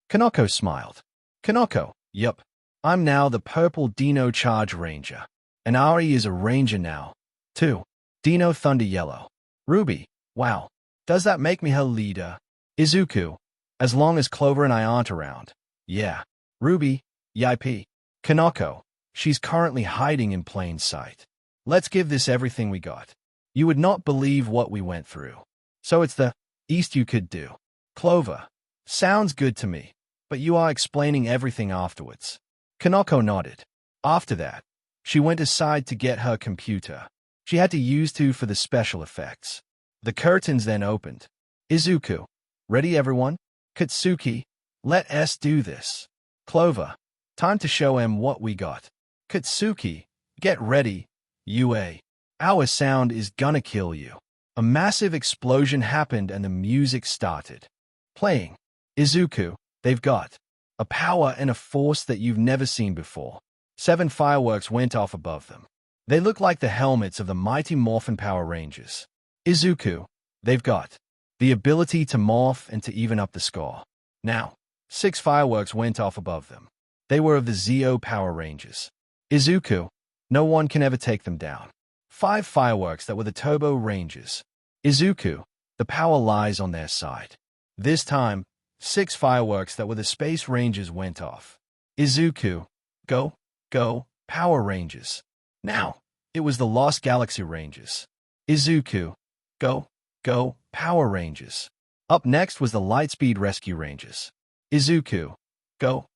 Kanako smiled. Kanako, yup. I'm now the purple Dino Charge Ranger. And Ari is a ranger now, too. Dino Thunder Yellow. Ruby, wow. Does that make me her leader? Izuku, as long as Clover and I aren't around. Yeah. Ruby, yippee. Kanako, she's currently hiding in plain sight. Let's give this everything we got. You would not believe what we went through. So it's the east you could do. Clover, sounds good to me, but you are explaining everything afterwards. Kanako nodded. After that, she went aside to get her computer. She had to use to for the special effects. The curtains then opened. Izuku, ready everyone? Katsuki, let us do this. Clover, time to show him what we got. Katsuki, get ready, UA. Our sound is gonna kill you. A massive explosion happened and the music started. Playing. Izuku, they've got a power and a force that you've never seen before. 7 fireworks went off above them. They look like the helmets of the mighty Morphin Power Rangers. Izuku, they've got the ability to morph and to even up the score. Now, 6 fireworks went off above them. They were of the Zeo Power Rangers. Izuku, no one can ever take them down. 5 fireworks that were the Turbo Rangers. Izuku, the power lies on their side. This time, 6 fireworks that were the Space Rangers went off. Izuku, go, Power Rangers. Now, it was the Lost Galaxy Rangers. Izuku, go, Power Rangers. Up next was the Lightspeed Rescue Rangers. Izuku, go,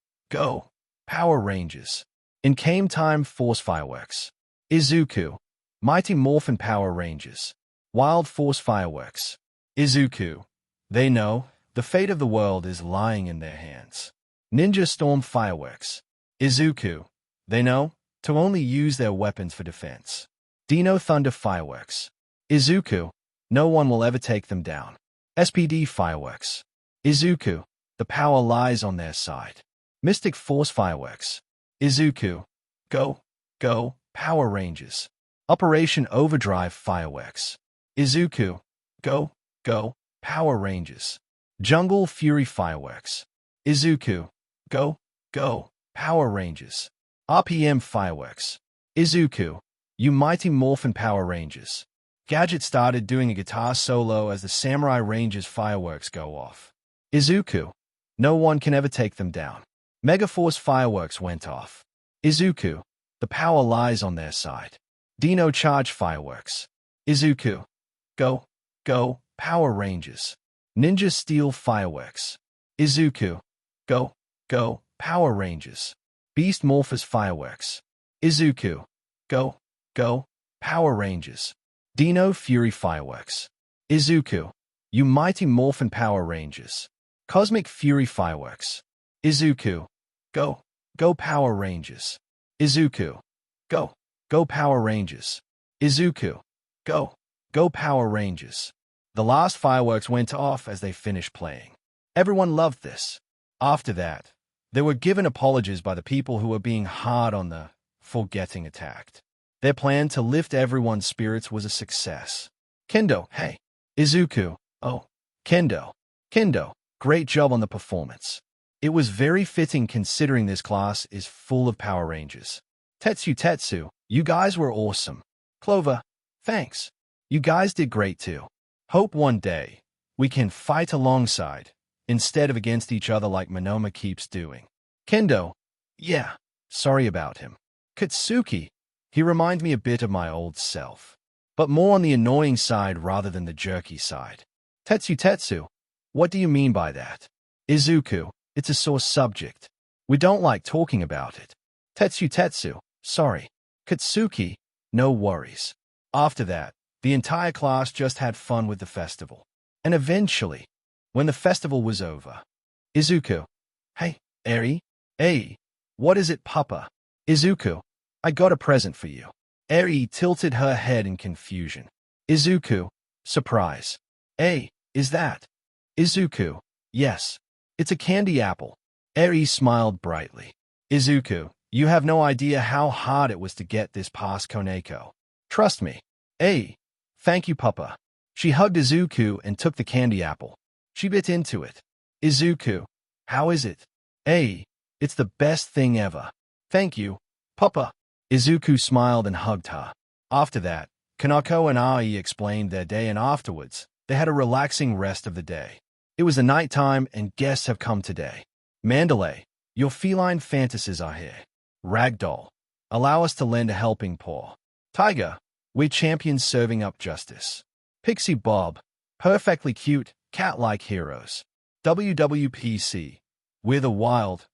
Power Rangers. In came time Force Fireworks. Izuku, Mighty Morphin Power Rangers. Wild Force Fireworks. Izuku, they know the fate of the world is lying in their hands. Ninja Storm Fireworks. Izuku, they know to only use their weapons for defense. Dino Thunder Fireworks. Izuku, no one will ever take them down. SPD Fireworks. Izuku, the power lies on their side. Mystic Force Fireworks. Izuku, go, Power Rangers. Operation Overdrive Fireworks. Izuku, go, Power Rangers. Jungle Fury Fireworks. Izuku, go, Power Rangers. RPM Fireworks. Izuku, you Mighty Morphin Power Rangers. Gadget started doing a guitar solo as the Samurai Rangers fireworks go off. Izuku, no one can ever take them down. Megaforce Fireworks went off. Izuku, the power lies on their side. Dino Charge Fireworks. Izuku, go, Power Rangers. Ninja Steel Fireworks. Izuku, go, Power Rangers. Beast Morphers Fireworks. Izuku, go, Power Rangers. Dino Fury Fireworks. Izuku, you Mighty Morphin Power Rangers. Cosmic Fury Fireworks. Izuku, go, Power Rangers. Izuku, go, Power Rangers. Izuku, go, Go Power Rangers. The last fireworks went off as they finished playing. Everyone loved this. After that, they were given apologies by the people who were being hard on the for getting attacked. Their plan to lift everyone's spirits was a success. Kendo, hey. Izuku, oh. Kendo, great job on the performance. It was very fitting considering this class is full of Power Rangers. Tetsu, you guys were awesome. Clover, thanks. You guys did great too. Hope one day we can fight alongside instead of against each other like Monoma keeps doing. Kendo, yeah, sorry about him. Katsuki, he reminds me a bit of my old self, but more on the annoying side rather than the jerky side. Tetsu, what do you mean by that? Izuku, it's a sore subject. We don't like talking about it. Tetsu, sorry. Katsuki, no worries. After that, the entire class just had fun with the festival. And eventually, when the festival was over, Izuku, hey, Eri, hey, what is it, Papa? Izuku, I got a present for you. Eri tilted her head in confusion. Izuku, surprise. Hey, is that? Izuku, yes. It's a candy apple. Eri smiled brightly. Izuku, you have no idea how hard it was to get this past Koneko. Trust me. Hey, thank you, Papa. She hugged Izuku and took the candy apple. She bit into it. Izuku, how is it? Hey, it's the best thing ever. Thank you, Papa. Izuku smiled and hugged her. After that, Kanako and Ai explained their day, and afterwards, they had a relaxing rest of the day. It was the night time and guests have come today. Mandalay, your feline fantasies are here. Ragdoll, allow us to lend a helping paw. Tiger, we're champions serving up justice. Pixie Bob, perfectly cute, cat-like heroes. WWPC, we're the wild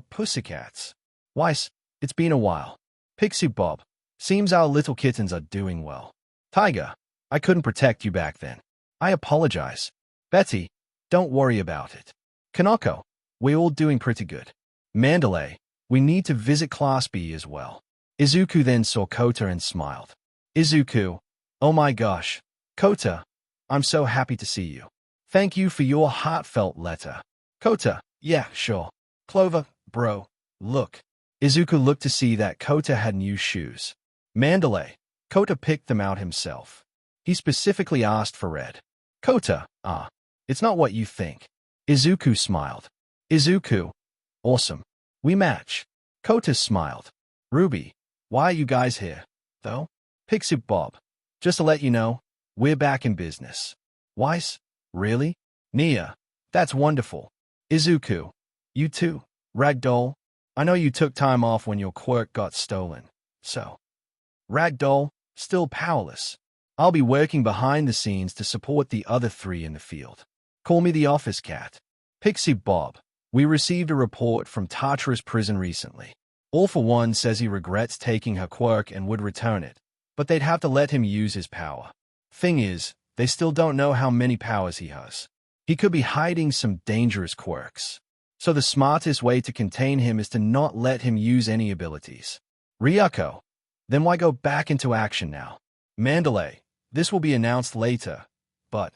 pussycats. Weiss, it's been a while. Pixie Bob, seems our little kittens are doing well. Tiger, I couldn't protect you back then. I apologize. Betty, don't worry about it. Kanako, we're all doing pretty good. Mandalay, we need to visit Class B as well. Izuku then saw Kota and smiled. Izuku, oh my gosh. Kota, I'm so happy to see you. Thank you for your heartfelt letter. Kota, yeah, sure. Clover, bro, look. Izuku looked to see that Kota had new shoes. Mandalay, Kota picked them out himself. He specifically asked for red. Kota, it's not what you think. Izuku smiled. Izuku, awesome. We match. Kota smiled. Ruby, why are you guys here, though? Pixie Bob, just to let you know, we're back in business. Weiss, really? Nia, that's wonderful. Izuku, you too. Ragdoll, I know you took time off when your quirk got stolen, so. Ragdoll, still powerless. I'll be working behind the scenes to support the other three in the field. Call me the office cat. Pixie Bob, we received a report from Tartarus prison recently. All for One says he regrets taking her quirk and would return it, but they'd have to let him use his power. Thing is, they still don't know how many powers he has. He could be hiding some dangerous quirks. So the smartest way to contain him is to not let him use any abilities. Ryuko, then why go back into action now? Mandalay, this will be announced later, but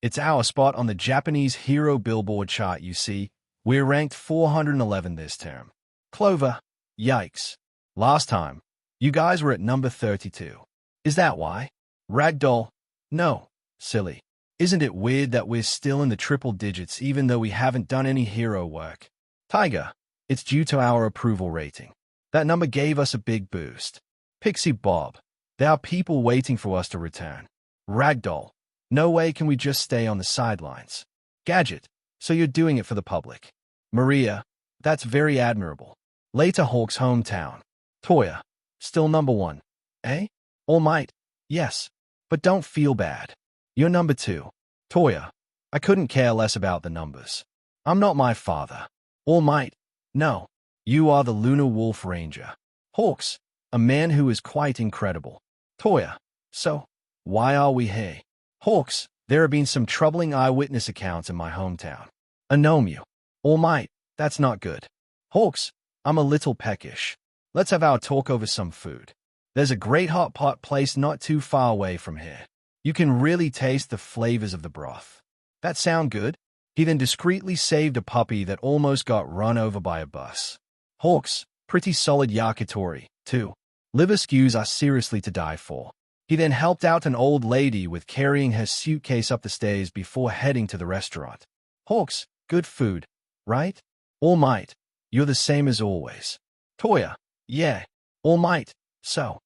it's our spot on the Japanese hero billboard chart, you see. We're ranked 411 this term. Clover, yikes. Last time, you guys were at number 32. Is that why? Ragdoll, no, silly. Isn't it weird that we're still in the triple digits even though we haven't done any hero work? Tiger, it's due to our approval rating. That number gave us a big boost. Pixie Bob, there are people waiting for us to return. Ragdoll, no way can we just stay on the sidelines. Gadget, so you're doing it for the public. Maria, that's very admirable. Later Hawk's hometown. Toya, still number 1. Eh? All Might, yes, but don't feel bad. You're number 2. Toya, I couldn't care less about the numbers. I'm not my father. All Might, no. You are the Lunar Wolf Ranger. Hawks, a man who is quite incredible. Toya, so, why are we here? Hawks, there have been some troubling eyewitness accounts in my hometown. Anomio. All Might, that's not good. Hawks, I'm a little peckish. Let's have our talk over some food. There's a great hot pot place not too far away from here. You can really taste the flavors of the broth. That sound good? He then discreetly saved a puppy that almost got run over by a bus. Hawks, pretty solid yakitori, too. Liver skews are seriously to die for. He then helped out an old lady with carrying her suitcase up the stairs before heading to the restaurant. Hawks, good food, right? All Might, you're the same as always. Toya, yeah, All Might, so.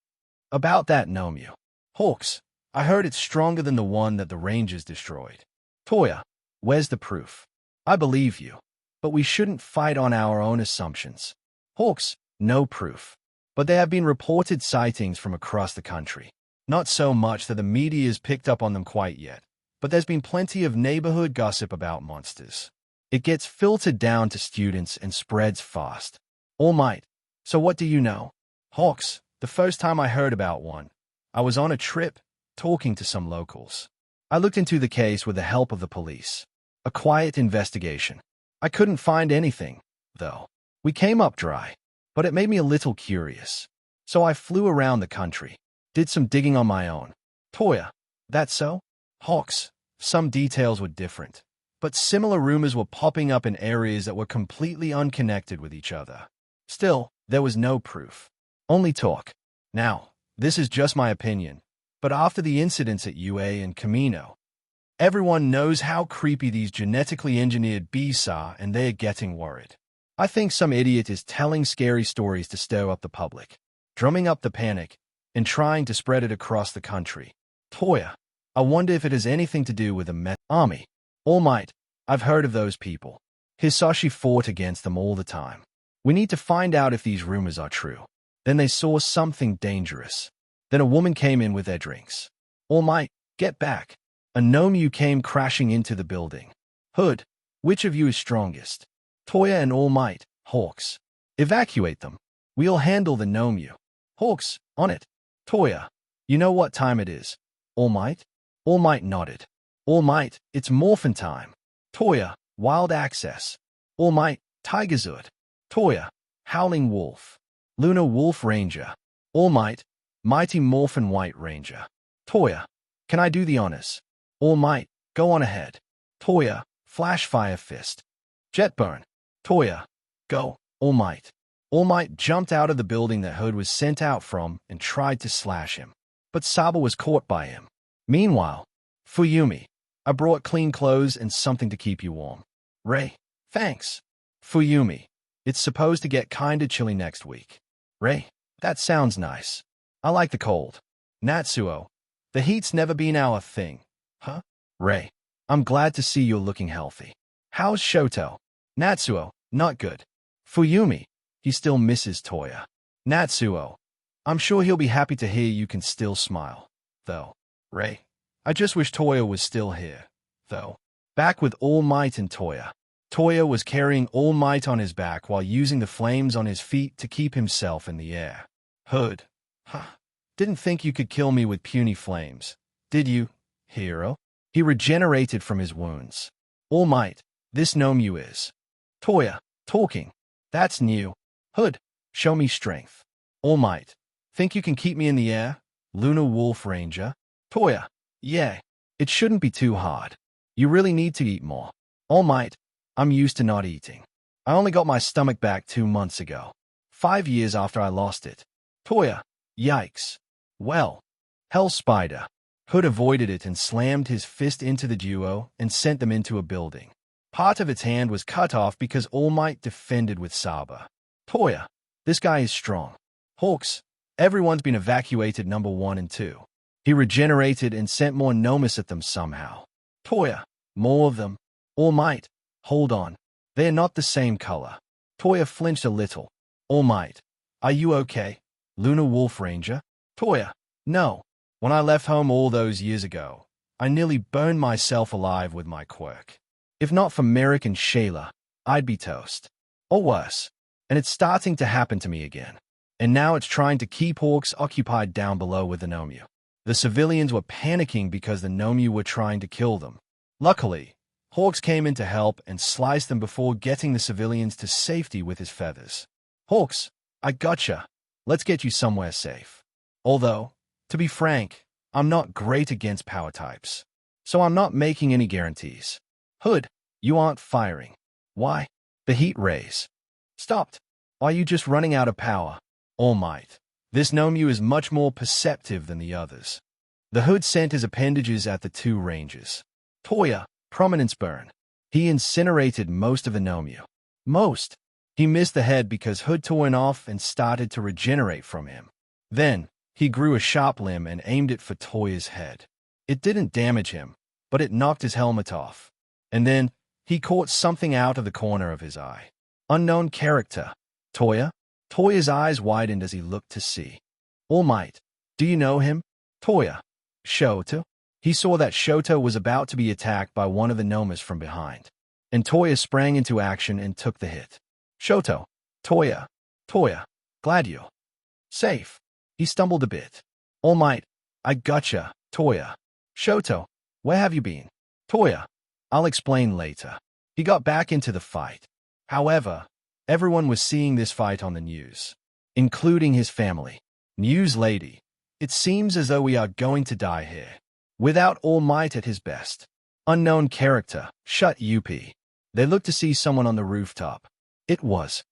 About that Nomyu. Hawks, I heard it's stronger than the one that the Rangers destroyed. Toya, where's the proof? I believe you, but we shouldn't fight on our own assumptions. Hawks, no proof. But there have been reported sightings from across the country. Not so much that the media's picked up on them quite yet, but there's been plenty of neighborhood gossip about monsters. It gets filtered down to students and spreads fast. All Might, so what do you know? Hawks, the first time I heard about one, I was on a trip, talking to some locals. I looked into the case with the help of the police. A quiet investigation. I couldn't find anything, though. We came up dry, but it made me a little curious. So I flew around the country. Did some digging on my own. Toya, that so? Hawks, some details were different, but similar rumors were popping up in areas that were completely unconnected with each other. Still, there was no proof. Only talk. Now, this is just my opinion, but after the incidents at UA and Camino, everyone knows how creepy these genetically engineered beasts are and they're getting worried. I think some idiot is telling scary stories to stir up the public, drumming up the panic, and trying to spread it across the country. Toya, I wonder if it has anything to do with the army. All Might, I've heard of those people. Hisashi fought against them all the time. We need to find out if these rumors are true. Then they saw something dangerous. Then a woman came in with their drinks. All Might, get back. A Nomyu came crashing into the building. Hood, which of you is strongest? Toya and All Might, Hawks. Evacuate them. We'll handle the Nomyu. Hawks, on it. Toya, you know what time it is. All Might? All Might nodded. All Might, it's morphin time. Toya, wild access. All Might, Tigerzord. Toya, howling wolf. Lunar wolf ranger. All Might, mighty morphin white ranger. Toya, can I do the honors? All Might, go on ahead. Toya, flash fire fist. Jetburn. Toya, go. All Might. All Might jumped out of the building that Hood was sent out from and tried to slash him. But Saba was caught by him. Meanwhile, Fuyumi, I brought clean clothes and something to keep you warm. Ray, thanks. Fuyumi, it's supposed to get kinda chilly next week. Ray, that sounds nice. I like the cold. Natsuo, the heat's never been our thing. Huh? Ray, I'm glad to see you're looking healthy. How's Shoto? Natsuo, not good. Fuyumi, he still misses Toya. Natsuo, I'm sure he'll be happy to hear you can still smile. Though, Ray, I just wish Toya was still here. Though, back with All Might and Toya. Toya was carrying All Might on his back while using the flames on his feet to keep himself in the air. Hood, huh? Didn't think you could kill me with puny flames, did you, hero? He regenerated from his wounds. All Might, this Nomyu is. Toya, talking. That's new. Hood, show me strength. All Might, think you can keep me in the air? Lunar Wolf Ranger. Toya, yeah, it shouldn't be too hard. You really need to eat more. All Might, I'm used to not eating. I only got my stomach back 2 months ago. 5 years after I lost it. Toya, yikes. Well, Hell Spider. Hood avoided it and slammed his fist into the duo and sent them into a building. Part of its hand was cut off because All Might defended with Saba. Toya, this guy is strong. Hawks, everyone's been evacuated number 1 and 2. He regenerated and sent more Nomus at them somehow. Toya, more of them. All Might, hold on. They're not the same color. Toya flinched a little. All Might, are you okay? Lunar Wolf Ranger? Toya, no. When I left home all those years ago, I nearly burned myself alive with my quirk. If not for Merrick and Shayla, I'd be toast. Or worse. And it's starting to happen to me again. And now it's trying to keep Hawks occupied down below with the Nomyu. The civilians were panicking because the Nomyu were trying to kill them. Luckily, Hawks came in to help and sliced them before getting the civilians to safety with his feathers. Hawks, I gotcha. Let's get you somewhere safe. Although, to be frank, I'm not great against power types, so I'm not making any guarantees. Hood, you aren't firing. Why? The heat rays stopped. Are you just running out of power? All Might. This Nomu is much more perceptive than the others. The Hood sent his appendages at the two ranges. Toya, Prominence Burn. He incinerated most of the Nomu. Most. He missed the head because Hood tore it off and started to regenerate from him. Then, he grew a sharp limb and aimed it for Toya's head. It didn't damage him, but it knocked his helmet off. And then, he caught something out of the corner of his eye. Unknown character. Toya? Toya's eyes widened as he looked to see. All Might. Do you know him? Toya. Shoto? He saw that Shoto was about to be attacked by one of the Nomas from behind. And Toya sprang into action and took the hit. Shoto. Toya. Toya. Glad you're safe. He stumbled a bit. All Might. I gotcha, Toya. Shoto. Where have you been? Toya. I'll explain later. He got back into the fight. However, everyone was seeing this fight on the news, including his family. News lady. It seems as though we are going to die here. Without All Might at his best. Unknown character. Shut up. They looked to see someone on the rooftop. It was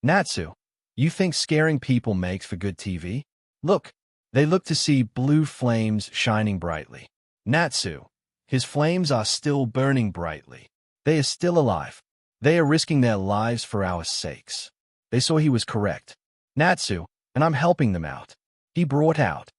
Natsu. You think scaring people makes for good TV? Look. They looked to see blue flames shining brightly. Natsu. His flames are still burning brightly. They are still alive. They are risking their lives for our sakes. They saw he was correct. Natsu, and I'm helping them out. He brought out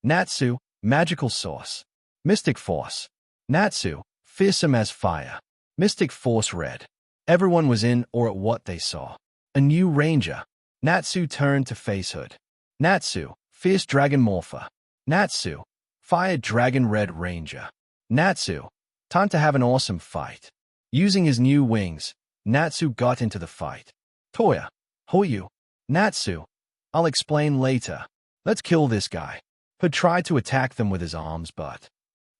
Natsu, magical source. Mystic force. Natsu, fearsome as fire. Mystic force red. Everyone was in or at what they saw. A new ranger. Natsu turned to face Hood. Natsu, fierce dragon morpher. Natsu, fire dragon red ranger. Natsu, time to have an awesome fight. Using his new wings, Natsu got into the fight. Toya, Hoyu, Natsu, I'll explain later. Let's kill this guy. Hood tried to attack them with his arms but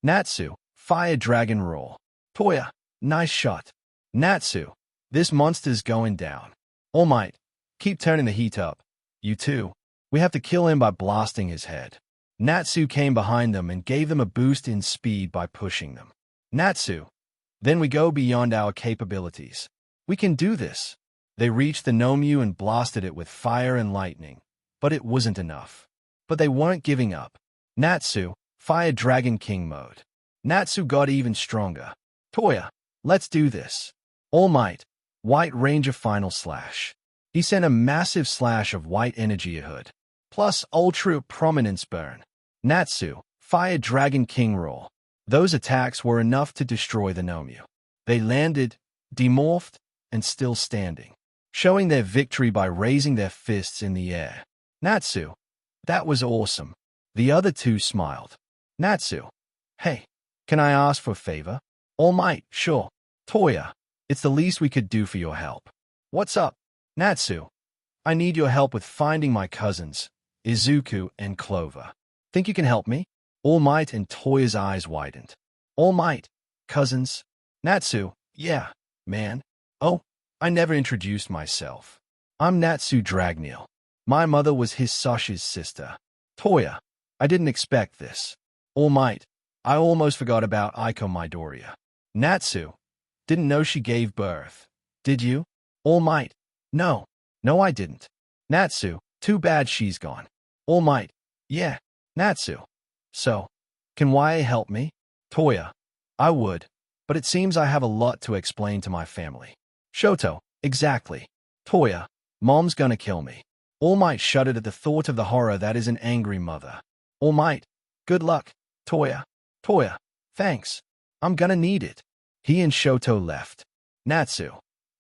Natsu, fire dragon roar. Toya, nice shot. Natsu, this monster's going down. All Might, keep turning the heat up. You too. We have to kill him by blasting his head. Natsu came behind them and gave them a boost in speed by pushing them. Natsu, then we go beyond our capabilities. We can do this. They reached the Nomu and blasted it with fire and lightning, but it wasn't enough. But they weren't giving up. Natsu, Fire Dragon King mode. Natsu got even stronger. Toya, let's do this. All Might, White Ranger Final Slash. He sent a massive slash of white energy at Hood, plus Ultra Prominence Burn. Natsu, Fire Dragon King Roar. Those attacks were enough to destroy the Nomu. They landed, demorphed, and still standing, showing their victory by raising their fists in the air. Natsu, that was awesome. The other two smiled. Natsu, hey, can I ask for a favor? All Might, sure. Toya, it's the least we could do for your help. What's up? Natsu, I need your help with finding my cousins, Izuku and Clover. Think you can help me? All Might and Toya's eyes widened. All Might, cousins? Natsu, yeah, man. Oh, I never introduced myself. I'm Natsu Dragneel. My mother was Hisashi's sister. Toya, I didn't expect this. All Might, I almost forgot about Aiko Midoriya. Natsu, didn't know she gave birth. Did you? All Might, no. No, I didn't. Natsu, too bad she's gone. All Might, yeah. Natsu, so, can YA help me? Toya, I would, but it seems I have a lot to explain to my family. Shoto, exactly. Toya, Mom's gonna kill me. All Might shuddered at the thought of the horror that is an angry mother. All Might, good luck. Toya, Toya, thanks. I'm gonna need it. He and Shoto left. Natsu,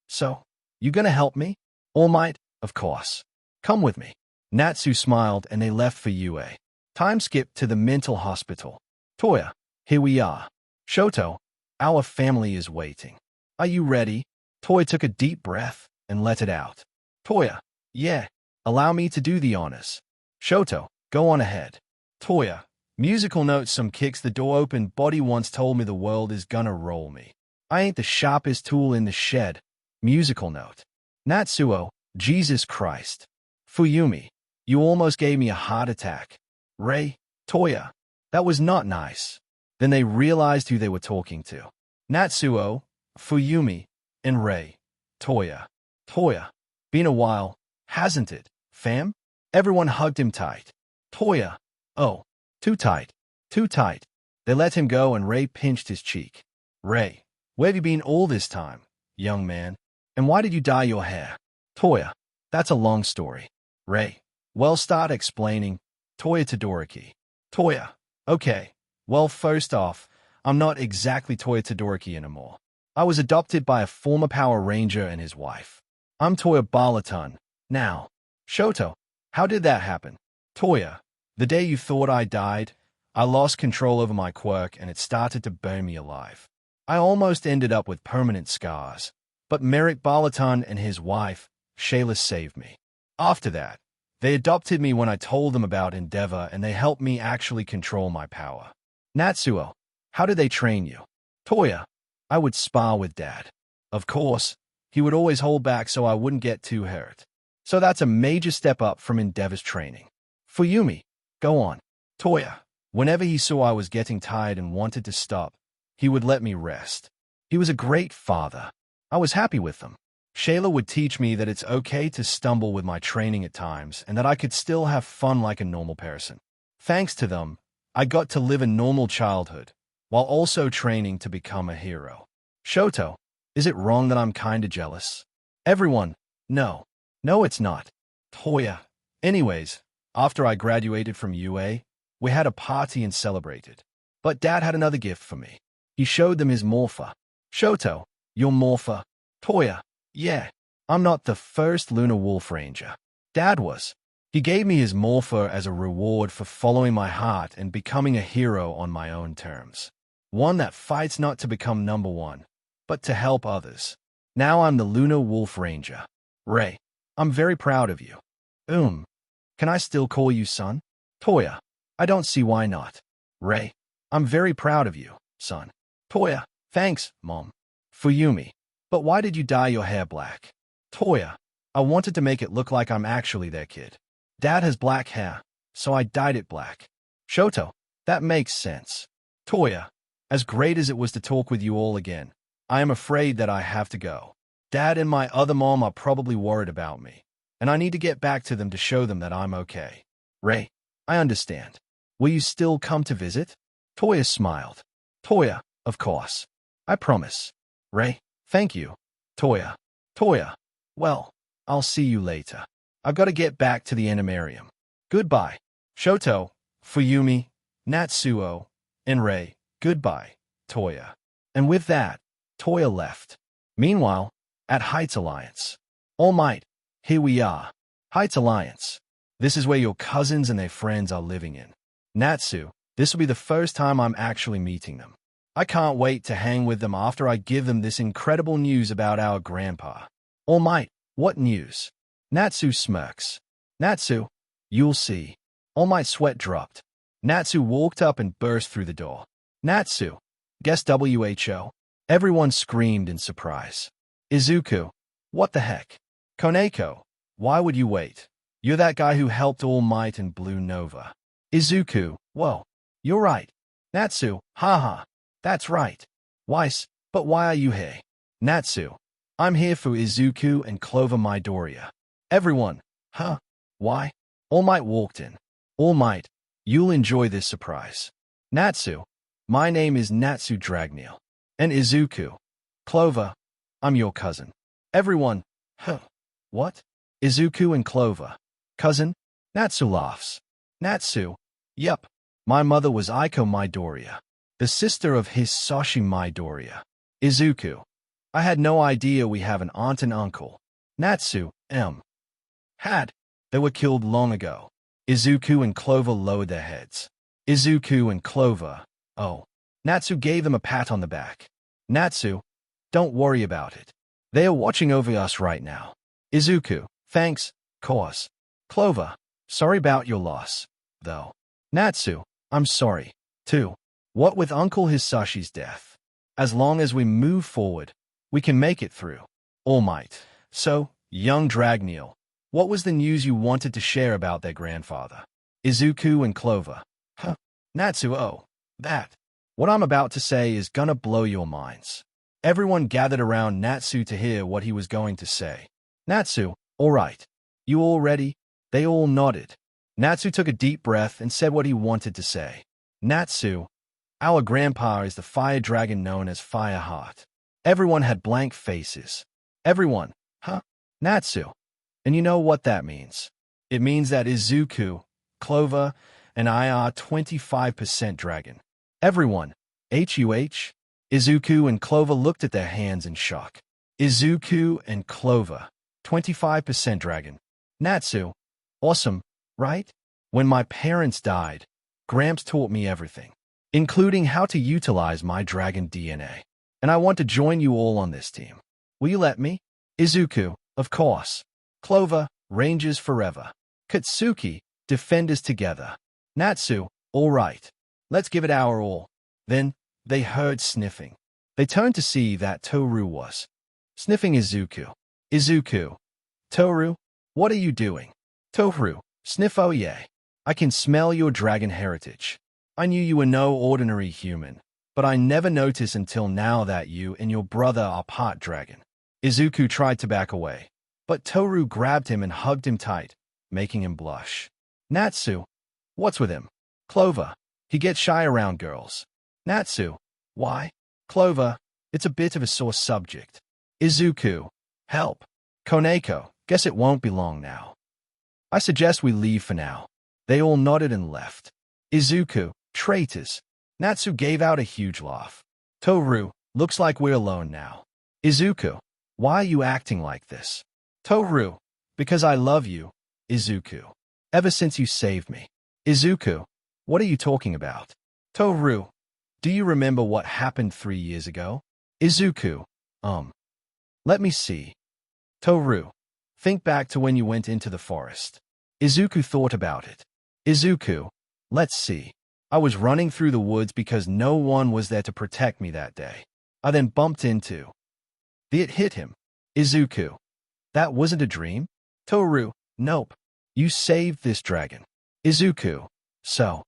so, you gonna help me? All Might, of course. Come with me. Natsu smiled and they left for UA. Time skipped to the mental hospital. Toya, here we are. Shoto, our family is waiting. Are you ready? Toya took a deep breath and let it out. Toya, yeah, allow me to do the honors. Shoto, go on ahead. Toya, musical notes, some kicks, the door open. Body once told me the world is gonna roll me. I ain't the sharpest tool in the shed. Musical note. Natsuo, Jesus Christ. Fuyumi, you almost gave me a heart attack. Ray, Toya, That was not nice. Then they realized who they were talking to. Natsuo, Fuyumi, and Rei. Toya. Toya. Been a while, hasn't it, fam? Everyone hugged him tight. Toya. Oh, too tight. Too tight. They let him go and Rei pinched his cheek. Rei, where have you been all this time, young man? And why did you dye your hair? Toya. That's a long story. Rei. Well, start explaining. Toya Todoroki. Toya. Okay. Well, first off, I'm not exactly Toya Todoroki anymore. I was adopted by a former Power Ranger and his wife. I'm Toya Balaton. Now. Shoto. How did that happen? Toya. The day you thought I died, I lost control over my quirk and it started to burn me alive. I almost ended up with permanent scars. But Merrick Balaton and his wife, Shayla, saved me. After that, they adopted me when I told them about Endeavor and they helped me actually control my power. Natsuo. How did they train you? Toya. I would spar with Dad. Of course, he would always hold back so I wouldn't get too hurt. So that's a major step up from Endeavor's training. Fuyumi. Go on. Toya. Whenever he saw I was getting tired and wanted to stop, he would let me rest. He was a great father. I was happy with them. Shayla would teach me that it's okay to stumble with my training at times and that I could still have fun like a normal person. Thanks to them, I got to live a normal childhood, while also training to become a hero. Shoto, is it wrong that I'm kinda jealous? Everyone, no. No, it's not. Toya. Anyways, after I graduated from UA, we had a party and celebrated. But Dad had another gift for me. He showed them his morpher. Shoto, your morpher. Toya. Yeah, I'm not the first Lunar Wolf Ranger. Dad was. He gave me his morpher as a reward for following my heart and becoming a hero on my own terms. One that fights not to become number one, but to help others. Now I'm the Lunar Wolf Ranger. Rei, I'm very proud of you. Can I still call you son? Toya, I don't see why not. Rei, I'm very proud of you, son. Toya, thanks, Mom. Fuyumi, but why did you dye your hair black? Toya, I wanted to make it look like I'm actually their kid. Dad has black hair, so I dyed it black. Shoto, that makes sense. Toya, as great as it was to talk with you all again, I am afraid that I have to go. Dad and my other mom are probably worried about me, and I need to get back to them to show them that I'm okay. Rei, I understand. Will you still come to visit? Toya smiled. Toya, of course. I promise. Rei, thank you. Toya. Toya. Well, I'll see you later. I've got to get back to the animarium. Goodbye. Shoto, Fuyumi, Natsuo, and Rei. Goodbye, Toya. And with that, Toya left. Meanwhile, at Heights Alliance. All Might, here we are. Heights Alliance. This is where your cousins and their friends are living in. Natsu, this will be the first time I'm actually meeting them. I can't wait to hang with them after I give them this incredible news about our grandpa. All Might, what news? Natsu smirks. Natsu, you'll see. All Might's sweat dropped. Natsu walked up and burst through the door. Natsu, guess WHO? Everyone screamed in surprise. Izuku, what the heck? Koneko, why would you wait? You're that guy who helped All Might and Blue Nova. Izuku, whoa, you're right. Natsu, haha, that's right. Weiss, but why are you here? Natsu, I'm here for Izuku and Clover Midoriya. Everyone, huh? Why? All Might walked in. All Might, you'll enjoy this surprise. Natsu, my name is Natsu Dragneel. And Izuku. Clover, I'm your cousin. Everyone, huh? What? Izuku and Clover. Cousin? Natsu laughs. Natsu, yep. My mother was Aiko Midoriya, the sister of Hisashi Midoriya. Izuku, I had no idea we have an aunt and uncle. Natsu, had. They were killed long ago. Izuku and Clover lowered their heads. Izuku and Clover, oh. Natsu gave them a pat on the back. Natsu, don't worry about it. They are watching over us right now. Izuku, thanks, course. Clover, sorry about your loss, though. Natsu, I'm sorry, too. What with Uncle Hisashi's death? As long as we move forward, we can make it through. All Might. So, young Dragneel, what was the news you wanted to share about their grandfather? Izuku and Clover. Huh? Natsu, oh, that. What I'm about to say is gonna blow your minds. Everyone gathered around Natsu to hear what he was going to say. Natsu, all right. You all ready? They all nodded. Natsu took a deep breath and said what he wanted to say. Natsu, our grandpa is the fire dragon known as Fireheart. Everyone had blank faces. Everyone, huh? Natsu. And you know what that means. It means that Izuku, Clover, and I are 25% dragon. Everyone, HUH, Izuku and Clover looked at their hands in shock. Izuku and Clover, 25% dragon. Natsu, awesome, right? When my parents died, Gramps taught me everything, including how to utilize my dragon DNA. And I want to join you all on this team. Will you let me? Izuku, of course. Clover, Rangers forever. Katsuki, Defenders together. Natsu, all right. Let's give it our all. Then, they heard sniffing. They turned to see that Toru was sniffing Izuku. Izuku. Toru, what are you doing? Toru, sniff, oh yeah. I can smell your dragon heritage. I knew you were no ordinary human, but I never noticed until now that you and your brother are part dragon. Izuku tried to back away, but Toru grabbed him and hugged him tight, making him blush. Natsu, what's with him? Clover, he gets shy around girls. Natsu, why? Clover, it's a bit of a sore subject. Izuku, help. Koneko, guess it won't be long now. I suggest we leave for now. They all nodded and left. Izuku, traitors. Natsu gave out a huge laugh. Toru, looks like we're alone now. Izuku, why are you acting like this? Toru, because I love you, Izuku. Ever since you saved me. Izuku, what are you talking about? Toru, do you remember what happened 3 years ago? Izuku, let me see. Toru, think back to when you went into the forest. Izuku thought about it. Izuku, let's see. I was running through the woods because no one was there to protect me that day. I then bumped into. It hit him. Izuku, that wasn't a dream? Toru, nope. You saved this dragon. Izuku, so,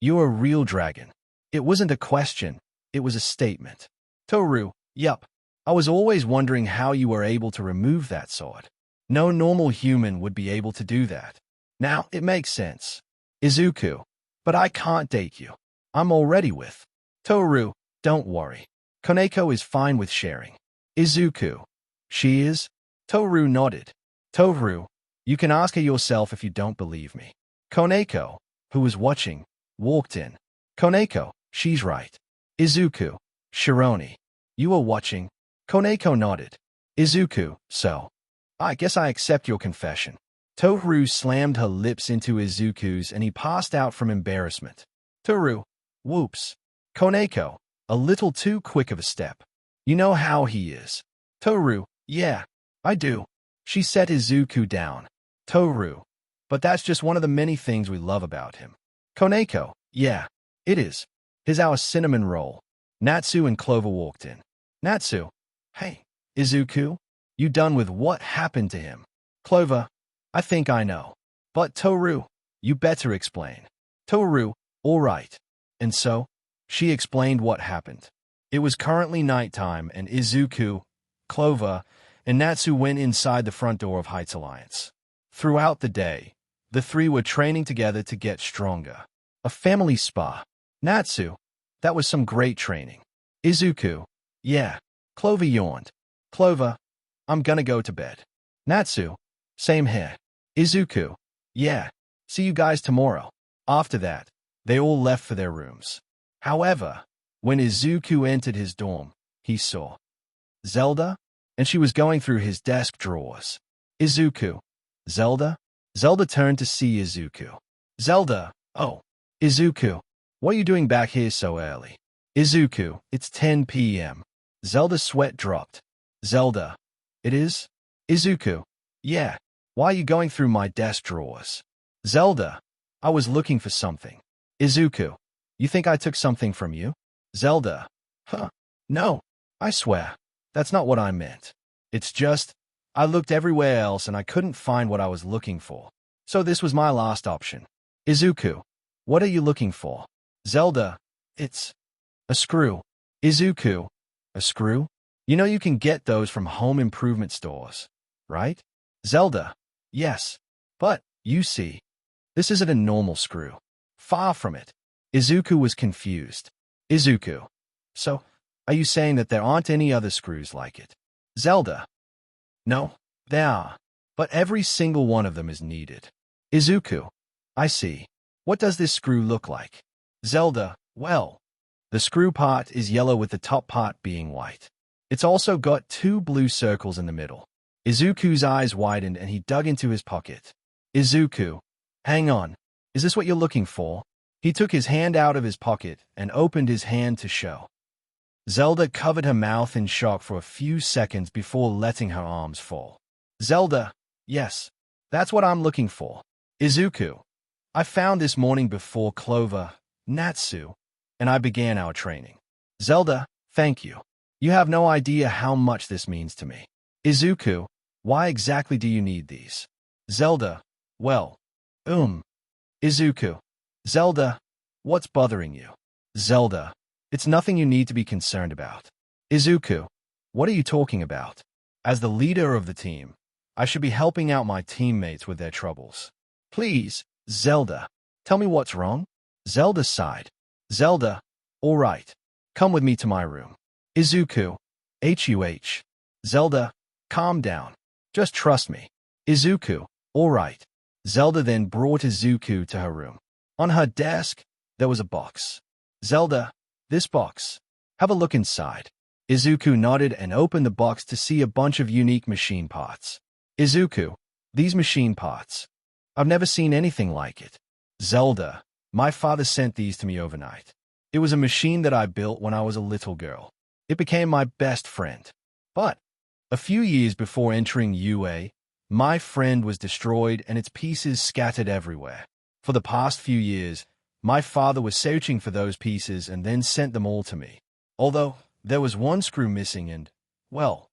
you're a real dragon. It wasn't a question, it was a statement. Toru, yup. I was always wondering how you were able to remove that sword. No normal human would be able to do that. Now, it makes sense. Izuku, but I can't date you. I'm already with. Toru, don't worry. Koneko is fine with sharing. Izuku, she is? Toru nodded. Toru, you can ask her yourself if you don't believe me. Koneko, who was watching, walked in. Koneko, she's right. Izuku, Shironi, you are watching? Koneko nodded. Izuku, so. I guess I accept your confession. Toru slammed her lips into Izuku's and he passed out from embarrassment. Toru, whoops. Koneko, a little too quick of a step. You know how he is. Toru, yeah, I do. She set Izuku down. Toru, but that's just one of the many things we love about him. Koneko, yeah, it is. Here's our cinnamon roll. Natsu and Clover walked in. Natsu, hey, Izuku, you done with what happened to him? Clover, I think I know. But Toru, you better explain. Toru, all right. And so, she explained what happened. It was currently nighttime and Izuku, Clover, and Natsu went inside the front door of Heights Alliance. Throughout the day, the three were training together to get stronger. A family spa. Natsu, that was some great training. Izuku, yeah. Clover yawned. Clover, I'm gonna go to bed. Natsu, same here. Izuku, yeah. See you guys tomorrow. After that, they all left for their rooms. However, when Izuku entered his dorm, he saw Zelda, and she was going through his desk drawers. Izuku, Zelda? Zelda turned to see Izuku. Zelda, oh. Izuku, what are you doing back here so early? Izuku, it's 10 p.m. Zelda's sweat dropped. Zelda, it is? Izuku, yeah. Why are you going through my desk drawers? Zelda, I was looking for something. Izuku, you think I took something from you? Zelda, huh? No, I swear. That's not what I meant. It's just, I looked everywhere else and I couldn't find what I was looking for. So this was my last option. Izuku, what are you looking for? Zelda, it's a screw. Izuku, a screw? You know you can get those from home improvement stores, right? Zelda, yes. But, you see, this isn't a normal screw. Far from it. Izuku was confused. Izuku, so, are you saying that there aren't any other screws like it? Zelda, no, there are. But every single one of them is needed. Izuku, I see. What does this screw look like? Zelda, well, the screw part is yellow with the top part being white. It's also got two blue circles in the middle. Izuku's eyes widened and he dug into his pocket. Izuku, hang on. Is this what you're looking for? He took his hand out of his pocket and opened his hand to show. Zelda covered her mouth in shock for a few seconds before letting her arms fall. Zelda, yes, that's what I'm looking for. Izuku, I found this morning before Clover, Natsu, and I began our training. Zelda, thank you. You have no idea how much this means to me. Izuku, why exactly do you need these? Zelda, well, Izuku, Zelda, what's bothering you? Zelda, it's nothing you need to be concerned about. Izuku, what are you talking about? As the leader of the team, I should be helping out my teammates with their troubles. Please, Zelda, tell me what's wrong? Zelda sighed. Zelda, all right, come with me to my room. Izuku, huh. Zelda, calm down. Just trust me. Izuku, all right. Zelda then brought Izuku to her room. On her desk, there was a box. Zelda, this box. Have a look inside. Izuku nodded and opened the box to see a bunch of unique machine parts. Izuku, these machine parts. I've never seen anything like it. Zelda, my father sent these to me overnight. It was a machine that I built when I was a little girl. It became my best friend. But, a few years before entering UA, my friend was destroyed and its pieces scattered everywhere. For the past few years, my father was searching for those pieces and then sent them all to me. Although, there was one screw missing and, well,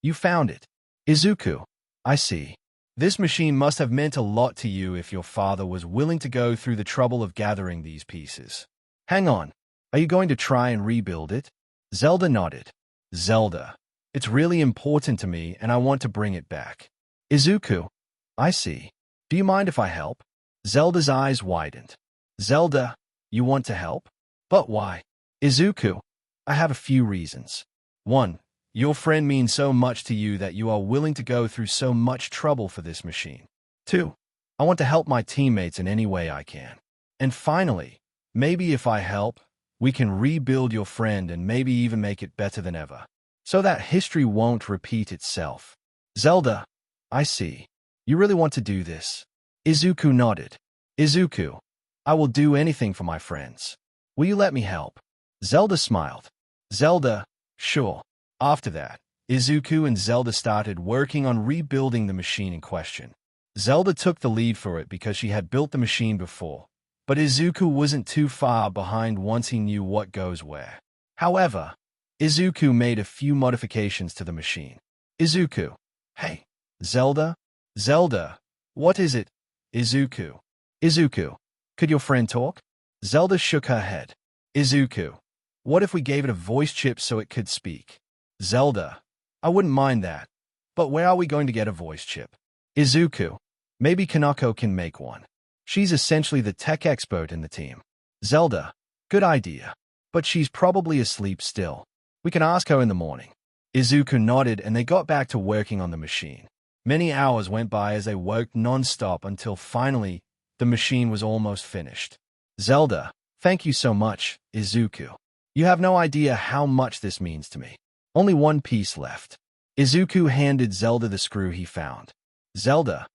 you found it. Izuku, I see. This machine must have meant a lot to you if your father was willing to go through the trouble of gathering these pieces. Hang on, are you going to try and rebuild it? Zelda nodded. Zelda, it's really important to me and I want to bring it back. Izuku, I see. Do you mind if I help? Zelda's eyes widened. Zelda, you want to help? But why? Izuku, I have a few reasons. 1. Your friend means so much to you that you are willing to go through so much trouble for this machine. 2. I want to help my teammates in any way I can. And finally, maybe if I help, we can rebuild your friend and maybe even make it better than ever, so that history won't repeat itself. Zelda, I see. You really want to do this? Izuku nodded. Izuku, I will do anything for my friends. Will you let me help? Zelda smiled. Zelda, sure. After that, Izuku and Zelda started working on rebuilding the machine in question. Zelda took the lead for it because she had built the machine before, but Izuku wasn't too far behind once he knew what goes where. However, Izuku made a few modifications to the machine. Izuku, hey, Zelda? Zelda, what is it? Izuku, could your friend talk? Zelda shook her head. Izuku, what if we gave it a voice chip so it could speak? Zelda, I wouldn't mind that, but where are we going to get a voice chip? Izuku, maybe Kanako can make one. She's essentially the tech expert in the team. Zelda, good idea, but she's probably asleep still. We can ask her in the morning. Izuku nodded and they got back to working on the machine. Many hours went by as they worked non-stop until finally, the machine was almost finished. Zelda, thank you so much, Izuku. You have no idea how much this means to me. Only one piece left. Izuku handed Zelda the screw he found. Zelda,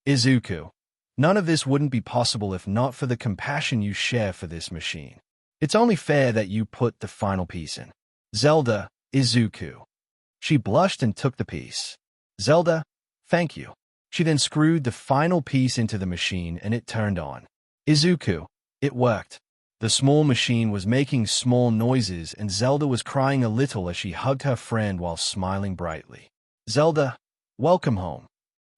Izuku, none of this wouldn't be possible if not for the compassion you share for this machine. It's only fair that you put the final piece in. Zelda, Izuku. She blushed and took the piece. Zelda, thank you. She then screwed the final piece into the machine and it turned on. Izuku, it worked. The small machine was making small noises and Zelda was crying a little as she hugged her friend while smiling brightly. Zelda, welcome home.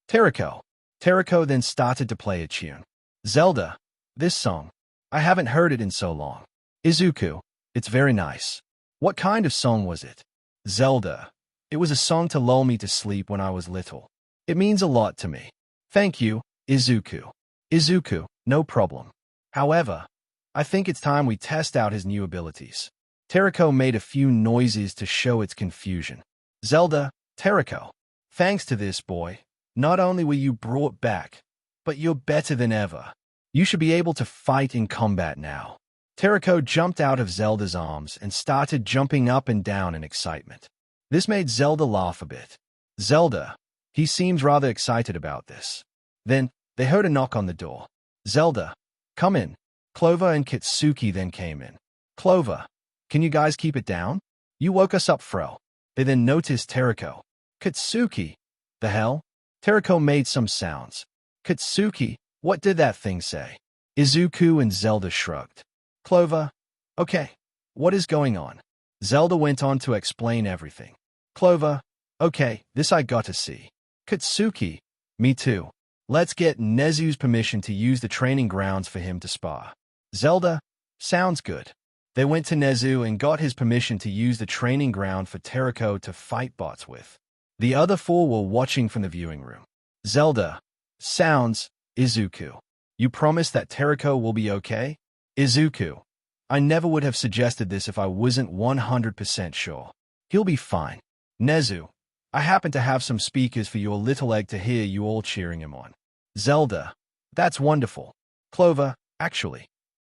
Teriko then started to play a tune. Zelda, this song. I haven't heard it in so long. Izuku, it's very nice. What kind of song was it? Zelda. It was a song to lull me to sleep when I was little. It means a lot to me. Thank you, Izuku. Izuku, no problem. However, I think it's time we test out his new abilities. Teriko made a few noises to show its confusion. Zelda, Teriko. Thanks to this, boy, not only were you brought back, but you're better than ever. You should be able to fight in combat now. Teriko jumped out of Zelda's arms and started jumping up and down in excitement. This made Zelda laugh a bit. Zelda, he seems rather excited about this. Then, they heard a knock on the door. Zelda, come in. Clover and Kitsuki then came in. Clover, can you guys keep it down? You woke us up, Fro. They then noticed Teriko. Kitsuki, the hell? Teriko made some sounds. Kitsuki, what did that thing say? Izuku and Zelda shrugged. Clover, okay, what is going on? Zelda went on to explain everything. Clover, okay, this I got to see. Kitsuki, me too. Let's get Nezu's permission to use the training grounds for him to spar. Zelda, sounds good. They went to Nezu and got his permission to use the training ground for Teriko to fight bots with. The other four were watching from the viewing room. Zelda, sounds, Izuku. You promise that Teriko will be okay? Izuku, I never would have suggested this if I wasn't 100% sure. He'll be fine. Nezu, I happen to have some speakers for your little egg to hear you all cheering him on. Zelda, that's wonderful. Clover, actually,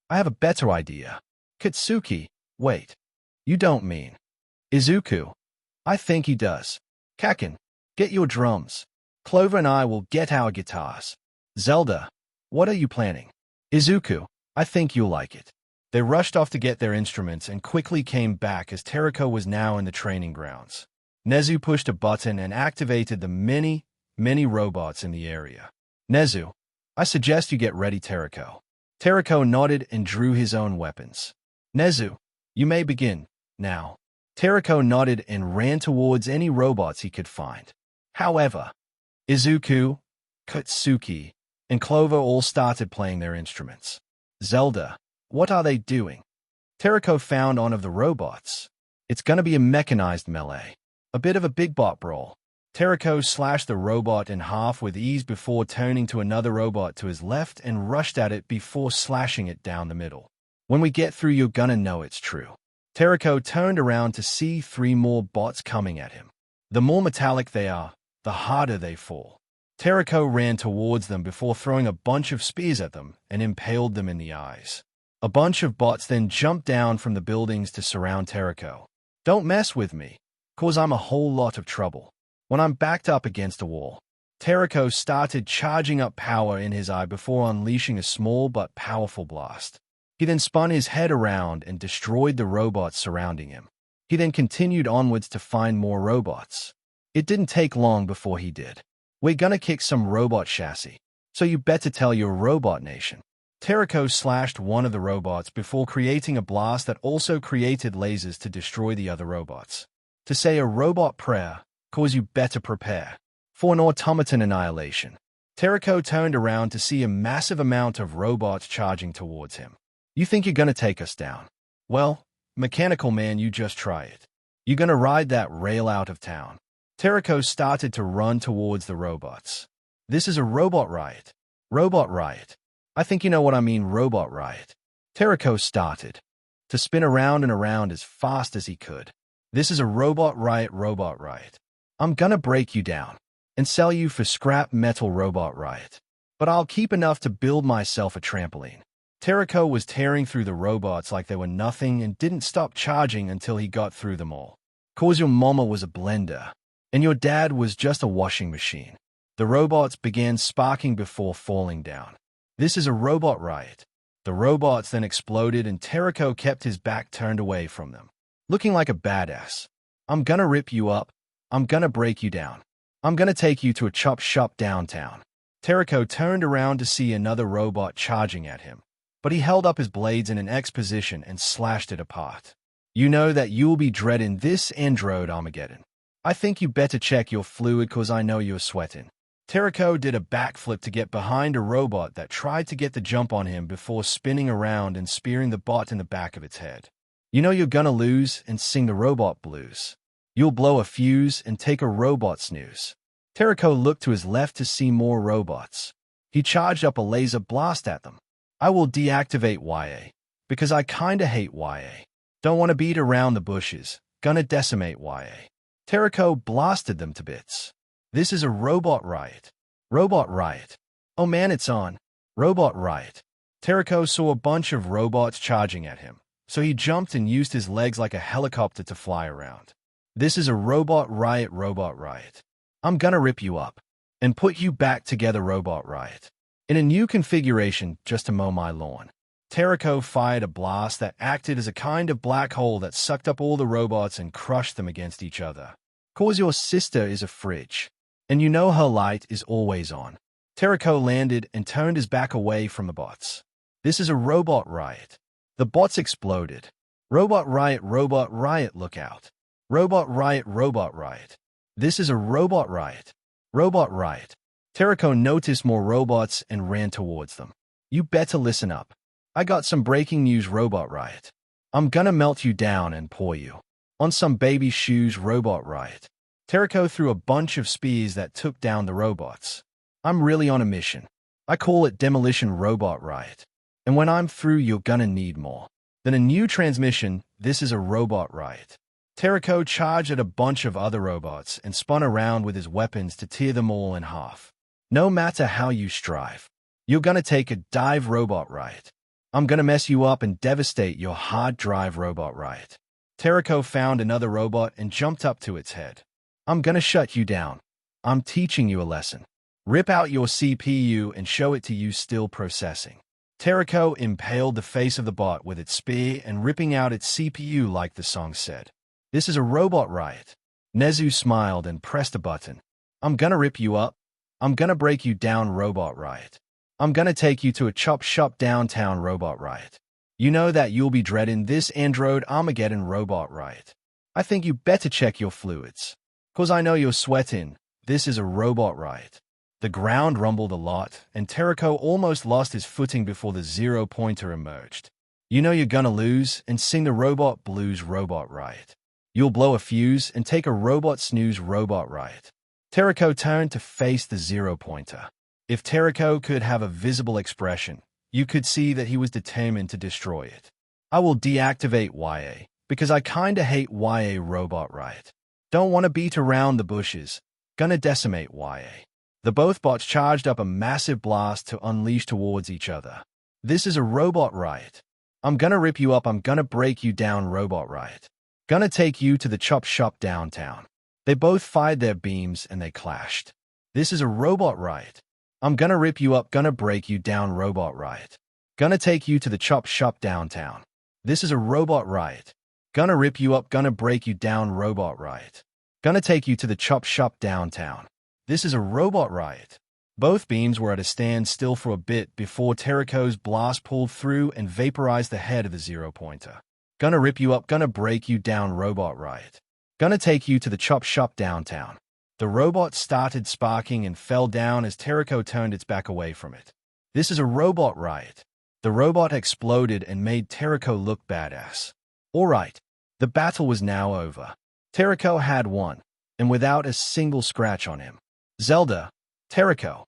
I have a better idea. Kitsuki, wait. You don't mean. Izuku, I think he does. Kakin, get your drums. Clover and I will get our guitars. Zelda, what are you planning? Izuku, I think you'll like it. They rushed off to get their instruments and quickly came back as Teriko was now in the training grounds. Nezu pushed a button and activated the many robots in the area. Nezu, I suggest you get ready, Teriko. Teriko nodded and drew his own weapons. Nezu, you may begin, now. Teriko nodded and ran towards any robots he could find. However, Izuku, Kitsuki, and Clover all started playing their instruments. Zelda, what are they doing? Teriko found one of the robots. It's gonna be a mechanized melee. A bit of a big bot brawl. Teriko slashed the robot in half with ease before turning to another robot to his left and rushed at it before slashing it down the middle. When we get through, you're gonna know it's true. Teriko turned around to see 3 more bots coming at him. The more metallic they are, the harder they fall. Teriko ran towards them before throwing a bunch of spears at them and impaled them in the eyes. A bunch of bots then jumped down from the buildings to surround Teriko. Don't mess with me, cause I'm a whole lot of trouble. When I'm backed up against a wall, Teriko started charging up power in his eye before unleashing a small but powerful blast. He then spun his head around and destroyed the robots surrounding him. He then continued onwards to find more robots. It didn't take long before he did. We're gonna kick some robot chassis, so you better tell your robot nation. Teriko slashed one of the robots before creating a blast that also created lasers to destroy the other robots. To say a robot prayer, cause you better prepare for an automaton annihilation. Teriko turned around to see a massive amount of robots charging towards him. You think you're gonna take us down? Well, Mechanical Man, you just try it. You're gonna ride that rail out of town. Teriko started to run towards the robots. This is a robot riot. Robot riot. I think you know what I mean, robot riot. Teriko started to spin around and around as fast as he could. This is a robot riot, robot riot. I'm gonna break you down and sell you for scrap metal, robot riot. But I'll keep enough to build myself a trampoline. Teriko was tearing through the robots like they were nothing and didn't stop charging until he got through them all. Cause your mama was a blender, and your dad was just a washing machine. The robots began sparking before falling down. This is a robot riot. The robots then exploded and Teriko kept his back turned away from them, looking like a badass. I'm gonna rip you up. I'm gonna break you down. I'm gonna take you to a chop shop downtown. Teriko turned around to see another robot charging at him, but he held up his blades in an X position and slashed it apart. You know that you'll be dreading this Android Armageddon. I think you better check your fluid cause I know you're sweating. Terako did a backflip to get behind a robot that tried to get the jump on him before spinning around and spearing the bot in the back of its head. You know you're gonna lose and sing the robot blues. You'll blow a fuse and take a robot snooze. Terako looked to his left to see more robots. He charged up a laser blast at them. I will deactivate YA, because I kinda hate YA. Don't wanna beat around the bushes, gonna decimate YA. Terako blasted them to bits. This is a robot riot. Robot riot. Oh man, it's on. Robot riot. Terako saw a bunch of robots charging at him, so he jumped and used his legs like a helicopter to fly around. This is a robot riot, robot riot. I'm gonna rip you up and put you back together, robot riot. In a new configuration just to mow my lawn. Terako fired a blast that acted as a kind of black hole that sucked up all the robots and crushed them against each other. 'Cause your sister is a fridge, and you know her light is always on. Terako landed and turned his back away from the bots. This is a robot riot. The bots exploded. Robot riot, look out. Robot riot. This is a robot riot. Robot riot. Terako noticed more robots and ran towards them. You better listen up. I got some breaking news, robot riot. I'm gonna melt you down and pour you on some baby shoes, robot riot. Terako threw a bunch of spears that took down the robots. I'm really on a mission. I call it demolition, robot riot. And when I'm through, you're gonna need more than a new transmission. This is a robot riot. Terako charged at a bunch of other robots and spun around with his weapons to tear them all in half. No matter how you strive, you're gonna take a dive, robot riot. I'm gonna mess you up and devastate your hard drive, robot riot. Terako found another robot and jumped up to its head. I'm gonna shut you down. I'm teaching you a lesson. Rip out your CPU and show it to you still processing. Terako impaled the face of the bot with its spear and ripping out its CPU like the song said. This is a robot riot. Nezu smiled and pressed a button. I'm gonna rip you up. I'm gonna break you down, robot riot. I'm gonna take you to a chop shop downtown, robot riot. You know that you'll be dreading this Android Armageddon, robot riot. I think you better check your fluids. 'Cause I know you're sweating. This is a robot riot. The ground rumbled a lot, and Terako almost lost his footing before the zero-pointer emerged. You know you're gonna lose and sing the robot blues, robot riot. You'll blow a fuse and take a robot snooze, robot riot. Terako turned to face the zero-pointer. If Terako could have a visible expression, you could see that he was determined to destroy it. I will deactivate YA, because I kinda hate YA, robot riot. Don't wanna beat around the bushes. Gonna decimate YA. The both bots charged up a massive blast to unleash towards each other. This is a robot riot. I'm gonna rip you up, I'm gonna break you down, robot riot. Gonna take you to the chop shop downtown. They both fired their beams and they clashed. This is a robot riot. I'm gonna rip you up, gonna break you down, robot riot. Gonna take you to the chop shop downtown. This is a robot riot. Gonna rip you up, gonna break you down, robot riot. Gonna take you to the chop shop downtown. This is a robot riot. Both beams were at a standstill for a bit before Terako's blast pulled through and vaporized the head of the zero-pointer. Gonna rip you up, gonna break you down, robot riot. Gonna take you to the chop shop downtown. The robot started sparking and fell down as Terako turned its back away from it. This is a robot riot. The robot exploded and made Terako look badass. Alright, the battle was now over. Terako had won, and without a single scratch on him. Zelda, Terako,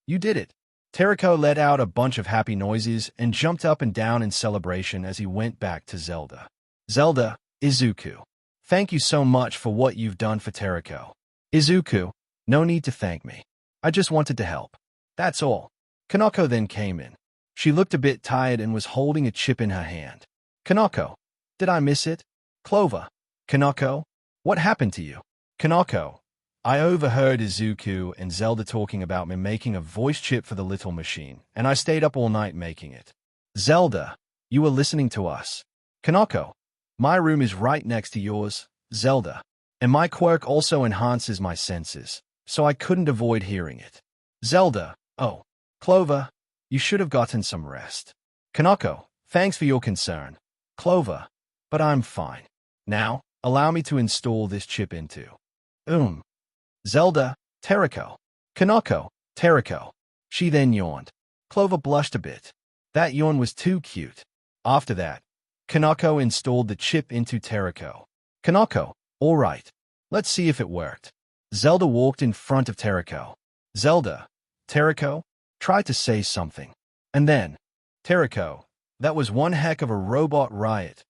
you did it. Terako let out a bunch of happy noises and jumped up and down in celebration as he went back to Zelda. Zelda, Izuku, thank you so much for what you've done for Terako. Izuku, no need to thank me. I just wanted to help. That's all. Kanako then came in. She looked a bit tired and was holding a chip in her hand. Kanako, did I miss it? Clover, Kanako, what happened to you? Kanako, I overheard Izuku and Zelda talking about me making a voice chip for the little machine, and I stayed up all night making it. Zelda, you were listening to us. Kanako, my room is right next to yours, Zelda. And my quirk also enhances my senses, so I couldn't avoid hearing it. Zelda, oh, Clover, you should have gotten some rest. Kanako, thanks for your concern. Clover, but I'm fine. Now, allow me to install this chip into. Zelda, Terako. Kanako, Teriko. She then yawned. Clover blushed a bit. That yawn was too cute. After that, Kanako installed the chip into Teriko. Kanako, all right. Let's see if it worked. Zelda walked in front of Teriko. Zelda, Teriko, tried to say something. And then, Teriko, that was one heck of a robot riot.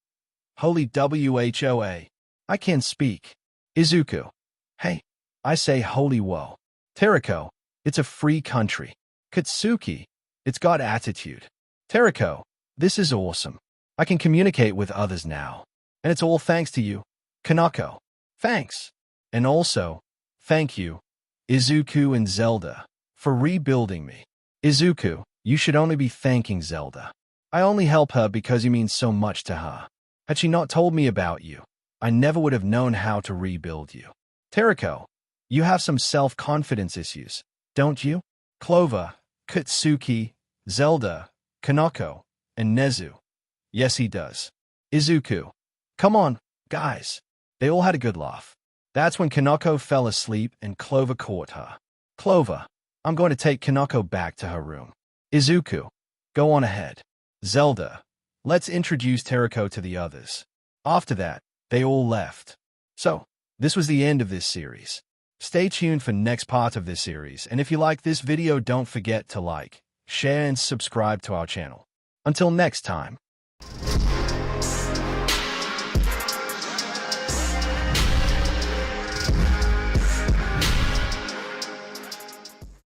Holy WHOA. I can't speak. Izuku. Hey, I say holy whoa. Teriko, it's a free country. Katsuki, it's got attitude. Teriko, this is awesome. I can communicate with others now. And it's all thanks to you. Kanako, thanks. And also, thank you, Izuku and Zelda, for rebuilding me. Izuku, you should only be thanking Zelda. I only help her because you mean so much to her. Had she not told me about you, I never would have known how to rebuild you. Teriko, you have some self-confidence issues, don't you? Clover, Katsuki, Zelda, Kanako, and Nezu. Yes, he does. Izuku. Come on, guys. They all had a good laugh. That's when Kanako fell asleep and Clover caught her. Clover, I'm going to take Kanako back to her room. Izuku, go on ahead. Zelda, let's introduce Teriko to the others. After that, they all left. So, this was the end of this series. Stay tuned for next part of this series, and if you like this video, don't forget to like, share, and subscribe to our channel. Until next time.